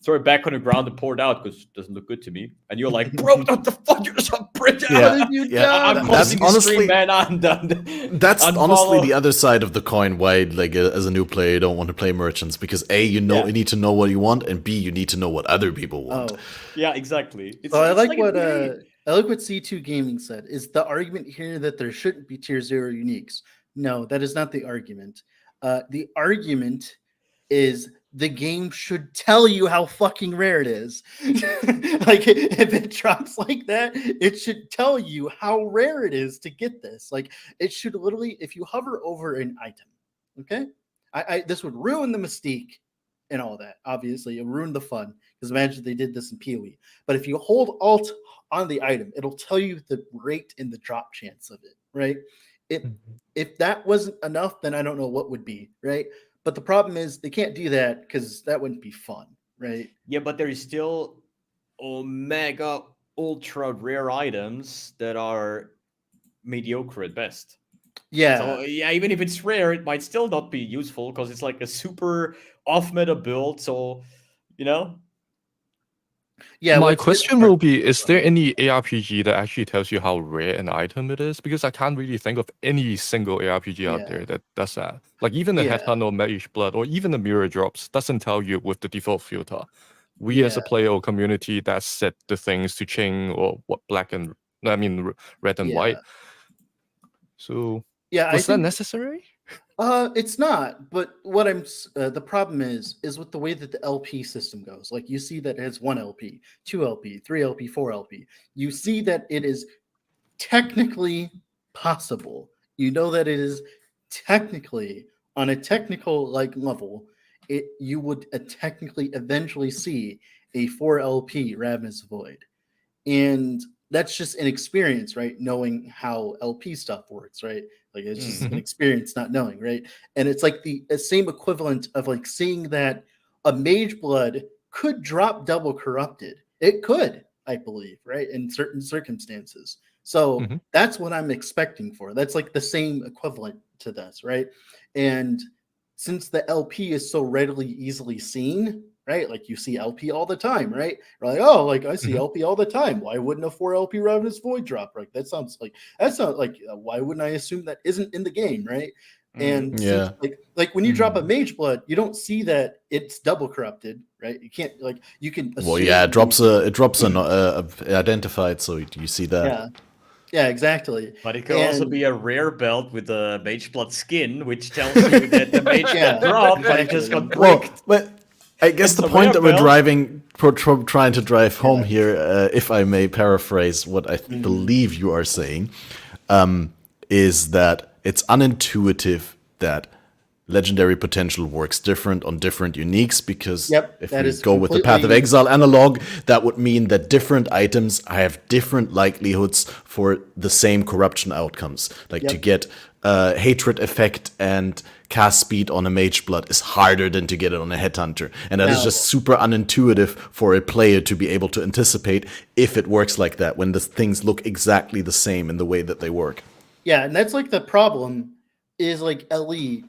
throw it back on the ground and pour it out because it doesn't look good to me. And you're like, bro, what the fuck? You're so pretty. Yeah, did you yeah. done? I'm That's closing the honestly stream, man. I'm done. That's honestly Unfollow. the other side of the coin. Why, like, as a new player, you don't want to play merchants, because A, you need to know what you want, and B, you need to know what other people want. Oh, Yeah, exactly. It's, so I it's like like what a- I like what C2 Gaming said. Is the argument here that there shouldn't be tier 0 uniques? No, that is not the argument. The argument is the game should tell you how fucking rare it is. Like, if it drops like that, it should tell you how rare it is to get this. Like, it should literally, if you hover over an item, okay, this would ruin the mystique and all that. Obviously, it ruined the fun, because imagine they did this in PoE. But if you hold Alt on the item, it'll tell you the rate and the drop chance of it, right? If that wasn't enough, then I don't know what would be, right? But the problem is they can't do that because that wouldn't be fun, right? yeah, but there is still omega ultra rare items that are mediocre at best. Yeah. So yeah, even if it's rare, it might still not be useful because it's like a super off meta build. So, you know. Yeah. My question will be, is there any ARPG that actually tells you how rare an item it is? Because I can't really think of any single ARPG out there that does that. Like even the Headhunter or Mage Blood or even the Mirror Drops doesn't tell you with the default filter. We as a player or community that set the things to Ching or what red and white. So was that necessary? It's not, but what the problem is with the way that the LP system goes. Like, you see that it has 1 LP, 2 LP, 3 LP, 4 LP. You see that it is technically possible. You know that it is technically, on a technical level, you would technically eventually see a 4 LP Ravenous Void. And that's just an experience, right? Knowing how LP stuff works, right? Like, it's just an experience not knowing, right? And it's like the same equivalent of like seeing that a Mage Blood could drop double corrupted. It could, I believe, right? In certain circumstances. So that's what I'm expecting for. That's like the same equivalent to this, right? And since the LP is so readily easily seen, right? Like, you see LP all the time, right? You're like, oh, like, I see LP all the time. Why wouldn't a 4 LP Ravenous Void drop? Right? That's not like why wouldn't I assume that isn't in the game, right? And since, like when you drop a Mage Blood, you don't see that it's double corrupted, right? You can't, like, you can assume. Well, yeah, it drops an identified, so you see that. Yeah, exactly. But it could also be a rare belt with a Mage Blood skin, which tells you that the Mage Blood dropped, but it just got bricked. But I guess the point that we're trying to drive home here, if I may paraphrase what I believe you are saying, is that it's unintuitive that legendary potential works different on different uniques, because if we go with the Path of Exile analog, that would mean that different items have different likelihoods for the same corruption outcomes. Like to get hatred effect and cast speed on a Mage Blood is harder than to get it on a Headhunter. And that is just super unintuitive for a player to be able to anticipate if it works like that, when the things look exactly the same in the way that they work. Yeah, and that's like the problem is, like, LE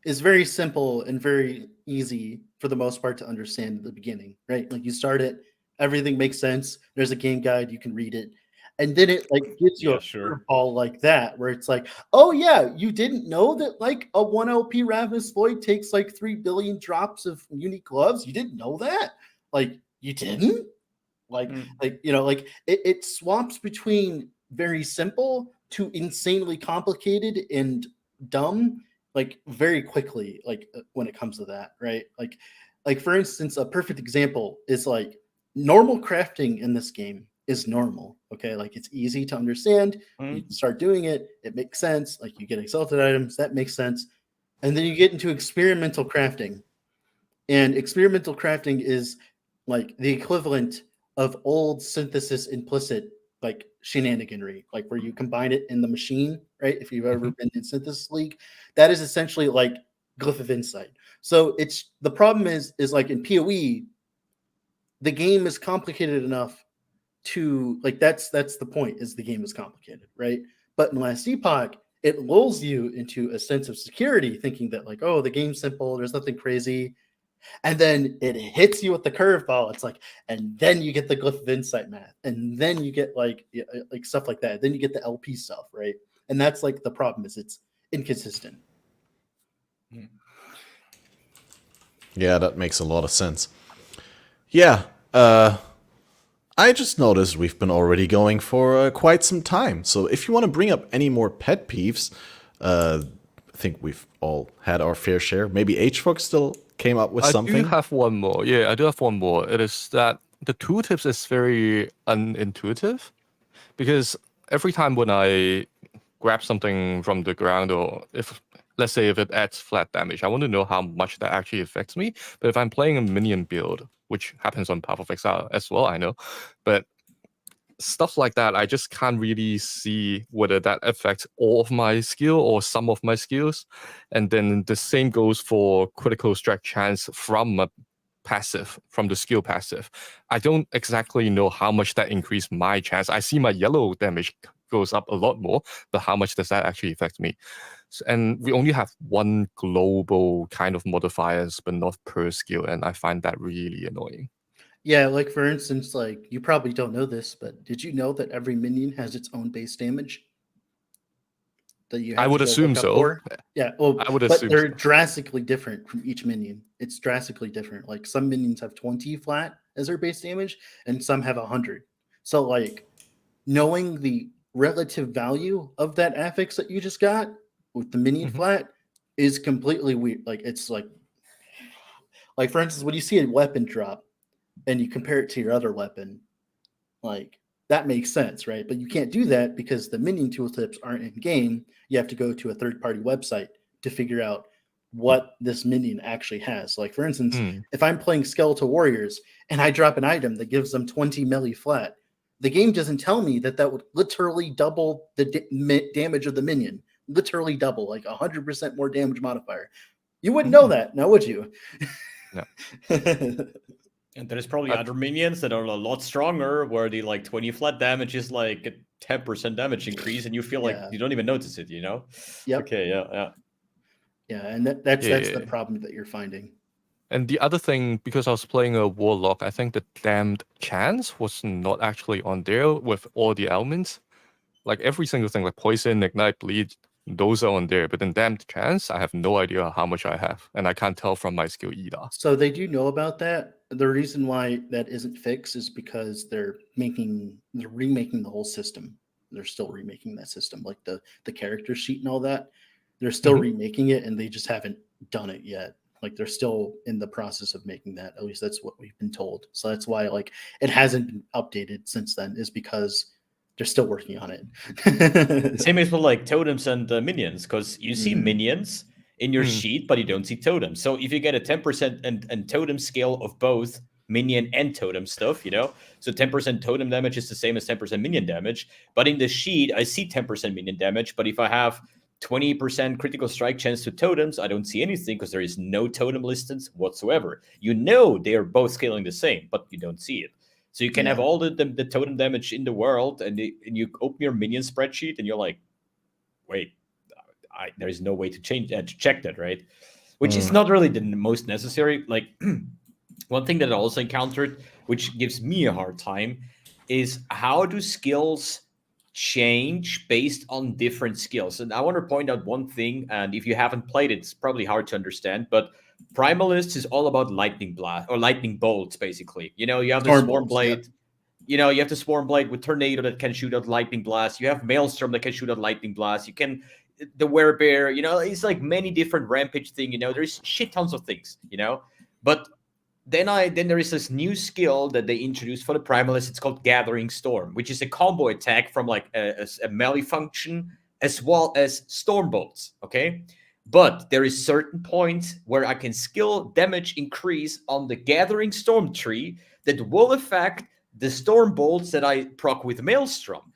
is very simple and very easy for the most part to understand at the beginning, right? Like, you start it, everything makes sense. There's a game guide, you can read it. And then it like gives you a curveball like that, where it's like, oh yeah, you didn't know that like a 1 LP Ravenous Void takes like 3 billion drops of unique gloves? You didn't know that? Like, you didn't? Like, like it swaps between very simple to insanely complicated and dumb, like, very quickly, like, when it comes to that, right? Like for instance, a perfect example is like normal crafting in this game is normal. Okay, like, it's easy to understand. You can start doing it. It makes sense. Like, you get exalted items. That makes sense. And then you get into experimental crafting. And experimental crafting is like the equivalent of old synthesis implicit like shenaniganry, like where you combine it in the machine, right? If you've ever been in Synthesis League, that is essentially like Glyph of Insight. So it's the problem is like in PoE, the game is complicated enough to like that's the point, is the game is complicated, right? But in Last Epoch, it lulls you into a sense of security, thinking that like, oh, the game's simple, there's nothing crazy. And then it hits you with the curveball. It's like, and then you get the Glyph of Insight math, and then you get like stuff like that. Then you get the LP stuff, right? And that's like the problem, is it's inconsistent. Yeah, that makes a lot of sense. Yeah, I just noticed we've been already going for quite some time. So if you want to bring up any more pet peeves, I think we've all had our fair share. Maybe hfok still came up with something. I do have one more. Yeah, I do have one more. It is that the tooltips is very unintuitive, because every time when I grab something from the ground, or if, let's say, if it adds flat damage, I want to know how much that actually affects me. But if I'm playing a minion build, which happens on Path of Exile as well, I know, but stuff like that, I just can't really see whether that affects all of my skill or some of my skills. And then the same goes for critical strike chance from a passive, from the skill passive. I don't exactly know how much that increased my chance. I see my yellow damage goes up a lot more, but how much does that actually affect me? And we only have one global kind of modifiers, but not per skill, and I find that really annoying. Yeah, like for instance, like you probably don't know this, but did you know that every minion has its own base damage? That you have I would to go assume look up so. for? Yeah, well, I would but assume they're so. drastically different from each minion. It's drastically different. Like some minions have 20 flat as their base damage, and some have 100. So like knowing the relative value of that affix that you just got with the minion flat is completely weird. Like it's like for instance, when you see a weapon drop and you compare it to your other weapon, like that makes sense, right? But you can't do that because the minion tooltips aren't in game. You have to go to a third-party website to figure out what this minion actually has. Like for instance, if I'm playing Skeletal Warriors and I drop an item that gives them 20 melee flat, the game doesn't tell me that that would literally double the damage of the minion. Literally double, like 100% more damage modifier. You wouldn't know that, now would you? No. And there's probably other minions that are a lot stronger, where the like 20 flat damage is like a 10% damage increase, and you feel like you don't even notice it, you know? Yep. Okay, yeah. Yeah, and that's the problem that you're finding. And the other thing, because I was playing a Warlock, I think the damned chance was not actually on there with all the elements. Like every single thing, like poison, ignite, bleed, those are on there. But in damned chance, I have no idea how much I have, and I can't tell from my skill either. So they do know about that. The reason why that isn't fixed is because they're remaking the whole system. They're still remaking that system, like the character sheet and all that. They're still remaking it, and they just haven't done it yet. Like they're still in the process of making that. At least that's what we've been told. So that's why like it hasn't been updated since then, is because they're still working on it. Same as with like totems and minions, because you see minions in your sheet, but you don't see totems. So if you get a 10% and totem scale of both minion and totem stuff, you know, so 10% totem damage is the same as 10% minion damage. But in the sheet, I see 10% minion damage. But if I have 20% critical strike chance to totems, I don't see anything because there is no totem listed whatsoever. You know they are both scaling the same, but you don't see it. So you can have all the totem damage in the world, and you open your minion spreadsheet, and you're like, wait, there's no way to check that, right? Which is not really the most necessary. Like one thing that I also encountered, which gives me a hard time, is how do skills change based on different skills? And I want to point out one thing, and if you haven't played it, it's probably hard to understand, but Primalist is all about lightning blast or lightning bolts, basically. You know, you have the Swarm Blade. You know, you have the Swarm Blade with Tornado that can shoot out lightning blast. You have Maelstrom that can shoot out lightning blast. You can the Werebear. You know, it's like many different rampage thing. You know, there's shit tons of things. You know, but then there is this new skill that they introduced for the Primalist. It's called Gathering Storm, which is a combo attack from like a melee function as well as Storm Bolts. Okay. But there is certain points where I can skill damage increase on the Gathering Storm tree that will affect the storm bolts that I proc with Maelstrom,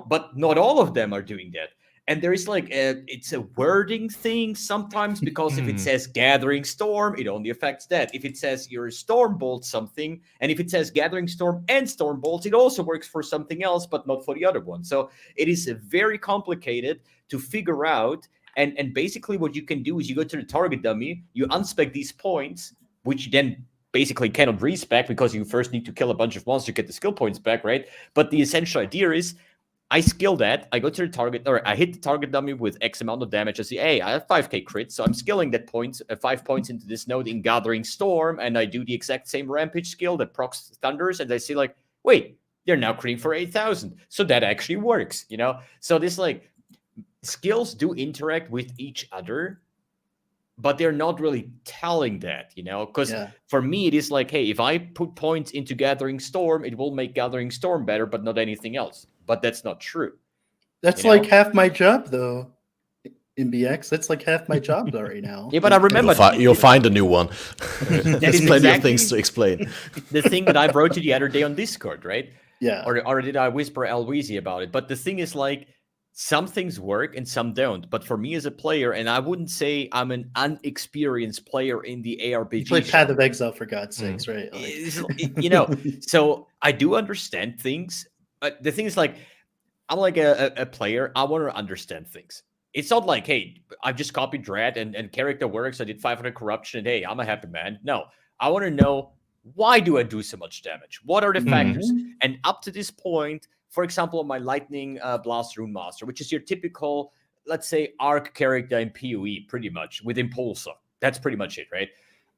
but not all of them are doing that. And there is it's a wording thing sometimes, because if it says Gathering Storm, it only affects that. If it says your Storm Bolt something, and if it says Gathering Storm and Storm Bolts, it also works for something else, but not for the other one. So it is very complicated to figure out. And basically what you can do is you go to the target dummy, you unspec these points, which you then basically cannot respec because you first need to kill a bunch of monsters to get the skill points back, right? But the essential idea is, I skill that, I go to the target, or I hit the target dummy with X amount of damage. I say, hey, I have 5k crit, so I'm skilling that 5 points into this node in Gathering Storm, and I do the exact same Rampage skill that procs Thunders, and I see wait, they're now critting for 8,000. So that actually works, So this skills do interact with each other, but they're not really telling that, because for me, it is hey, if I put points into Gathering Storm, it will make Gathering Storm better, but not anything else. But that's not true. That's half my job, though. In BX, that's half my job though right now. Yeah, but I remember you'll find a new one. There's plenty of things to explain. The thing that I wrote you the other day on Discord, right? Yeah. Or did I whisper Alweezy about it? But the thing is some things work and some don't. But for me as a player, and I wouldn't say I'm an unexperienced player in the ARPG. You play Path of Exile, for God's sakes, right? So I do understand things. But the thing is, I'm a player. I want to understand things. It's not hey, I've just copied Dread and character works. I did 500 corruption, and hey, I'm a happy man. No, I want to know, why do I do so much damage? What are the factors? And up to this point, for example, my Lightning Blast Rune Master, which is your typical, let's say, arc character in PoE, pretty much, with Impulsor. That's pretty much it, right?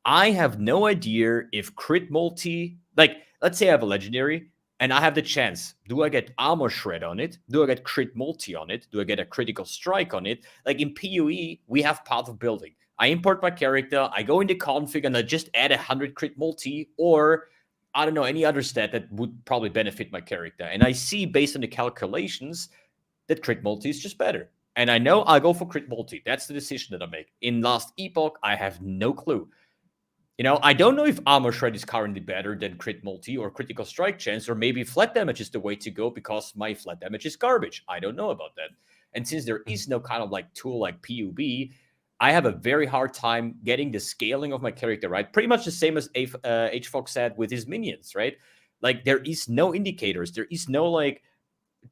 I have no idea if crit multi, let's say I have a legendary, and I have the chance. Do I get armor shred on it? Do I get crit multi on it? Do I get a critical strike on it? In PoE, we have Path of Building. I import my character, I go into config, and I just add 100 crit multi, or I don't know, any other stat that would probably benefit my character. And I see, based on the calculations, that crit multi is just better. And I know I go for crit multi. That's the decision that I make. In Last Epoch, I have no clue. I don't know if armor shred is currently better than crit multi or critical strike chance, or maybe flat damage is the way to go because my flat damage is garbage. I don't know about that. And since there is no kind of tool like PUB, I have a very hard time getting the scaling of my character right. Pretty much the same as hfok said with his minions, right? There is no indicators. There is no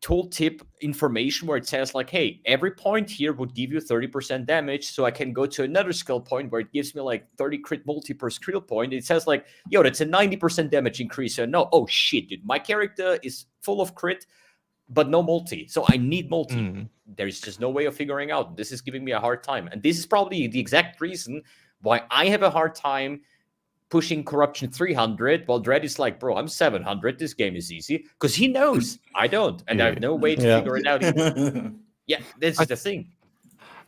tooltip information where it says hey, every point here would give you 30% damage, so I can go to another skill point where it gives me 30 crit multi per skill point. It says yo, that's a 90% damage increase. So no, oh shit, dude, my character is full of crit but no multi, so I need multi. There's just no way of figuring out. This is giving me a hard time, and this is probably the exact reason why I have a hard time pushing corruption 300, while Dread is bro, I'm 700. This game is easy, because he knows I don't, and I have no way to figure it out either. Yeah, this is the thing.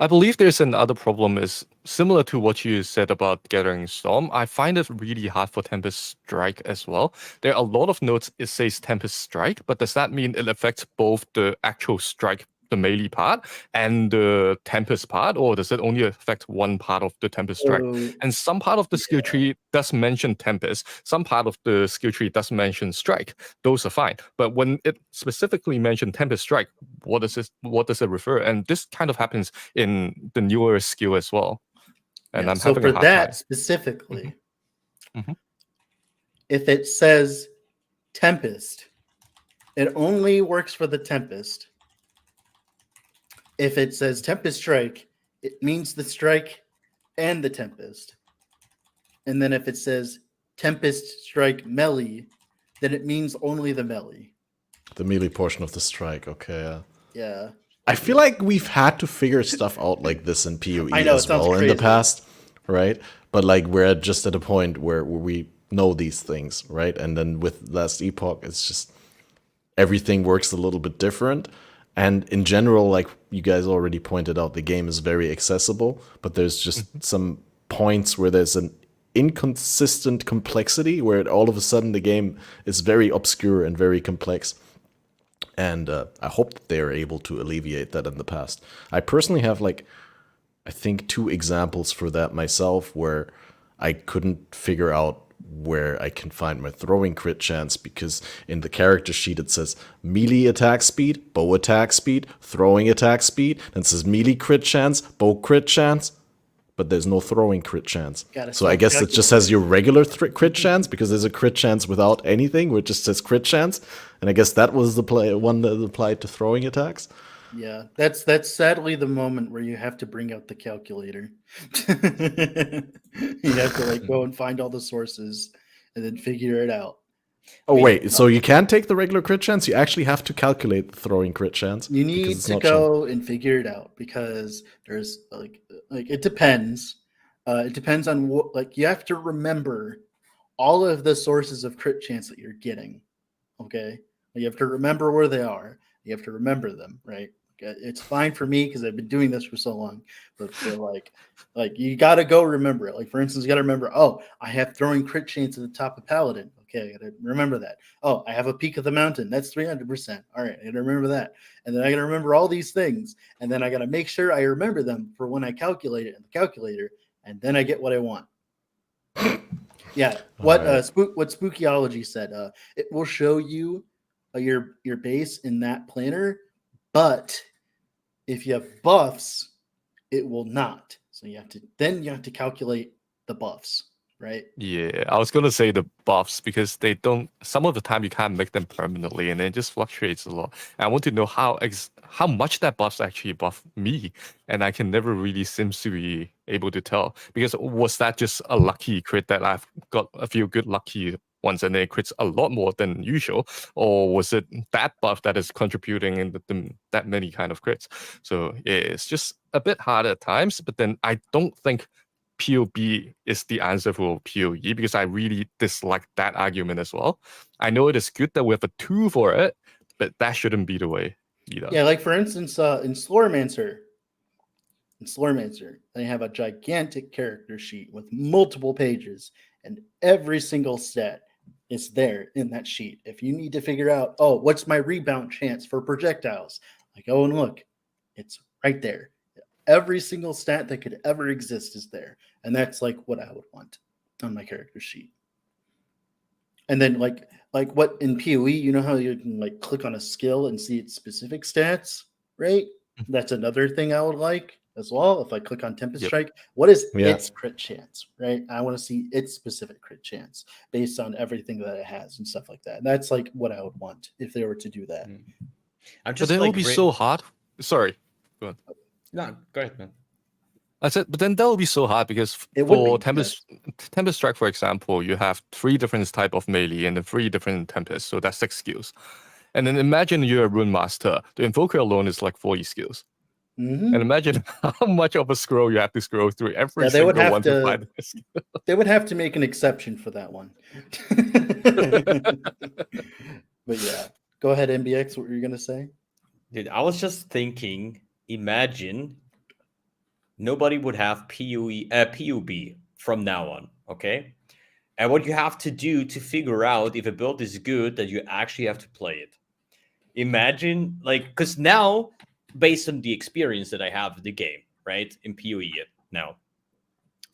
I believe there's another problem is similar to what you said about Gathering Storm. I find it really hard for Tempest Strike as well. There are a lot of notes it says Tempest Strike, but does that mean it affects both the actual strike, the melee part, and the Tempest part, or does it only affect one part of the Tempest Strike? And some part of the skill tree does mention Tempest, some part of the skill tree does mention Strike. Those are fine. But when it specifically mentioned Tempest Strike, what does it refer? And this kind of happens in the newer skill as well. And I'm so having for a hard that time. specifically, if it says Tempest, it only works for the Tempest. If it says Tempest Strike, it means the Strike and the Tempest. And then if it says Tempest Strike Melee, then it means only the melee. The melee portion of the strike, okay. Yeah. I feel like we've had to figure stuff out like this in PoE as well in the past, right? But we're just at a point where we know these things, right? And then with Last Epoch, it's just everything works a little bit different. And in general, like you guys already pointed out, the game is very accessible, but there's just some points where there's an inconsistent complexity where all of a sudden the game is very obscure and very complex. And I hope that they're able to alleviate that in the past. I personally have I think 2 examples for that myself where I couldn't figure out where I can find my throwing crit chance, because in the character sheet it says melee attack speed, bow attack speed, throwing attack speed, then it says melee crit chance, bow crit chance, but there's no throwing crit chance. So I guess it just says your regular crit chance, because there's a crit chance without anything, which just says crit chance. And I guess that was the one that applied to throwing attacks. Yeah, that's sadly the moment where you have to bring out the calculator. You have to like go and find all the sources and then figure it out. Oh, wait, so you can't take the regular crit chance? You actually have to calculate the throwing crit chance? You need to go and figure it out, because there's like it depends. It depends on what, like, you have to remember all of the sources of crit chance that you're getting. Okay, you have to remember where they are. You have to remember them, right? It's fine for me because I've been doing this for so long, but for like you got to go remember it. Like, for instance, you got to remember, oh, I have throwing crit chance at the top of Paladin. Okay, I got to remember that. Oh, I have a peak of the mountain. That's 300%. All right, I got to remember that. And then I got to remember all these things. And then I got to make sure I remember them for when I calculate it in the calculator, and then I get what I want. Yeah, what Spookyology said, it will show you your base in that planner, but if you have buffs, it will not. So you have to calculate the buffs, right? Yeah, I was gonna say the buffs, because they don't. Some of the time you can't make them permanently, and it just fluctuates a lot. And I want to know how much that buffs actually buff me, and I can never really seem to be able to tell. Because was that just a lucky crit that I've got a few good lucky ones, and it crits a lot more than usual, or was it that buff that is contributing in that many kind of crits? So yeah, it's just a bit hard at times. But then I don't think POB is the answer for PoE, because I really dislike that argument as well. I know it is good that we have a tool for it, but that shouldn't be the way either. Yeah, like for instance, in Sloremancer, they have a gigantic character sheet with multiple pages, and every single stat is there in that sheet. If you need to figure out, oh, what's my rebound chance for projectiles? Like, go and look. It's right there. Every single stat that could ever exist is there. And that's like what I would want on my character sheet. And then like what in PoE, you know how you can like click on a skill and see its specific stats, right? That's another thing I would like as well. If I click on Tempest Strike, what is its crit chance, right? I want to see its specific crit chance based on everything that it has and stuff like that. And that's like what I would want if they were to do that. I'm just but then it will be so hard. Sorry, go on. No, go ahead, man. I said, but then that will be so hard, because for Tempest Strike, for example, you have 3 different type of melee and 3 different Tempest, so that's 6 skills. And then imagine you're a Rune Master. The Invoker alone is like 40 skills. And imagine how much of a scroll you have to scroll through every single one to find this. They would have to make an exception for that one. But yeah, go ahead, MBX. What were you gonna say? Dude, I was just thinking. Imagine nobody would have PUB from now on, okay? And what you have to do to figure out if a build is good, that you actually have to play it. Imagine, like, because now, based on the experience that I have with the game, right, in PoE now,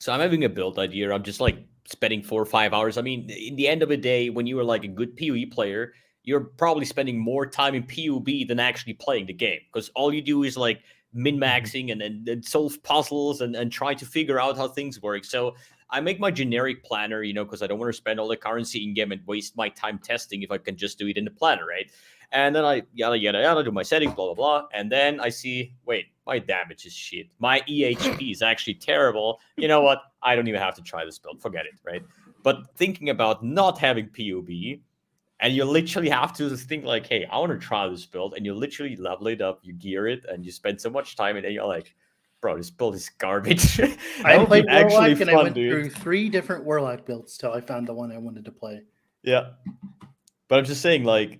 so I'm having a build idea. I'm just like spending 4 or 5 hours. I mean, in the end of the day, when you are like a good PoE player, you're probably spending more time in PoB than actually playing the game, because all you do is like min-maxing and solve puzzles and try to figure out how things work. So I make my generic planner, because I don't want to spend all the currency in game and waste my time testing if I can just do it in the planner, right? And then I yada, do my settings, blah, blah, blah. And then I see, wait, my damage is shit. My EHP is actually terrible. You know what? I don't even have to try this build. Forget it, right? But thinking about not having PoB, and you literally have to think like, hey, I want to try this build. And you literally level it up, you gear it, and you spend so much time. And then you're like, bro, this build is garbage. I played Warlock, and I went through 3 different Warlock builds till I found the one I wanted to play. Yeah. But I'm just saying, like,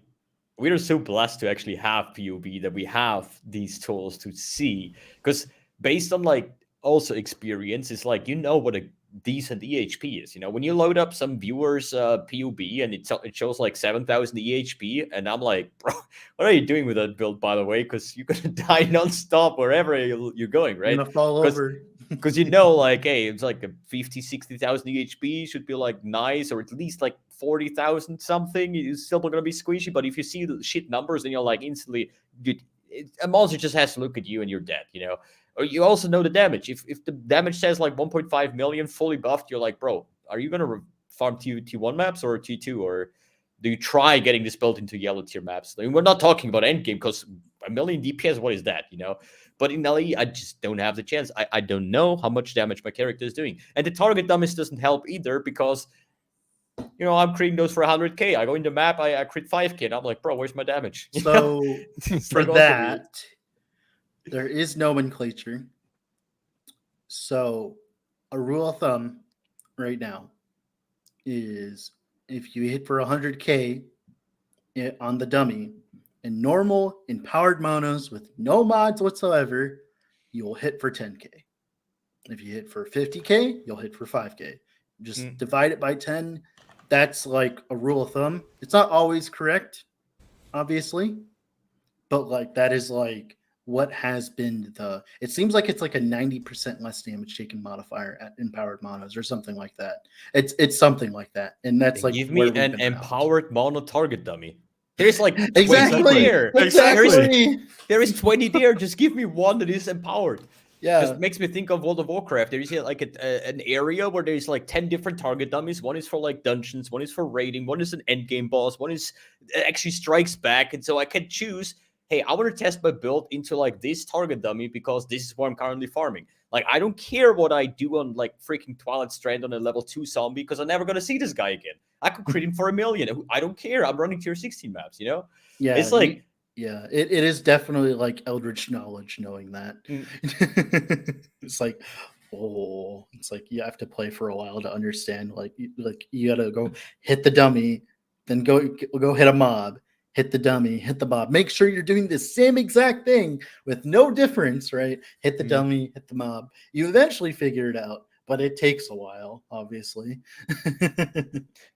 we are so blessed to actually have PoB, that we have these tools to see. Because based on, like, also experience, it's like, what a decent EHP is. When you load up some viewers PoB and it shows like 7,000 EHP, and I'm like, bro, what are you doing with that build, by the way? Because you're gonna die nonstop wherever you're going, right? You're gonna fall over. Because you know, like, hey, it's like a 50, 60,000 EHP should be like nice, or at least like 40,000 something. It's still not gonna be squishy. But if you see the shit numbers, then you're like instantly, dude, a monster just has to look at you and you're dead, you know. Or you also know the damage. If the damage says like 1.5 million fully buffed, you're like, bro, are you gonna farm T1 maps or T2, or do you try getting this built into yellow tier maps? I mean, we're not talking about endgame because a million DPS, what is that, you know? But in LE, I just don't have the chance. I don't know how much damage my character is doing. And the target dummies doesn't help either because, you know, I'm creating those for 100k. I go in the map, I crit 5k, and I'm like, bro, where's my damage? So It's for like also weird. that, there is nomenclature. So a rule of thumb right now is if you hit for 100k on the dummy in normal in powered monos with no mods whatsoever, you will hit for 10k. If you hit for 50k, you'll hit for 5k. Just divide it by 10. That's like a rule of thumb. It's not always correct, obviously, but like that is like what has been the. It seems like it's like a 90% less damage taken modifier at empowered monos or something like that. It's something like that, and that's like give me an empowered mono target dummy. There's like 20 there. Exactly. There is 20 there. Just give me one that is empowered. Yeah, just makes me think of World of Warcraft. There is like an area where there's like 10 different target dummies. One is for like dungeons, one is for raiding, one is an endgame boss, one is actually strikes back. And so I can choose, hey, I want to test my build into like this target dummy because this is what I'm currently farming. Like, I don't care what I do on like freaking Twilight Strand on a level 2 zombie because I'm never going to see this guy again. I could crit him for 1 million. I don't care. I'm running tier 16 maps, you know? Yeah. It's like, yeah, it is definitely like eldritch knowledge knowing that. It's like, oh, it's like you have to play for a while to understand. Like you gotta go hit the dummy, then go hit a mob, hit the dummy, hit the mob. Make sure you're doing the same exact thing with no difference, right? Hit the dummy, hit the mob. You eventually figure it out, but it takes a while, obviously.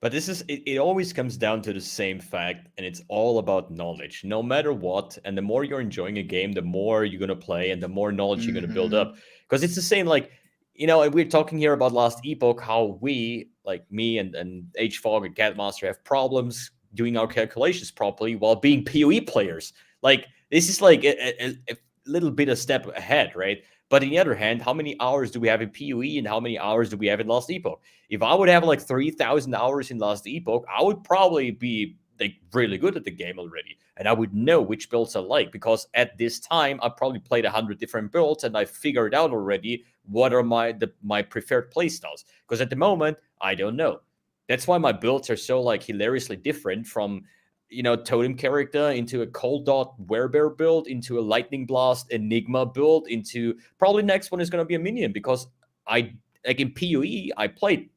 But this is it always comes down to the same fact, and it's all about knowledge, no matter what. And the more you're enjoying a game, the more you're gonna play and the more knowledge you're gonna build up. Because it's the same, like, you know, and we're talking here about Last Epoch, how we, like me and hfok and Catmaster, have problems doing our calculations properly while being PoE players. Like, this is like a little bit a step ahead, right? But on the other hand, how many hours do we have in PoE and how many hours do we have in Last Epoch? If I would have like 3,000 hours in Last Epoch, I would probably be like really good at the game already. And I would know which builds I like because at this time, I probably played 100 different builds and I figured out already what are my preferred playstyles. Because at the moment, I don't know. That's why my builds are so like hilariously different from, you know, totem character into a cold dot werebear build, into a lightning blast enigma build, into probably next one is going to be a minion because I like in PoE I played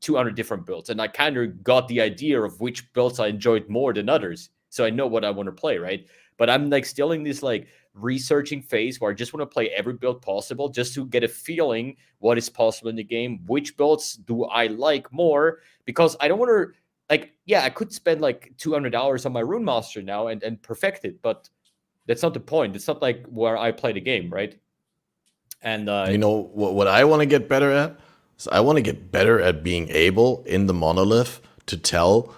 200 different builds and I kind of got the idea of which builds I enjoyed more than others, so I know what I want to play, right? But I'm like still in this like researching phase where I just want to play every build possible just to get a feeling what is possible in the game, which builds do I like more, because I don't want to, like, yeah, I could spend like 200 hours on my Rune Master now and perfect it, but that's not the point. It's not like where I play the game, right? And you know what I want to get better at? So I want to get better at being able in the monolith to tell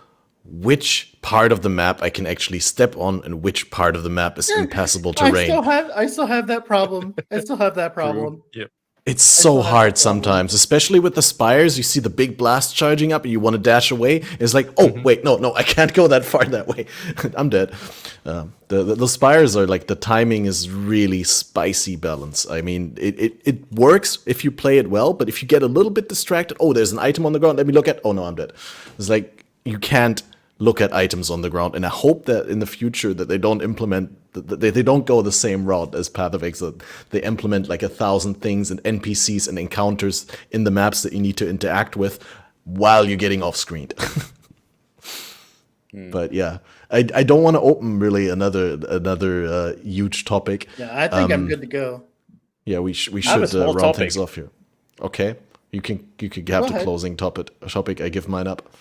which part of the map I can actually step on and which part of the map is impassable terrain. I still have that problem. I still have that problem. Yep. It's so hard sometimes, especially with the spires. You see the big blast charging up and you want to dash away. It's like, oh, wait, no, I can't go that far that way. I'm dead. The spires are like, the timing is really spicy balance. I mean, it works if you play it well, but if you get a little bit distracted, oh, there's an item on the ground, let me look at, oh no, I'm dead. It's like, you can't look at items on the ground, and I hope that in the future that they don't implement, they don't go the same route as Path of Exile. They implement like 1,000 things and NPCs and encounters in the maps that you need to interact with while you're getting off screen. But yeah, I don't want to open really another huge topic. Yeah, I think I'm good to go. Yeah, we should round things off here. Okay, you can have the closing topic. I give mine up.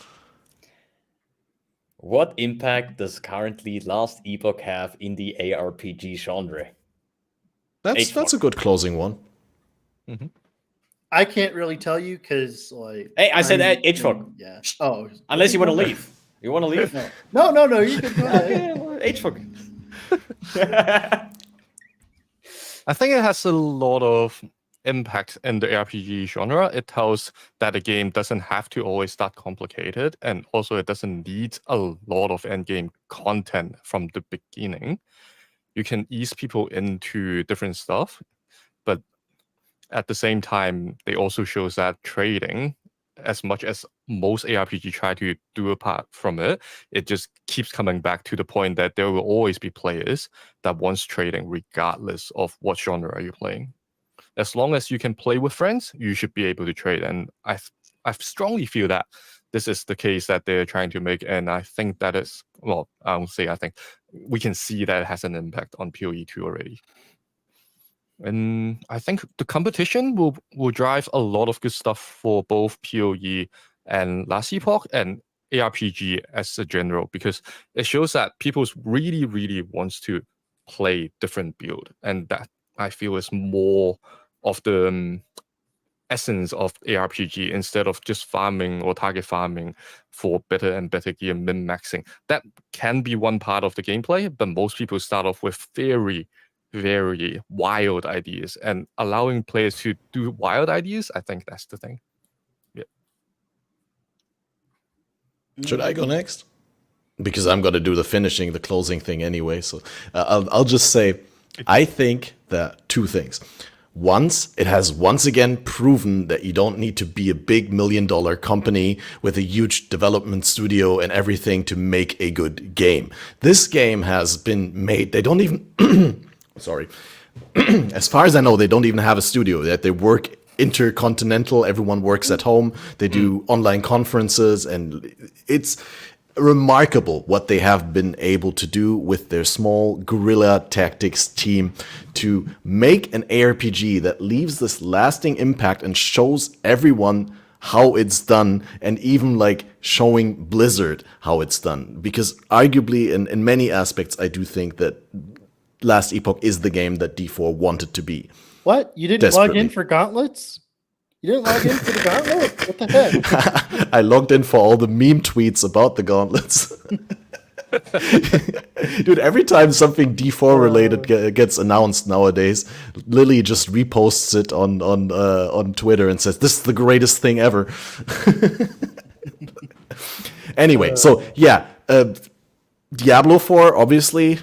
What impact does currently Last Epoch have in the ARPG genre? That's a good closing one. I can't really tell you because, like, Hey, I said hfok. Yeah. Oh, Unless you want to leave. You want to leave? No. You can go ahead. hfok. I think it has a lot of impact in the RPG genre. It tells that a game doesn't have to always start complicated, and also it doesn't need a lot of endgame content from the beginning. You can ease people into different stuff, but at the same time, they also shows that trading, as much as most ARPG try to do apart from it, it just keeps coming back to the point that there will always be players that wants trading regardless of what genre you're playing. As long as you can play with friends, you should be able to trade. And I strongly feel that this is the case that they're trying to make. And I think that is, well, I won't say I think, we can see that it has an impact on PoE 2 already. And I think the competition will drive a lot of good stuff for both PoE and Last Epoch and ARPG as a general, because it shows that people really, really wants to play different build, and that I feel is more of the essence of ARPG instead of just farming or target farming for better and better gear, min-maxing. That can be one part of the gameplay, but most people start off with very wild ideas, and allowing players to do wild ideas, I think that's the thing. Yeah. Should I go next? Because I'm going to do the finishing, the closing thing anyway. So I'll just say, I think that two things. It has once again proven that you don't need to be a big $1 million company with a huge development studio and everything to make a good game. This game has been made. They don't even, sorry. As far as I know, they don't even have a studio. That they work intercontinental. Everyone works at home. They do online conferences, and it's remarkable what they have been able to do with their small guerrilla tactics team to make an ARPG that leaves this lasting impact and shows everyone how it's done, and even like showing Blizzard how it's done. Because arguably in many aspects, I do think that Last Epoch is the game that D4 wanted to be. What? You didn't log in for gauntlets? You didn't log in for the gauntlet? What the heck? I logged in for all the meme tweets about the gauntlets. Dude, every time something D4 related gets announced nowadays, Lily just reposts it on Twitter and says, "This is the greatest thing ever." Anyway, so yeah, Diablo 4, obviously,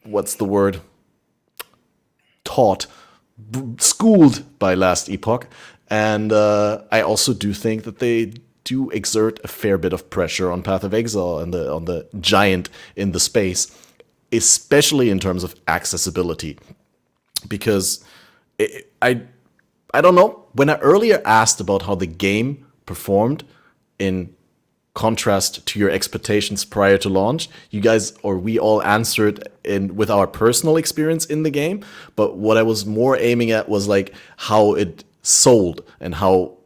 what's the word? Schooled by Last Epoch, and I also do think that they do exert a fair bit of pressure on Path of Exile and on the giant in the space, especially in terms of accessibility. Because I don't know, when I earlier asked about how the game performed in contrast to your expectations prior to launch, you guys or we all answered with our personal experience in the game, but what I was more aiming at was like how it sold and how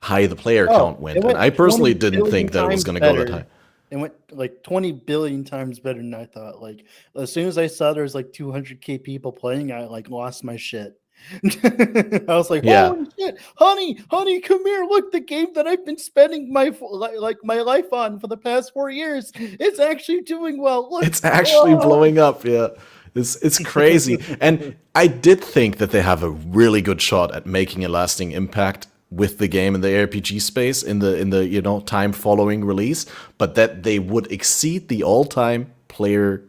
high the player count went. And I personally didn't think that it was going to go that high. It went like 20 billion times better than I thought. Like, as soon as I saw there was like 200K people playing, I like lost my shit. I was like, holy shit, honey, come here, look, the game that I've been spending my life on for the past 4 years, it's actually doing well. Look, it's actually blowing up. Yeah, it's crazy. And I did think that they have a really good shot at making a lasting impact with the game in the RPG space in the time following release, but that they would exceed the all-time player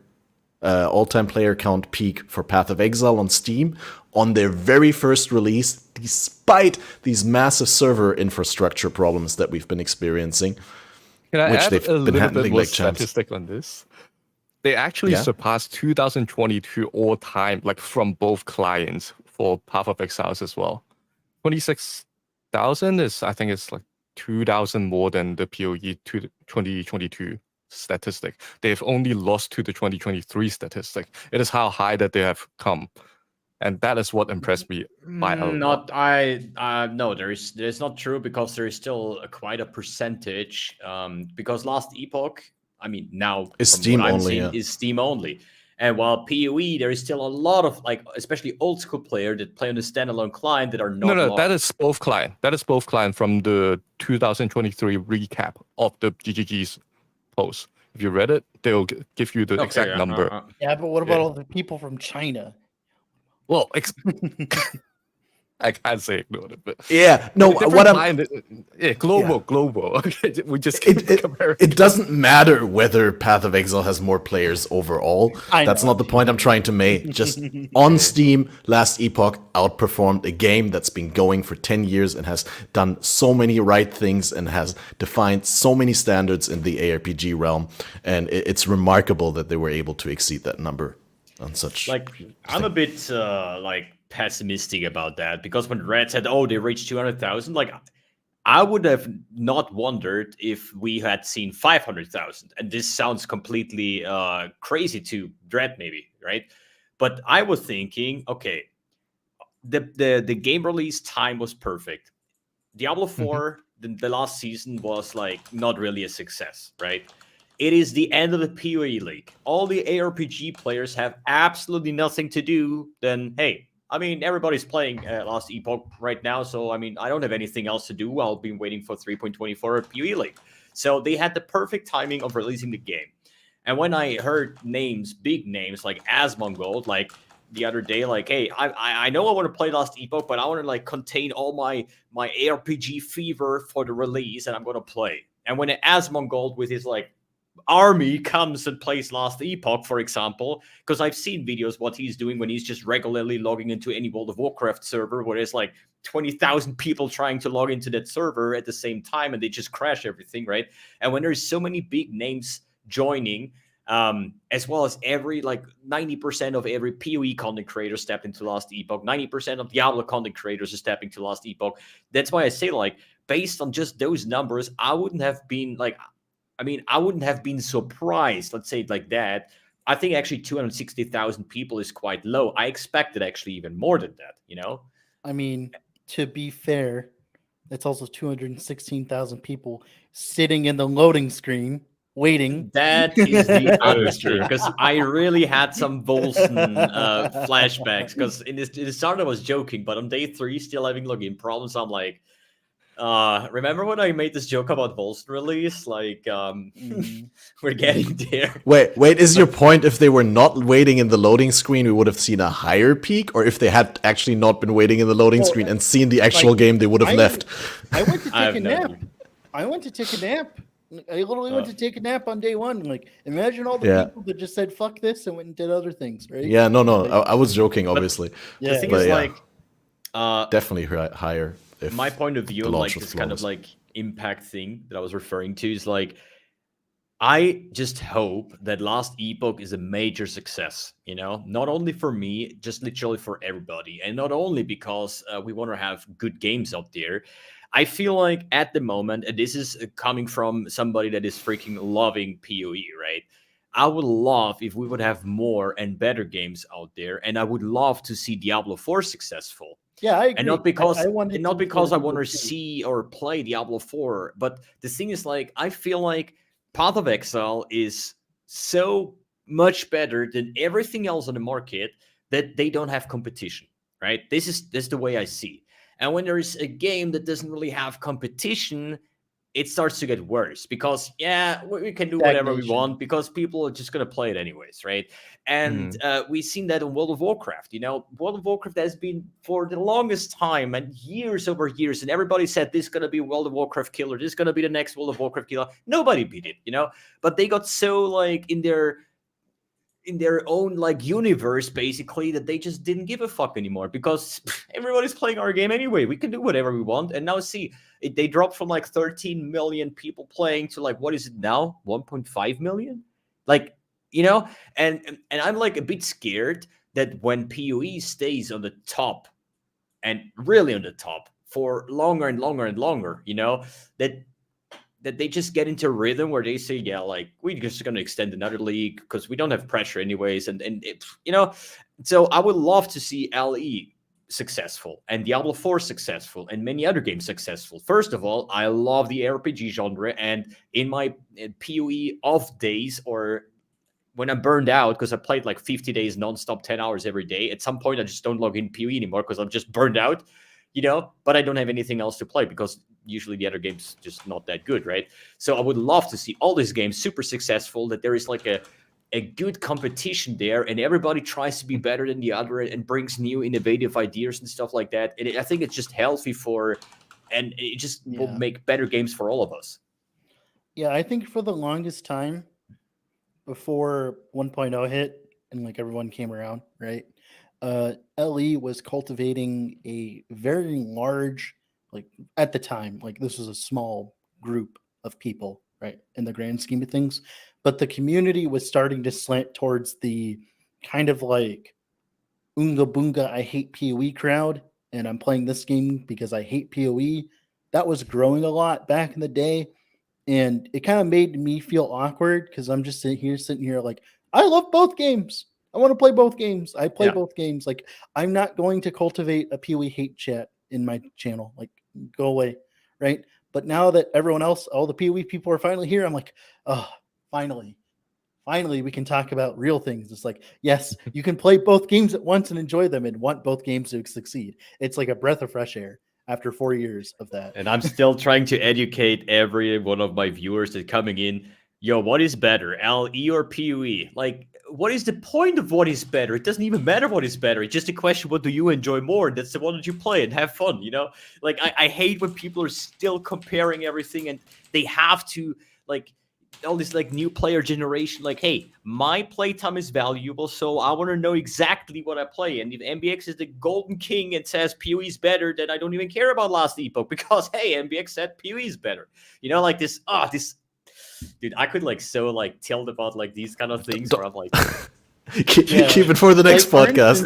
count peak for Path of Exile on Steam on their very first release, despite these massive server infrastructure problems that we've been experiencing. Can I add a little bit more statistic on this? They actually surpassed 2022 all-time, like from both clients for Path of Exiles as well. 26,000 is, I think it's like 2,000 more than the PoE 2022 statistic. They've only lost to the 2023 statistic. It is how high that they have come. And that is what impressed me by a lot. No, there's not true, because there is still quite a percentage. Because Last Epoch, I mean, now is Steam only. Is Steam only, And while PoE, there is still a lot of like, especially old school players that play on the standalone client that are not No, logged. that is both client. That is both client from the 2023 recap of the GGG's post. If you read it, they'll give you the exact number. Yeah, but what about Yeah. all the people from China? Well, I can't say ignored it, but Yeah, no, different what I'm client, global. Okay, we just compare. it doesn't matter whether Path of Exile has more players overall. I That's know. not the point I'm trying to make. Just on Steam, Last Epoch outperformed a game that's been going for 10 years and has done so many right things and has defined so many standards in the ARPG realm. And it's remarkable that they were able to exceed that number on such. Like, I'm a bit like pessimistic about that, because when Red said, "Oh, they reached 200,000," like I would have not wondered if we had seen 500,000. And this sounds completely crazy to Dread, maybe, right? But I was thinking, okay, the game release time was perfect. Diablo 4, the last season was like not really a success, right? It is the end of the PoE league. All the ARPG players have absolutely nothing to do. Then, hey, I mean, everybody's playing Last Epoch right now, so I mean, I don't have anything else to do. I'll be waiting for 3.24 PoE league. So they had the perfect timing of releasing the game. And when I heard names, big names like Asmongold, like the other day, like, hey, I know I want to play Last Epoch, but I want to like contain all my ARPG fever for the release, and I'm gonna play. And when Asmongold with his like army comes and plays Last Epoch, for example, because I've seen videos what he's doing when he's just regularly logging into any World of Warcraft server where there's like 20,000 people trying to log into that server at the same time and they just crash everything, right? And when there's so many big names joining, as well as every like 90% of every PoE content creator stepped into Last Epoch, 90% of Diablo content creators are stepping to Last Epoch. That's why I say, like, based on just those numbers, I wouldn't have been surprised, let's say it like that. I think actually 260,000 people is quite low. I expected actually even more than that, you know? I mean, to be fair, it's also 216,000 people sitting in the loading screen waiting. That is the That is true. because I really had some Volston flashbacks, because in the start I was joking, but on day 3 still having login problems. I'm like, remember when I made this joke about Volston release? Like, we're getting there. Wait, is your point if they were not waiting in the loading screen, we would have seen a higher peak? Or if they had actually not been waiting in the loading screen and seen the actual game, they would have left? I went to I have take a no nap. idea. I went to take a nap. I literally went to take a nap on day 1. Like, imagine all the Yeah. people that just said "fuck this" and went and did other things, right? Yeah, no, I was joking, obviously. Yeah. The thing But is, yeah. like, Definitely higher. If my point of view the on launch like was this kind of flawless. like impact thing that I was referring to is like, I just hope that Last Epoch is a major success, you know, not only for me, just literally for everybody. And not only because we want to have good games out there. I feel like at the moment, and this is coming from somebody that is freaking loving PoE, right? I would love if we would have more and better games out there. And I would love to see Diablo 4 successful. Yeah, I agree. And not because I wanted and not to because go I to want to the two. see or play Diablo 4, but the thing is, like, I feel like Path of Exile is so much better than everything else on the market that they don't have competition, right? This is the way I see. And when there is a game that doesn't really have competition, it starts to get worse, because we can do whatever we Stagnation. want because people are just going to play it anyways, right? And we've seen that in World of Warcraft. You know, World of Warcraft has been for the longest time and years over years, and everybody said this is going to be World of Warcraft killer, this is going to be the next World of Warcraft killer. Nobody beat it, you know, but they got so like in their own like universe, basically, that they just didn't give a fuck anymore, because everybody's playing our game anyway. We can do whatever we want. And now see, they dropped from like 13 million people playing to like, what is it now, 1.5 million, like, you know. And I'm like a bit scared that when PoE stays on the top, and really on the top, for longer and longer and longer, you know, that they just get into a rhythm where they say, yeah, like, we're just going to extend another league because we don't have pressure anyways. And it, you know, so I would love to see LE successful and Diablo 4 successful and many other games successful. First of all, I love the RPG genre, and in my PoE off days, or when I'm burned out because I played like 50 days nonstop, 10 hours every day, at some point I just don't log in PoE anymore because I'm just burned out, but I don't have anything else to play because usually the other game's just not that good, right? So I would love to see all these games super successful, that there is like a good competition there and everybody tries to be better than the other and brings new innovative ideas and stuff like that. And I think it's just healthy and it just will make better games for all of us. Yeah, I think for the longest time before 1.0 hit and like everyone came around, right? LE was cultivating a very large, like at the time, like this was a small group of people, right? In the grand scheme of things. But the community was starting to slant towards the kind of like Oonga Boonga, I hate PoE crowd, and I'm playing this game because I hate PoE. That was growing a lot back in the day. And it kind of made me feel awkward because I'm just sitting here like, I love both games. I want to play both games. I play both games. Like, I'm not going to cultivate a PoE hate chat in my channel. Like, go away, right? But now that everyone else, all the PoE people are finally here, I'm like, oh, finally we can talk about real things. It's like, yes, you can play both games at once and enjoy them and want both games to succeed. It's like a breath of fresh air after 4 years of that. And I'm still trying to educate every one of my viewers that coming in. Yo, what is better, LE or PoE? Like, what is the point of what is better? It doesn't even matter what is better. It's just a question, what do you enjoy more? That's the one that you play and have fun, Like, I hate when people are still comparing everything and they have to, like, all this like new player generation, like, hey, my playtime is valuable, so I want to know exactly what I play. And if MBX is the golden king and says PoE is better, then I don't even care about Last Epoch because hey, MBX said PoE is better. Like this. Dude, I could like so like tilt about like these kind of things where I'm like. Keep it for the next podcast.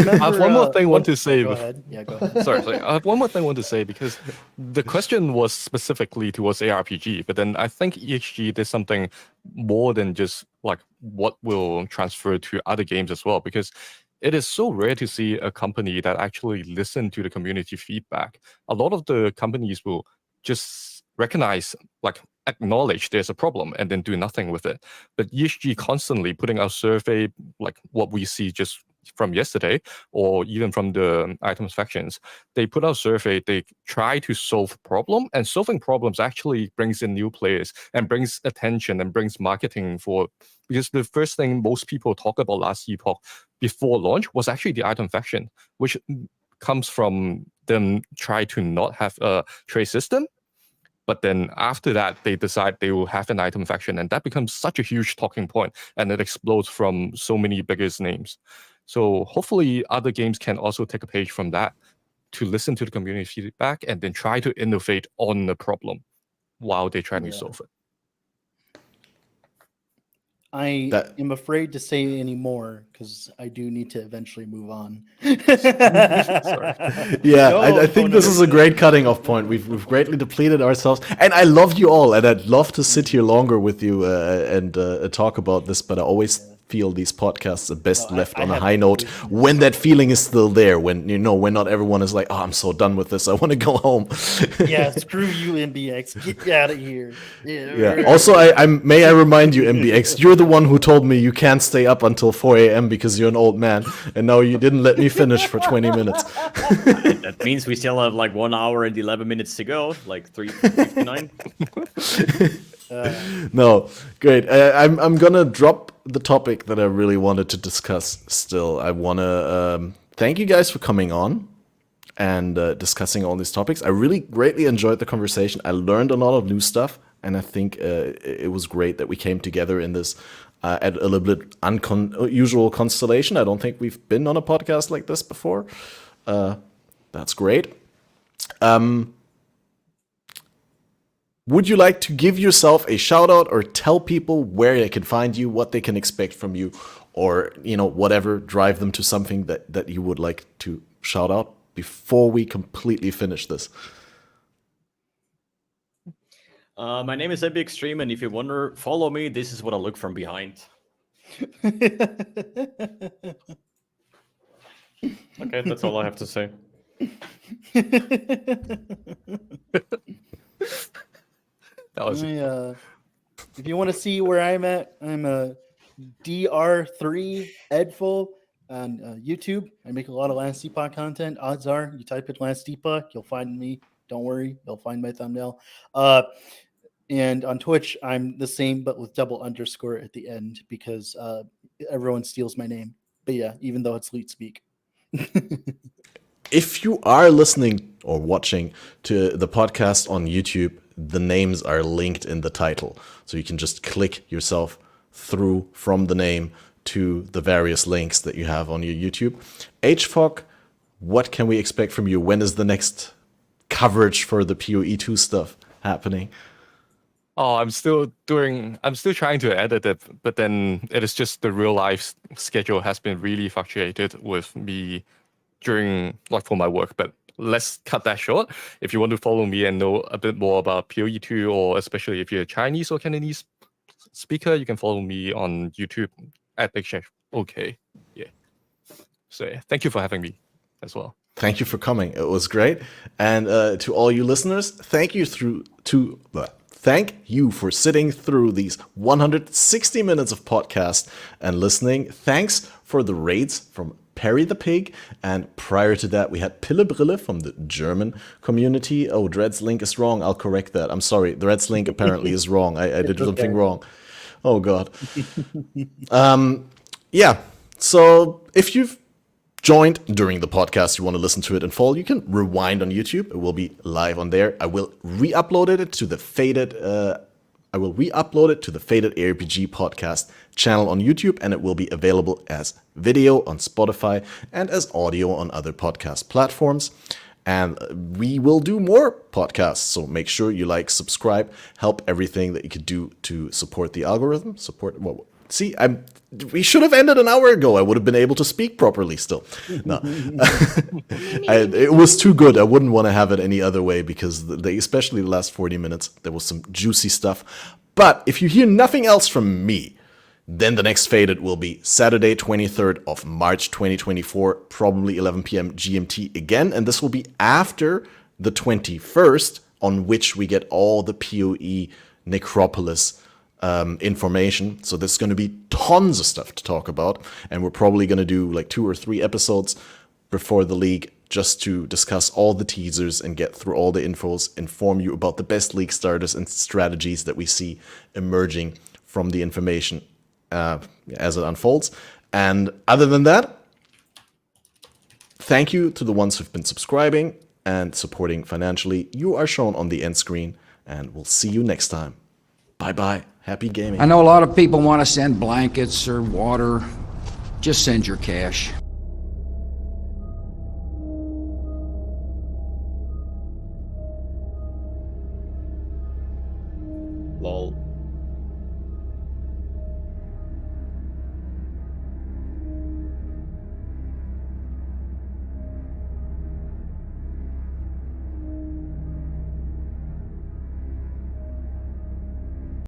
I have one more thing I want to say. Go ahead. Yeah, go ahead. Sorry. I have one more thing I want to say because the question was specifically towards ARPG, but then I think EHG did something more than just like what will transfer to other games as well, because it is so rare to see a company that actually listen to the community feedback. A lot of the companies will just recognize, like acknowledge there's a problem and then do nothing with it. But ESG constantly putting out survey, like what we see just from yesterday, or even from the items factions, they put out survey, they try to solve problem, and solving problems actually brings in new players and brings attention and brings marketing for, because the first thing most people talk about Last Epoch before launch was actually the item faction, which comes from them try to not have a trade system. But then after that, they decide they will have an item faction, and that becomes such a huge talking point, and it explodes from so many biggest names. So hopefully other games can also take a page from that to listen to the community feedback and then try to innovate on the problem while they try to solve it. I am afraid to say any more because I do need to eventually move on. Yeah, I think this is a great cutting off point. We've greatly depleted ourselves, and I love you all, and I'd love to sit here longer with you and talk about this, but I always feel these podcasts are best left on a high note when that feeling is still there, when when not everyone is like, oh, I'm so done with this, I want to go home. Yeah, screw you, MBX, get out of here. Yeah. Also, may I remind you, MBX, you're the one who told me you can't stay up until 4 a.m. because you're an old man, and now you didn't let me finish for 20 minutes. That means we still have like 1 hour and 11 minutes to go, like 3:59. No, great. I'm gonna drop the topic that I really wanted to discuss still. I want to thank you guys for coming on and discussing all these topics. I really greatly enjoyed the conversation. I learned a lot of new stuff, and I think it was great that we came together in this at a little bit unusual constellation. I don't think we've been on a podcast like this before. That's great. Would you like to give yourself a shout out or tell people where they can find you, what they can expect from you, or whatever, drive them to something that you would like to shout out before we completely finish this? My name is Epic Extreme, and if you wonder, follow me. This is what I look from behind. Okay, that's all I have to say. If you want to see where I'm at, I'm Dr3adful on YouTube. I make a lot of Last Epoch content. Odds are you type in Last Epoch, you'll find me. Don't worry, you'll find my thumbnail. And on Twitch, I'm the same, but with double underscore at the end because everyone steals my name. But yeah, even though it's Leet Speak. If you are listening or watching to the podcast on YouTube, the names are linked in the title. So you can just click yourself through from the name to the various links that you have on your YouTube. hfok, what can we expect from you? When is the next coverage for the PoE 2 stuff happening? Oh, I'm still trying to edit it, but then it is just the real life schedule has been really fluctuated with me during, like, for my work. But let's cut that short. If you want to follow me and know a bit more about PoE 2, or especially if you're a Chinese or Cantonese speaker, you can follow me on YouTube at hfok. Yeah. So yeah, thank you for having me as well. Thank you for coming. It was great. And to all you listeners, thank you for sitting through these 160 minutes of podcast and listening. Thanks for the raids from Perry the Pig. And prior to that, we had Pillebrille from the German community. Oh, Dred's link is wrong. I'll correct that. I'm sorry. Dred's link apparently is wrong. I did something wrong. Oh, God. Yeah. So if you've joined during the podcast, you want to listen to it in full, you can rewind on YouTube. It will be live on there. I will re-upload it to the FATED ARPG podcast channel on YouTube, and it will be available as video on Spotify and as audio on other podcast platforms. And we will do more podcasts, so make sure you like, subscribe, help everything that you could do to support the algorithm. We should have ended an hour ago. I would have been able to speak properly still. No, it was too good. I wouldn't want to have it any other way because especially the last 40 minutes, there was some juicy stuff. But if you hear nothing else from me, then the next FATED will be Saturday, 23rd of March, 2024, probably 11 p.m. GMT again. And this will be after the 21st, on which we get all the PoE Necropolis information. So there's going to be tons of stuff to talk about, and we're probably going to do like 2 or 3 episodes before the league just to discuss all the teasers and get through all the infos, inform you about the best league starters and strategies that we see emerging from the information as it unfolds. And other than that, thank you to the ones who've been subscribing and supporting financially. You are shown on the end screen, and we'll see you next time. Bye-bye. Happy gaming. I know a lot of people want to send blankets or water. Just send your cash. Lol.